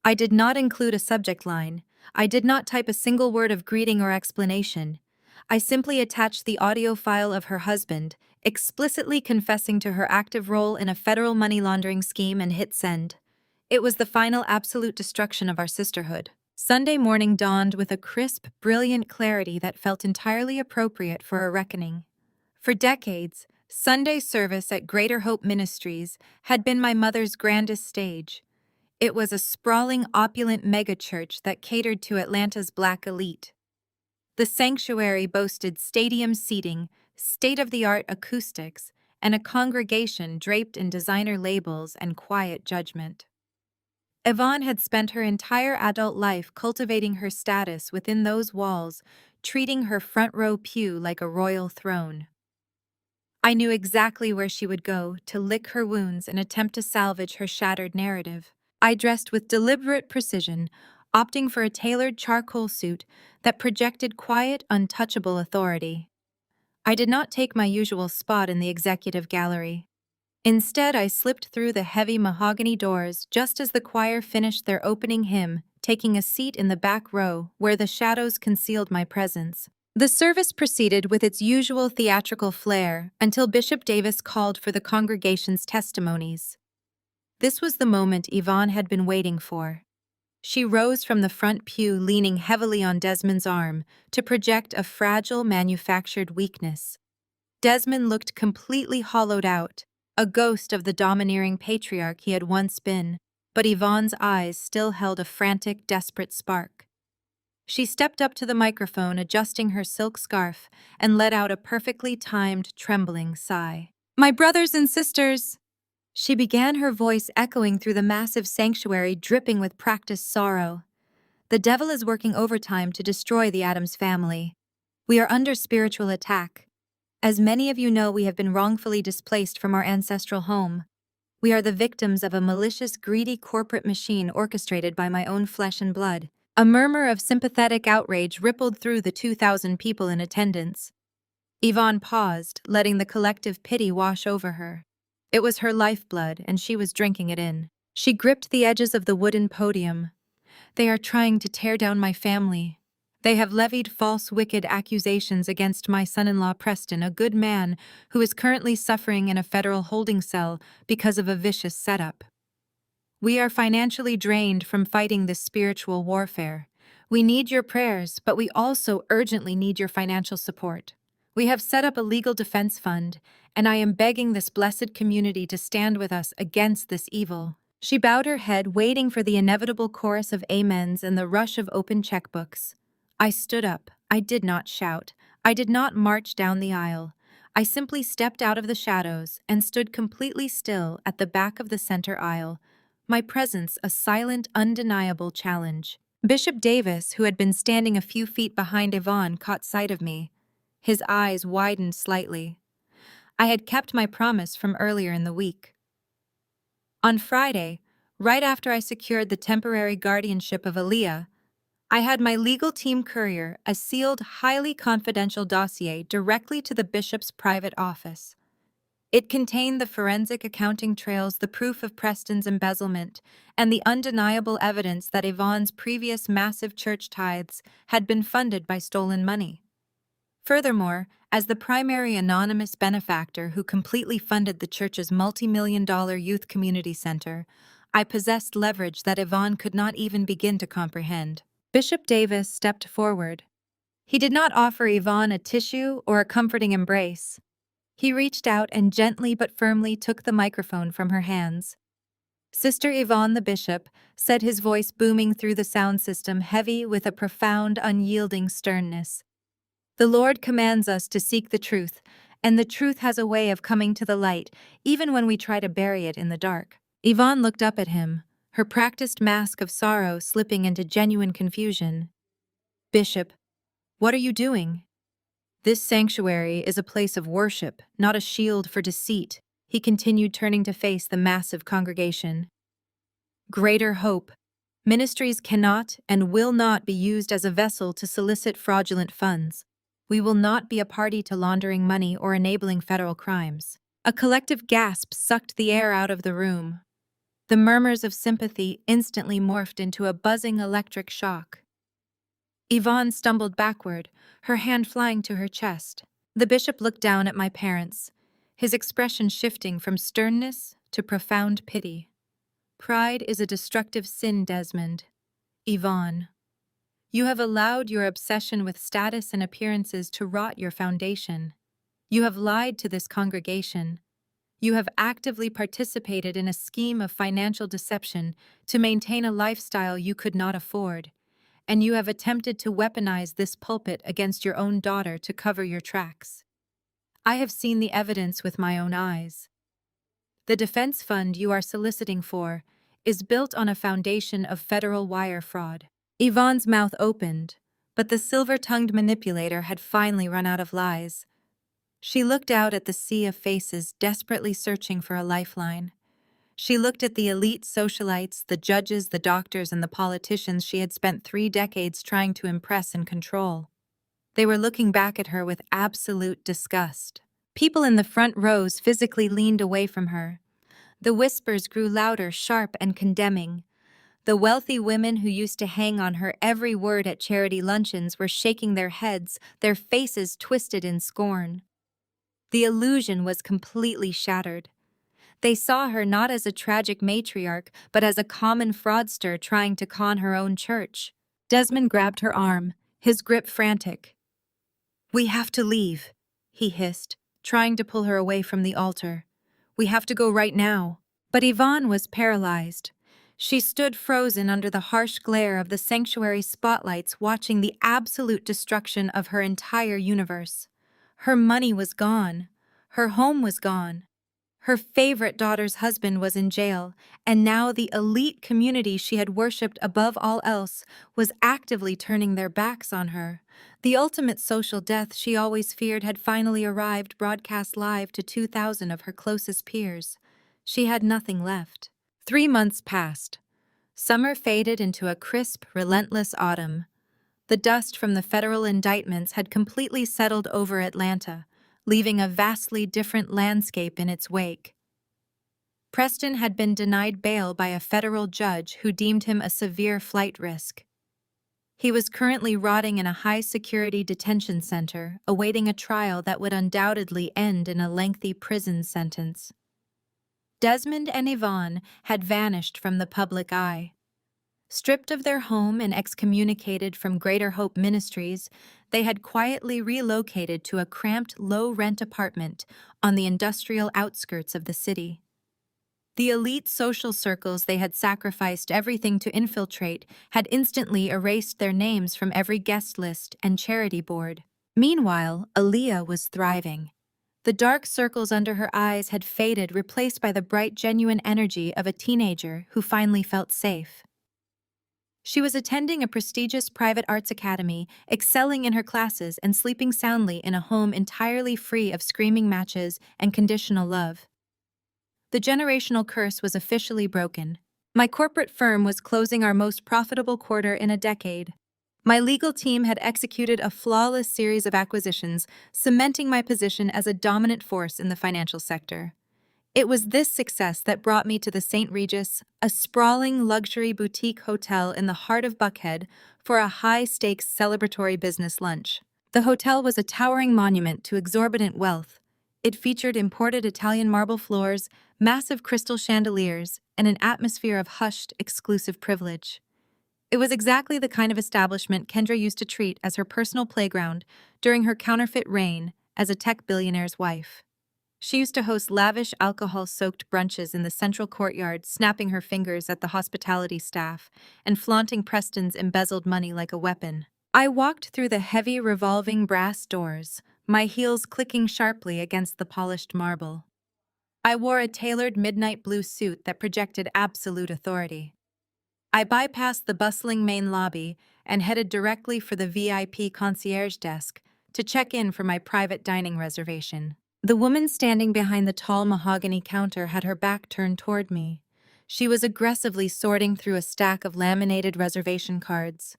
I did not include a subject line. I did not type a single word of greeting or explanation. I simply attached the audio file of her husband, explicitly confessing to her active role in a federal money laundering scheme, and hit send. It was the final absolute destruction of our sisterhood. Sunday morning dawned with a crisp, brilliant clarity that felt entirely appropriate for a reckoning. For decades, Sunday service at Greater Hope Ministries had been my mother's grandest stage. It was a sprawling, opulent megachurch that catered to Atlanta's Black elite. The sanctuary boasted stadium seating, state-of-the-art acoustics, and a congregation draped in designer labels and quiet judgment. Yvonne had spent her entire adult life cultivating her status within those walls, treating her front-row pew like a royal throne. I knew exactly where she would go to lick her wounds and attempt to salvage her shattered narrative. I dressed with deliberate precision, opting for a tailored charcoal suit that projected quiet, untouchable authority. I did not take my usual spot in the executive gallery. Instead, I slipped through the heavy mahogany doors just as the choir finished their opening hymn, taking a seat in the back row where the shadows concealed my presence. The service proceeded with its usual theatrical flair until Bishop Davis called for the congregation's testimonies. This was the moment Yvonne had been waiting for. She rose from the front pew, leaning heavily on Desmond's arm to project a fragile, manufactured weakness. Desmond looked completely hollowed out, a ghost of the domineering patriarch he had once been, but Yvonne's eyes still held a frantic, desperate spark. She stepped up to the microphone, adjusting her silk scarf, and let out a perfectly timed, trembling sigh. "My brothers and sisters!" She began, her voice echoing through the massive sanctuary, dripping with practiced sorrow. "The devil is working overtime to destroy the Addams family. We are under spiritual attack. As many of you know, we have been wrongfully displaced from our ancestral home. We are the victims of a malicious, greedy corporate machine orchestrated by my own flesh and blood." A murmur of sympathetic outrage rippled through the 2,000 people in attendance. Yvonne paused, letting the collective pity wash over her. It was her lifeblood, and she was drinking it in. She gripped the edges of the wooden podium. "They are trying to tear down my family. They have levied false, wicked accusations against my son-in-law Preston, a good man who is currently suffering in a federal holding cell because of a vicious setup. We are financially drained from fighting this spiritual warfare. We need your prayers, but we also urgently need your financial support. We have set up a legal defense fund, and I am begging this blessed community to stand with us against this evil." She bowed her head, waiting for the inevitable chorus of amens and the rush of open checkbooks. I stood up. I did not shout. I did not march down the aisle. I simply stepped out of the shadows and stood completely still at the back of the center aisle, my presence a silent, undeniable challenge. Bishop Davis, who had been standing a few feet behind Yvonne, caught sight of me. His eyes widened slightly. I had kept my promise from earlier in the week. On Friday, right after I secured the temporary guardianship of Aaliyah, I had my legal team courier a sealed, highly confidential dossier directly to the bishop's private office. It contained the forensic accounting trails, the proof of Preston's embezzlement, and the undeniable evidence that Yvonne's previous massive church tithes had been funded by stolen money. Furthermore, as the primary anonymous benefactor who completely funded the church's multi-million-dollar youth community center, I possessed leverage that Yvonne could not even begin to comprehend. Bishop Davis stepped forward. He did not offer Yvonne a tissue or a comforting embrace. He reached out and gently but firmly took the microphone from her hands. "Sister Yvonne," the bishop said, his voice booming through the sound system, heavy with a profound, unyielding sternness. "The Lord commands us to seek the truth, and the truth has a way of coming to the light, even when we try to bury it in the dark." Yvonne looked up at him, her practiced mask of sorrow slipping into genuine confusion. "Bishop, what are you doing?" "This sanctuary is a place of worship, not a shield for deceit," he continued, turning to face the massive congregation. "Greater Hope. Ministries cannot and will not be used as a vessel to solicit fraudulent funds. We will not be a party to laundering money or enabling federal crimes." A collective gasp sucked the air out of the room. The murmurs of sympathy instantly morphed into a buzzing electric shock. Yvonne stumbled backward, her hand flying to her chest. The bishop looked down at my parents, his expression shifting from sternness to profound pity. "Pride is a destructive sin, Desmond. Yvonne, you have allowed your obsession with status and appearances to rot your foundation. You have lied to this congregation. You have actively participated in a scheme of financial deception to maintain a lifestyle you could not afford, and you have attempted to weaponize this pulpit against your own daughter to cover your tracks. I have seen the evidence with my own eyes. The defense fund you are soliciting for is built on a foundation of federal wire fraud." Yvonne's mouth opened, but the silver-tongued manipulator had finally run out of lies. She looked out at the sea of faces desperately searching for a lifeline. She looked at the elite socialites, the judges, the doctors, and the politicians she had spent 3 decades trying to impress and control. They were looking back at her with absolute disgust. People in the front rows physically leaned away from her. The whispers grew louder, sharp, and condemning. The wealthy women who used to hang on her every word at charity luncheons were shaking their heads, their faces twisted in scorn. The illusion was completely shattered. They saw her not as a tragic matriarch, but as a common fraudster trying to con her own church. Desmond grabbed her arm, his grip frantic. "We have to leave," he hissed, trying to pull her away from the altar. "We have to go right now." But Yvonne was paralyzed. She stood frozen under the harsh glare of the sanctuary spotlights, watching the absolute destruction of her entire universe. Her money was gone. Her home was gone. Her favorite daughter's husband was in jail, and now the elite community she had worshipped above all else was actively turning their backs on her. The ultimate social death she always feared had finally arrived, broadcast live to 2,000 of her closest peers. She had nothing left. 3 months passed. Summer faded into a crisp, relentless autumn. The dust from the federal indictments had completely settled over Atlanta, leaving a vastly different landscape in its wake. Preston had been denied bail by a federal judge who deemed him a severe flight risk. He was currently rotting in a high-security detention center, awaiting a trial that would undoubtedly end in a lengthy prison sentence. Desmond and Yvonne had vanished from the public eye. Stripped of their home and excommunicated from Greater Hope Ministries, they had quietly relocated to a cramped, low-rent apartment on the industrial outskirts of the city. The elite social circles they had sacrificed everything to infiltrate had instantly erased their names from every guest list and charity board. Meanwhile, Aaliyah was thriving. The dark circles under her eyes had faded, replaced by the bright, genuine energy of a teenager who finally felt safe. She was attending a prestigious private arts academy, excelling in her classes and sleeping soundly in a home entirely free of screaming matches and conditional love. The generational curse was officially broken. My corporate firm was closing our most profitable quarter in a decade. My legal team had executed a flawless series of acquisitions, cementing my position as a dominant force in the financial sector. It was this success that brought me to the St. Regis, a sprawling luxury boutique hotel in the heart of Buckhead, for a high-stakes celebratory business lunch. The hotel was a towering monument to exorbitant wealth. It featured imported Italian marble floors, massive crystal chandeliers, and an atmosphere of hushed, exclusive privilege. It was exactly the kind of establishment Kendra used to treat as her personal playground during her counterfeit reign as a tech billionaire's wife. She used to host lavish, alcohol-soaked brunches in the central courtyard, snapping her fingers at the hospitality staff and flaunting Preston's embezzled money like a weapon. I walked through the heavy, revolving brass doors, my heels clicking sharply against the polished marble. I wore a tailored midnight blue suit that projected absolute authority. I bypassed the bustling main lobby and headed directly for the VIP concierge desk to check in for my private dining reservation. The woman standing behind the tall mahogany counter had her back turned toward me. She was aggressively sorting through a stack of laminated reservation cards.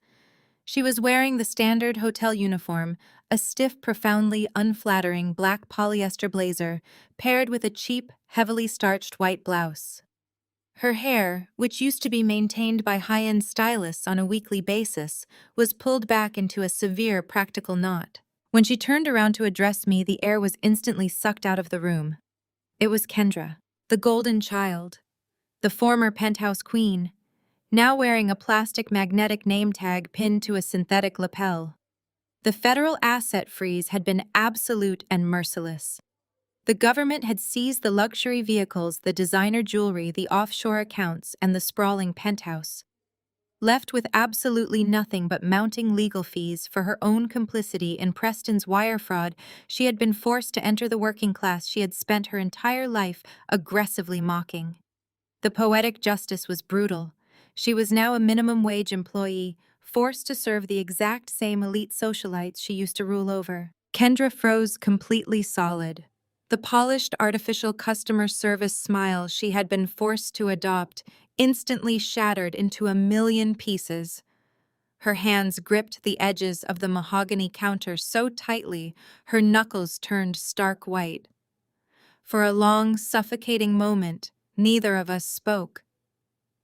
She was wearing the standard hotel uniform, a stiff, profoundly unflattering black polyester blazer, paired with a cheap, heavily starched white blouse. Her hair, which used to be maintained by high-end stylists on a weekly basis, was pulled back into a severe practical knot. When she turned around to address me, the air was instantly sucked out of the room. It was Kendra, the golden child, the former penthouse queen, now wearing a plastic magnetic name tag pinned to a synthetic lapel. The federal asset freeze had been absolute and merciless. The government had seized the luxury vehicles, the designer jewelry, the offshore accounts, and the sprawling penthouse. Left with absolutely nothing but mounting legal fees for her own complicity in Preston's wire fraud, she had been forced to enter the working class she had spent her entire life aggressively mocking. The poetic justice was brutal. She was now a minimum wage employee, forced to serve the exact same elite socialites she used to rule over. Kendra froze completely solid. The polished artificial customer service smile she had been forced to adopt instantly shattered into a million pieces. Her hands gripped the edges of the mahogany counter so tightly her knuckles turned stark white. For a long, suffocating moment, neither of us spoke.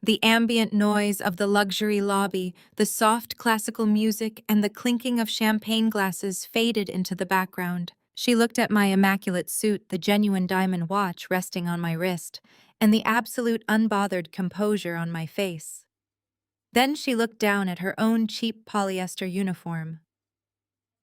The ambient noise of the luxury lobby, the soft classical music, and the clinking of champagne glasses faded into the background. She looked at my immaculate suit, the genuine diamond watch resting on my wrist, and the absolute unbothered composure on my face. Then she looked down at her own cheap polyester uniform.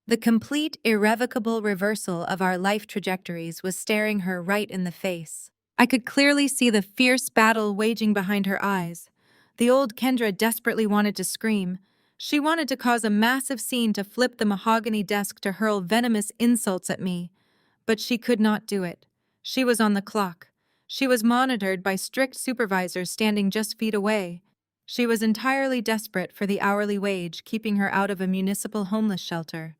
The complete, irrevocable reversal of our life trajectories was staring her right in the face. I could clearly see the fierce battle waging behind her eyes. The old Kendra desperately wanted to scream. She wanted to cause a massive scene, to flip the mahogany desk, to hurl venomous insults at me. But she could not do it. She was on the clock. She was monitored by strict supervisors standing just feet away. She was entirely desperate for the hourly wage, keeping her out of a municipal homeless shelter.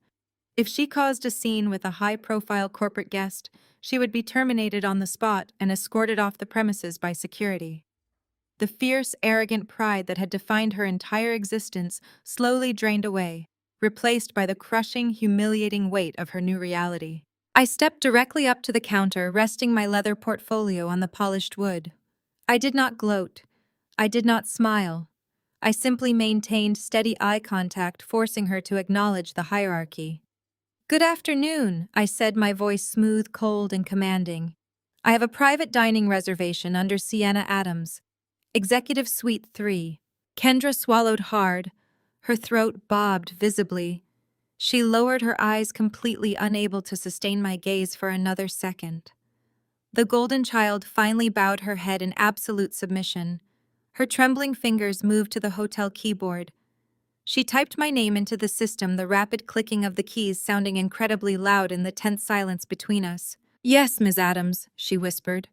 If she caused a scene with a high-profile corporate guest, she would be terminated on the spot and escorted off the premises by security. The fierce, arrogant pride that had defined her entire existence slowly drained away, replaced by the crushing, humiliating weight of her new reality. I stepped directly up to the counter, resting my leather portfolio on the polished wood. I did not gloat. I did not smile. I simply maintained steady eye contact, forcing her to acknowledge the hierarchy. "Good afternoon," I said, my voice smooth, cold, and commanding. "I have a private dining reservation under Sienna Adams, Executive Suite 3. Kendra swallowed hard. Her throat bobbed visibly. She lowered her eyes, completely unable to sustain my gaze for another second. The golden child finally bowed her head in absolute submission. Her trembling fingers moved to the hotel keyboard. She typed my name into the system, the rapid clicking of the keys sounding incredibly loud in the tense silence between us. "Yes, Ms. Adams," she whispered.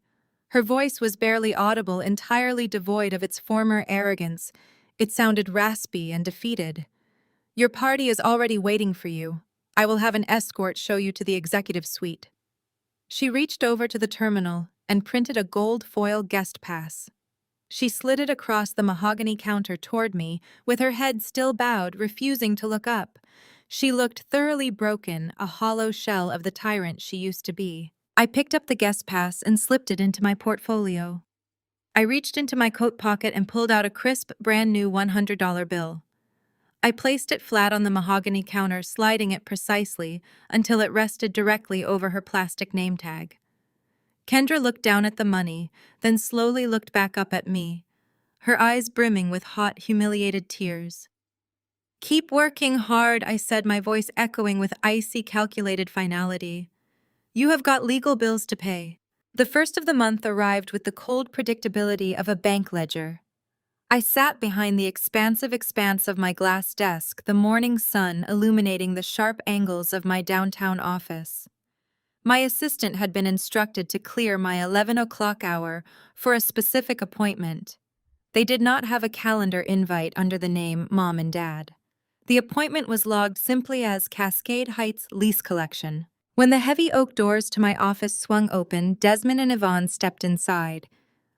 Her voice was barely audible, entirely devoid of its former arrogance. It sounded raspy and defeated. "Your party is already waiting for you. I will have an escort show you to the executive suite." She reached over to the terminal and printed a gold foil guest pass. She slid it across the mahogany counter toward me, with her head still bowed, refusing to look up. She looked thoroughly broken, a hollow shell of the tyrant she used to be. I picked up the guest pass and slipped it into my portfolio. I reached into my coat pocket and pulled out a crisp, brand-new $100 bill. I placed it flat on the mahogany counter, sliding it precisely until it rested directly over her plastic name tag. Kendra looked down at the money, then slowly looked back up at me, her eyes brimming with hot, humiliated tears. "Keep working hard," I said, my voice echoing with icy, calculated finality. "You have got legal bills to pay." The first of the month arrived with the cold predictability of a bank ledger. I sat behind the expansive expanse of my glass desk, the morning sun illuminating the sharp angles of my downtown office. My assistant had been instructed to clear my 11 o'clock hour for a specific appointment. They did not have a calendar invite under the name Mom and Dad. The appointment was logged simply as Cascade Heights Lease Collection. When the heavy oak doors to my office swung open, Desmond and Yvonne stepped inside.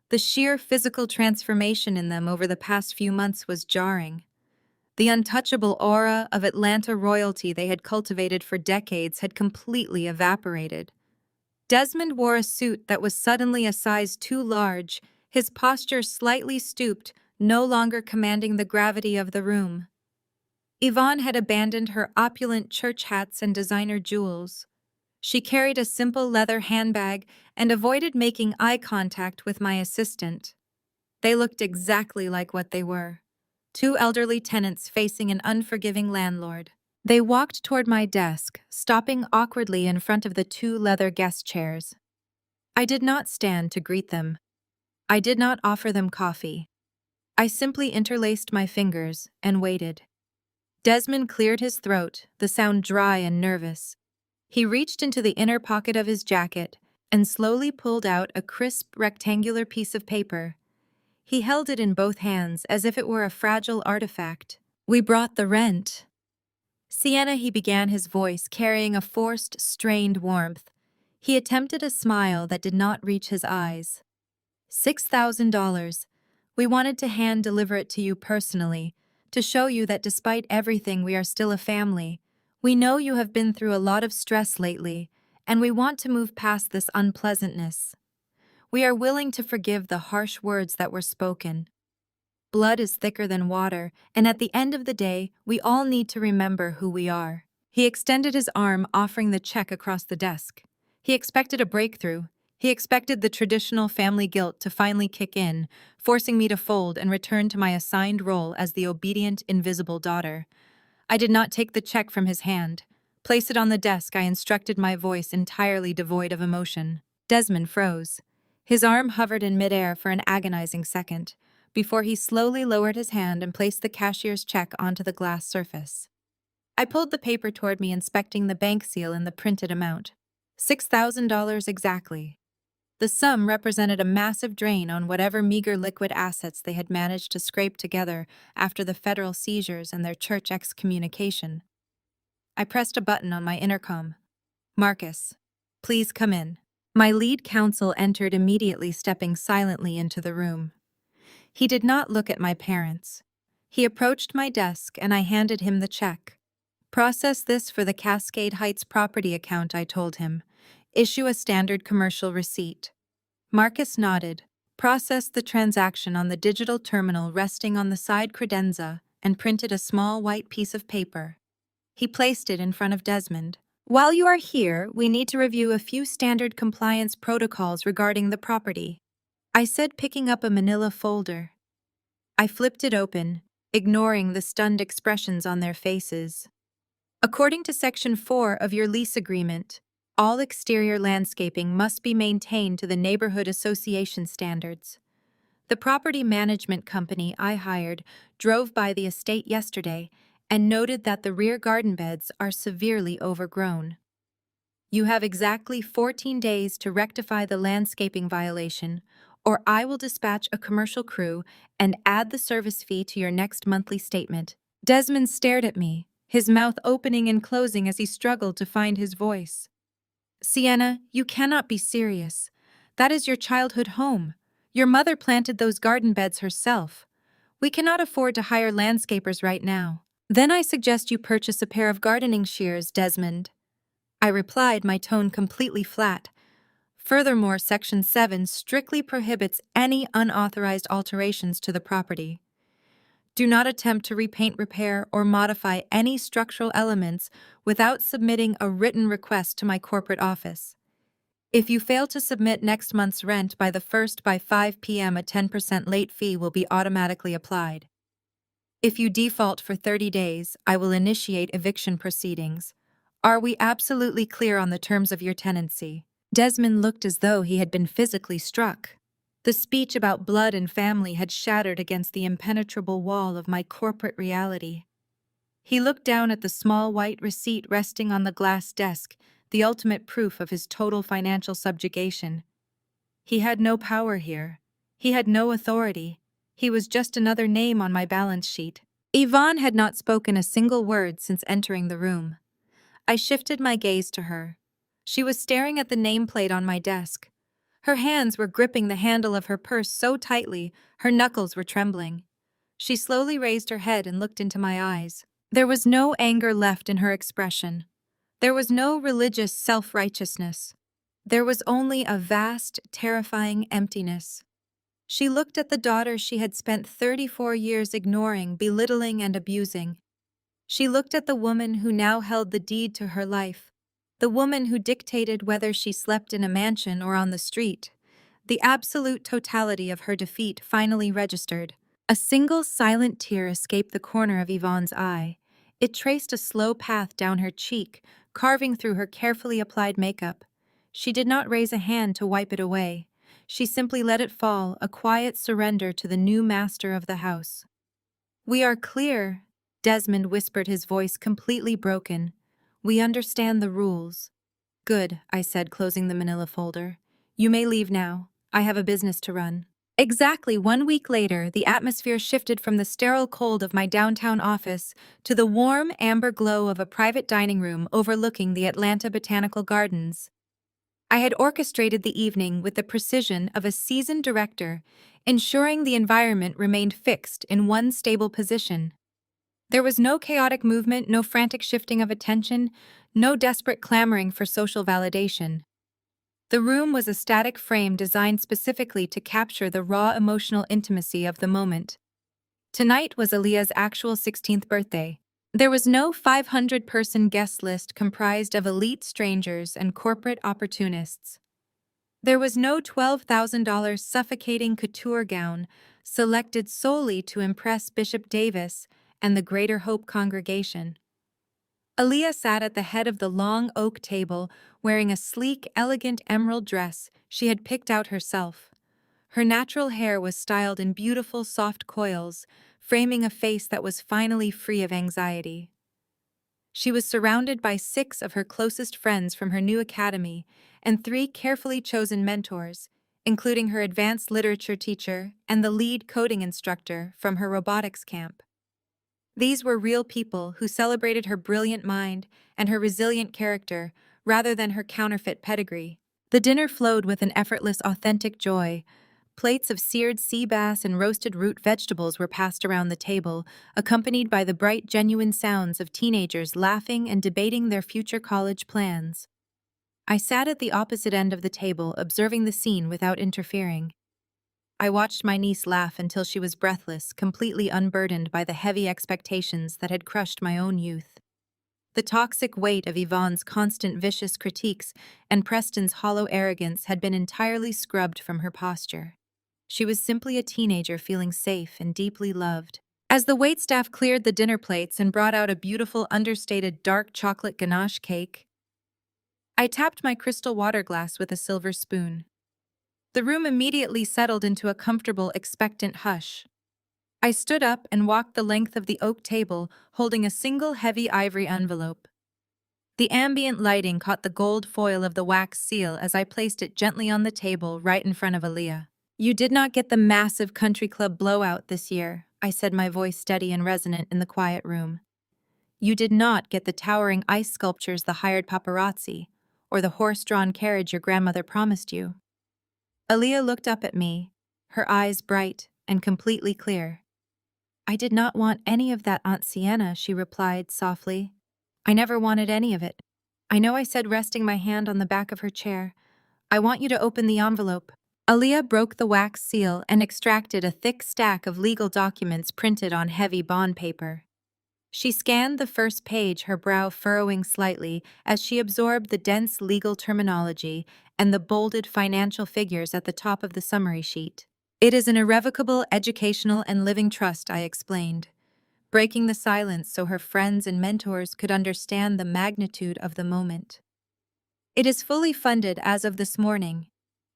The sheer physical transformation in them over the past few months was jarring. The untouchable aura of Atlanta royalty they had cultivated for decades had completely evaporated. Desmond wore a suit that was suddenly a size too large, his posture slightly stooped, no longer commanding the gravity of the room. Yvonne had abandoned her opulent church hats and designer jewels. She carried a simple leather handbag and avoided making eye contact with my assistant. They looked exactly like what they were: two elderly tenants facing an unforgiving landlord. They walked toward my desk, stopping awkwardly in front of the two leather guest chairs. I did not stand to greet them. I did not offer them coffee. I simply interlaced my fingers and waited. Desmond cleared his throat, the sound dry and nervous. He reached into the inner pocket of his jacket and slowly pulled out a crisp, rectangular piece of paper. He held it in both hands as if it were a fragile artifact. "We brought the rent." "Sienna," he began, his voice carrying a forced, strained warmth. He attempted a smile that did not reach his eyes. $6,000. We wanted to hand-deliver it to you personally, to show you that despite everything we are still a family. We know you have been through a lot of stress lately, and we want to move past this unpleasantness. We are willing to forgive the harsh words that were spoken. Blood is thicker than water, and at the end of the day, we all need to remember who we are." He extended his arm, offering the check across the desk. He expected a breakthrough. He expected the traditional family guilt to finally kick in, forcing me to fold and return to my assigned role as the obedient, invisible daughter. I did not take the check from his hand. "Place it on the desk," I instructed, my voice entirely devoid of emotion. Desmond froze. His arm hovered in midair for an agonizing second, before he slowly lowered his hand and placed the cashier's check onto the glass surface. I pulled the paper toward me, inspecting the bank seal and the printed amount. $6,000 exactly. The sum represented a massive drain on whatever meager liquid assets they had managed to scrape together after the federal seizures and their church excommunication. I pressed a button on my intercom. "Marcus, please come in." My lead counsel entered immediately, stepping silently into the room. He did not look at my parents. He approached my desk and I handed him the check. "Process this for the Cascade Heights property account," I told him. "Issue a standard commercial receipt." Marcus nodded, processed the transaction on the digital terminal resting on the side credenza, and printed a small white piece of paper. He placed it in front of Desmond. "While you are here, we need to review a few standard compliance protocols regarding the property," I said, picking up a manila folder. I flipped it open, ignoring the stunned expressions on their faces. "According to Section 4 of your lease agreement, all exterior landscaping must be maintained to the neighborhood association standards. The property management company I hired drove by the estate yesterday and noted that the rear garden beds are severely overgrown. You have exactly 14 days to rectify the landscaping violation, or I will dispatch a commercial crew and add the service fee to your next monthly statement." Desmond stared at me, his mouth opening and closing as he struggled to find his voice. "Sienna, you cannot be serious. That is your childhood home. Your mother planted those garden beds herself. We cannot afford to hire landscapers right now." "Then I suggest you purchase a pair of gardening shears, Desmond," I replied, my tone completely flat. "Furthermore, Section 7 strictly prohibits any unauthorized alterations to the property. Do not attempt to repaint, repair, or modify any structural elements without submitting a written request to my corporate office. If you fail to submit next month's rent by 5 p.m., a 10% late fee will be automatically applied. If you default for 30 days, I will initiate eviction proceedings. Are we absolutely clear on the terms of your tenancy?" Desmond looked as though he had been physically struck. The speech about blood and family had shattered against the impenetrable wall of my corporate reality. He looked down at the small white receipt resting on the glass desk, the ultimate proof of his total financial subjugation. He had no power here. He had no authority. He was just another name on my balance sheet. Yvonne had not spoken a single word since entering the room. I shifted my gaze to her. She was staring at the nameplate on my desk. Her hands were gripping the handle of her purse so tightly, her knuckles were trembling. She slowly raised her head and looked into my eyes. There was no anger left in her expression. There was no religious self-righteousness. There was only a vast, terrifying emptiness. She looked at the daughter she had spent 34 years ignoring, belittling, and abusing. She looked at the woman who now held the deed to her life, the woman who dictated whether she slept in a mansion or on the street. The absolute totality of her defeat finally registered. A single silent tear escaped the corner of Yvonne's eye. It traced a slow path down her cheek, carving through her carefully applied makeup. She did not raise a hand to wipe it away. She simply let it fall, a quiet surrender to the new master of the house. "We are clear," Desmond whispered, his voice completely broken. "We understand the rules." "Good," I said, closing the manila folder. "You may leave now. I have a business to run." Exactly 1 week later, the atmosphere shifted from the sterile cold of my downtown office to the warm, amber glow of a private dining room overlooking the Atlanta Botanical Gardens. I had orchestrated the evening with the precision of a seasoned director, ensuring the environment remained fixed in one stable position. There was no chaotic movement, no frantic shifting of attention, no desperate clamoring for social validation. The room was a static frame designed specifically to capture the raw emotional intimacy of the moment. Tonight was Aaliyah's actual 16th birthday. There was no 500-person guest list comprised of elite strangers and corporate opportunists. There was no $12,000 suffocating couture gown selected solely to impress Bishop Davis and the Greater Hope congregation. Aaliyah sat at the head of the long oak table, wearing a sleek, elegant emerald dress she had picked out herself. Her natural hair was styled in beautiful, soft coils, framing a face that was finally free of anxiety. She was surrounded by 6 of her closest friends from her new academy and 3 carefully chosen mentors, including her advanced literature teacher and the lead coding instructor from her robotics camp. These were real people who celebrated her brilliant mind and her resilient character rather than her counterfeit pedigree. The dinner flowed with an effortless, authentic joy. Plates of seared sea bass and roasted root vegetables were passed around the table, accompanied by the bright, genuine sounds of teenagers laughing and debating their future college plans. I sat at the opposite end of the table, observing the scene without interfering. I watched my niece laugh until she was breathless, completely unburdened by the heavy expectations that had crushed my own youth. The toxic weight of Yvonne's constant vicious critiques and Preston's hollow arrogance had been entirely scrubbed from her posture. She was simply a teenager feeling safe and deeply loved. As the waitstaff cleared the dinner plates and brought out a beautiful, understated dark chocolate ganache cake, I tapped my crystal water glass with a silver spoon. The room immediately settled into a comfortable, expectant hush. I stood up and walked the length of the oak table, holding a single heavy ivory envelope. The ambient lighting caught the gold foil of the wax seal as I placed it gently on the table right in front of Aaliyah. "You did not get the massive country club blowout this year," I said, my voice steady and resonant in the quiet room. "You did not get the towering ice sculptures, the hired paparazzi, or the horse-drawn carriage your grandmother promised you." Aaliyah looked up at me, her eyes bright and completely clear. "I did not want any of that, Aunt Sienna," she replied softly. "I never wanted any of it." "I know," I said, resting my hand on the back of her chair. "I want you to open the envelope." Aaliyah broke the wax seal and extracted a thick stack of legal documents printed on heavy bond paper. She scanned the first page, her brow furrowing slightly as she absorbed the dense legal terminology and the bolded financial figures at the top of the summary sheet. "It is an irrevocable educational and living trust," I explained, breaking the silence so her friends and mentors could understand the magnitude of the moment. "It is fully funded as of this morning.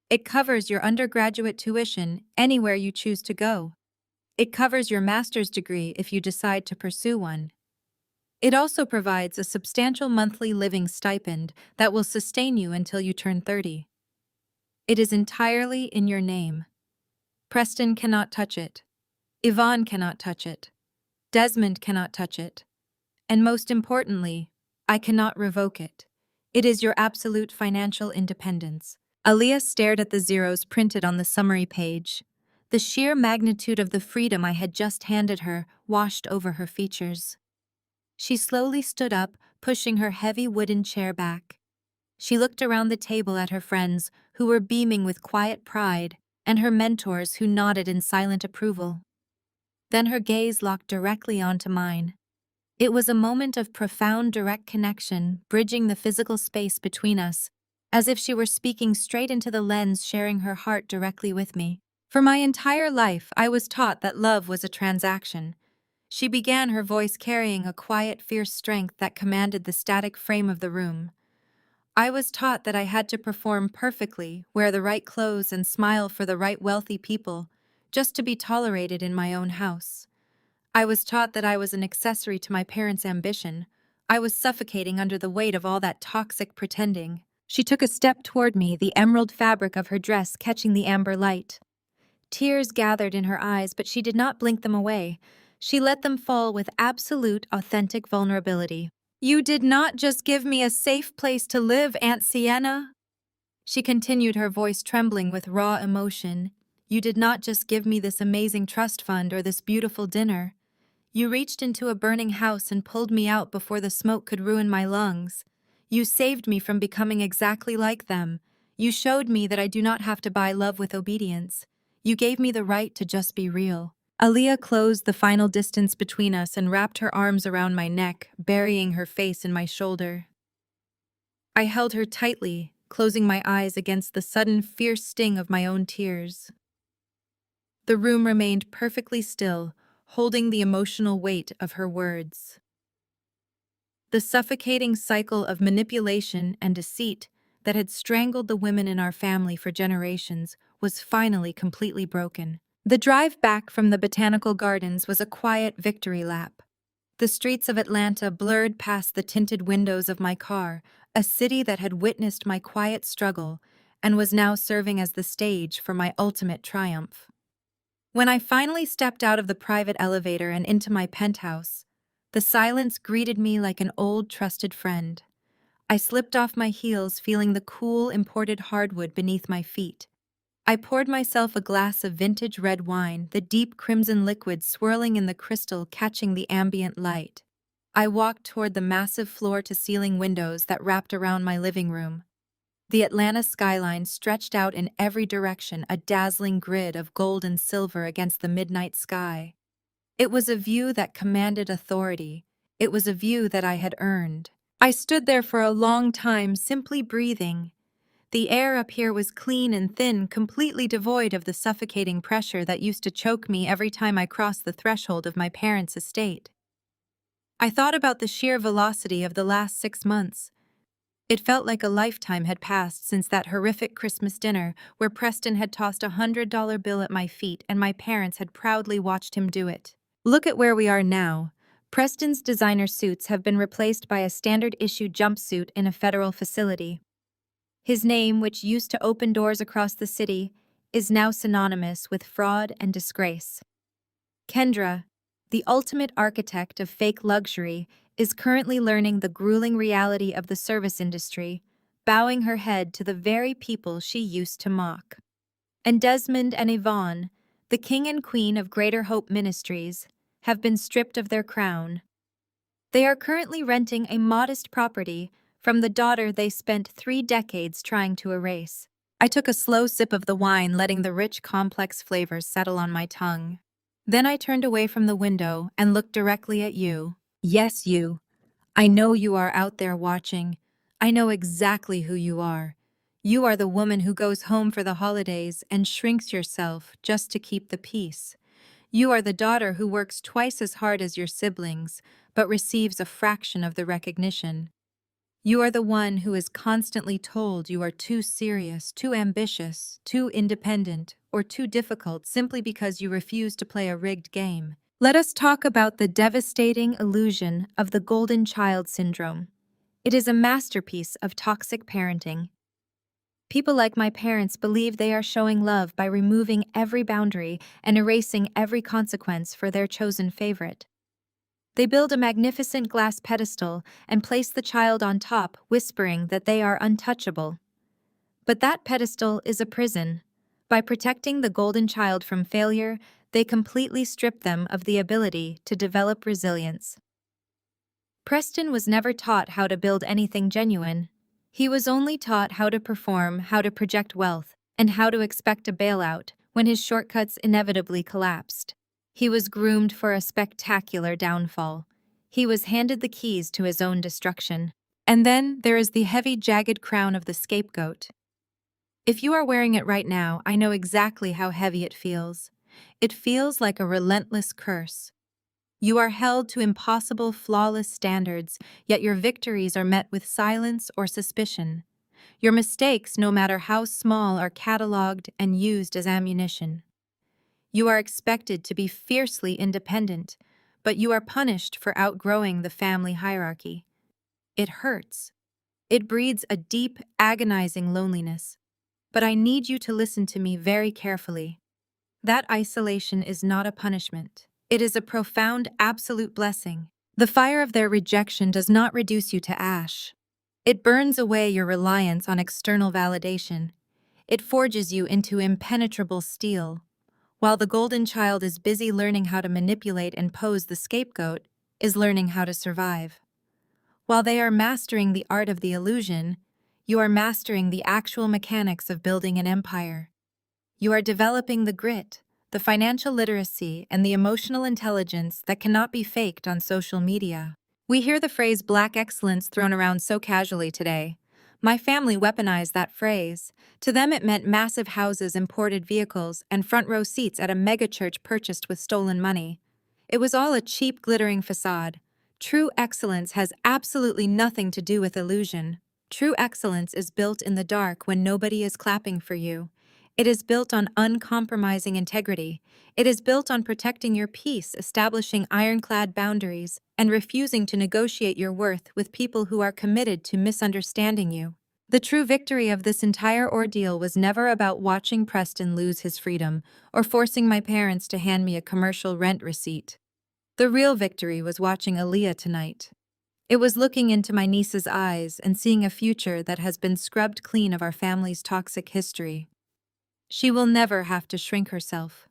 It covers your undergraduate tuition anywhere you choose to go. It covers your master's degree if you decide to pursue one. It also provides a substantial monthly living stipend that will sustain you until you turn 30. It is entirely in your name. Preston cannot touch it. Yvonne cannot touch it. Desmond cannot touch it. And most importantly, I cannot revoke it. It is your absolute financial independence." Aaliyah stared at the zeros printed on the summary page. The sheer magnitude of the freedom I had just handed her washed over her features. She slowly stood up, pushing her heavy wooden chair back. She looked around the table at her friends, who were beaming with quiet pride, and her mentors who nodded in silent approval. Then her gaze locked directly onto mine. It was a moment of profound direct connection, bridging the physical space between us, as if she were speaking straight into the lens, sharing her heart directly with me. For my entire life, I was taught that love was a transaction. She began, her voice carrying a quiet, fierce strength that commanded the static frame of the room. I was taught that I had to perform perfectly, wear the right clothes, and smile for the right wealthy people, just to be tolerated in my own house. I was taught that I was an accessory to my parents' ambition. I was suffocating under the weight of all that toxic pretending. She took a step toward me, the emerald fabric of her dress catching the amber light. Tears gathered in her eyes, but she did not blink them away. She let them fall with absolute, authentic vulnerability. "You did not just give me a safe place to live, Aunt Sienna," she continued, her voice trembling with raw emotion. "You did not just give me this amazing trust fund or this beautiful dinner. You reached into a burning house and pulled me out before the smoke could ruin my lungs. You saved me from becoming exactly like them. You showed me that I do not have to buy love with obedience. You gave me the right to just be real." Aaliyah closed the final distance between us and wrapped her arms around my neck, burying her face in my shoulder. I held her tightly, closing my eyes against the sudden, fierce sting of my own tears. The room remained perfectly still, holding the emotional weight of her words. The suffocating cycle of manipulation and deceit that had strangled the women in our family for generations was finally completely broken. The drive back from the botanical gardens was a quiet victory lap. The streets of Atlanta blurred past the tinted windows of my car, a city that had witnessed my quiet struggle and was now serving as the stage for my ultimate triumph. When I finally stepped out of the private elevator and into my penthouse, the silence greeted me like an old, trusted friend. I slipped off my heels, feeling the cool, imported hardwood beneath my feet. I poured myself a glass of vintage red wine, the deep crimson liquid swirling in the crystal catching the ambient light. I walked toward the massive floor-to-ceiling windows that wrapped around my living room. The Atlanta skyline stretched out in every direction, a dazzling grid of gold and silver against the midnight sky. It was a view that commanded authority. It was a view that I had earned. I stood there for a long time, simply breathing. The air up here was clean and thin, completely devoid of the suffocating pressure that used to choke me every time I crossed the threshold of my parents' estate. I thought about the sheer velocity of the last 6 months. It felt like a lifetime had passed since that horrific Christmas dinner where Preston had tossed $100 bill at my feet and my parents had proudly watched him do it. Look at where we are now. Preston's designer suits have been replaced by a standard-issue jumpsuit in a federal facility. His name, which used to open doors across the city, is now synonymous with fraud and disgrace. Kendra, the ultimate architect of fake luxury, is currently learning the grueling reality of the service industry, bowing her head to the very people she used to mock. And Desmond and Yvonne, the king and queen of Greater Hope Ministries, have been stripped of their crown. They are currently renting a modest property from the daughter they spent 3 decades trying to erase. I took a slow sip of the wine, letting the rich, complex flavors settle on my tongue. Then I turned away from the window and looked directly at you. Yes, you. I know you are out there watching. I know exactly who you are. You are the woman who goes home for the holidays and shrinks yourself just to keep the peace. You are the daughter who works twice as hard as your siblings, but receives a fraction of the recognition. You are the one who is constantly told you are too serious, too ambitious, too independent, or too difficult simply because you refuse to play a rigged game. Let us talk about the devastating illusion of the golden child syndrome. It is a masterpiece of toxic parenting. People like my parents believe they are showing love by removing every boundary and erasing every consequence for their chosen favorite. They build a magnificent glass pedestal and place the child on top, whispering that they are untouchable. But that pedestal is a prison. By protecting the golden child from failure, they completely strip them of the ability to develop resilience. Preston was never taught how to build anything genuine. He was only taught how to perform, how to project wealth, and how to expect a bailout when his shortcuts inevitably collapsed. He was groomed for a spectacular downfall. He was handed the keys to his own destruction. And then there is the heavy, jagged crown of the scapegoat. If you are wearing it right now, I know exactly how heavy it feels. It feels like a relentless curse. You are held to impossible, flawless standards, yet your victories are met with silence or suspicion. Your mistakes, no matter how small, are catalogued and used as ammunition. You are expected to be fiercely independent, but you are punished for outgrowing the family hierarchy. It hurts. It breeds a deep, agonizing loneliness. But I need you to listen to me very carefully. That isolation is not a punishment. It is a profound, absolute blessing. The fire of their rejection does not reduce you to ash. It burns away your reliance on external validation. It forges you into impenetrable steel. While the golden child is busy learning how to manipulate and pose, the scapegoat is learning how to survive. While they are mastering the art of the illusion, you are mastering the actual mechanics of building an empire. You are developing the grit, the financial literacy, and the emotional intelligence that cannot be faked on social media. We hear the phrase Black excellence thrown around so casually today. My family weaponized that phrase. To them it meant massive houses, imported vehicles, and front row seats at a megachurch purchased with stolen money. It was all a cheap, glittering facade. True excellence has absolutely nothing to do with illusion. True excellence is built in the dark when nobody is clapping for you. It is built on uncompromising integrity. It is built on protecting your peace, establishing ironclad boundaries, and refusing to negotiate your worth with people who are committed to misunderstanding you. The true victory of this entire ordeal was never about watching Preston lose his freedom or forcing my parents to hand me a commercial rent receipt. The real victory was watching Aaliyah tonight. It was looking into my niece's eyes and seeing a future that has been scrubbed clean of our family's toxic history. She will never have to shrink herself.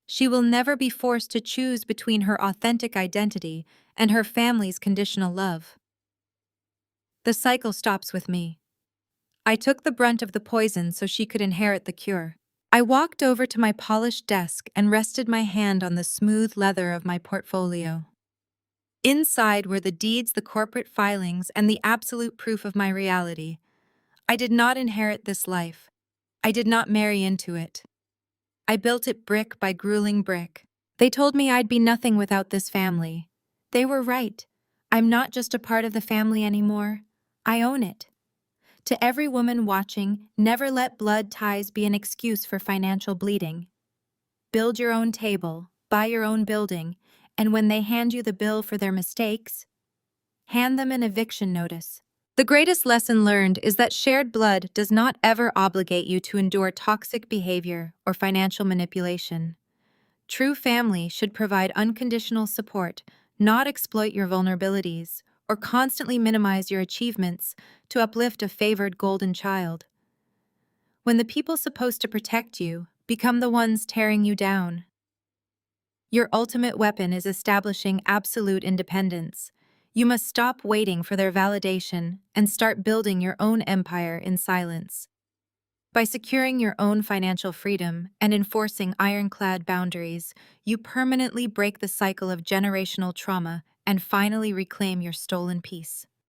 She will never be forced to choose between her authentic identity and her family's conditional love. The cycle stops with me. I took the brunt of the poison so she could inherit the cure. I walked over to my polished desk and rested my hand on the smooth leather of my portfolio. Inside were the deeds, the corporate filings, and the absolute proof of my reality. I did not inherit this life. I did not marry into it. I built it brick by grueling brick. They told me I'd be nothing without this family. They were right. I'm not just a part of the family anymore. I own it. To every woman watching, never let blood ties be an excuse for financial bleeding. Build your own table, buy your own building, and when they hand you the bill for their mistakes, hand them an eviction notice. The greatest lesson learned is that shared blood does not ever obligate you to endure toxic behavior or financial manipulation. True family should provide unconditional support, not exploit your vulnerabilities or constantly minimize your achievements to uplift a favored golden child. When the people supposed to protect you become the ones tearing you down, your ultimate weapon is establishing absolute independence. You must stop waiting for their validation and start building your own empire in silence. By securing your own financial freedom and enforcing ironclad boundaries, you permanently break the cycle of generational trauma and finally reclaim your stolen peace.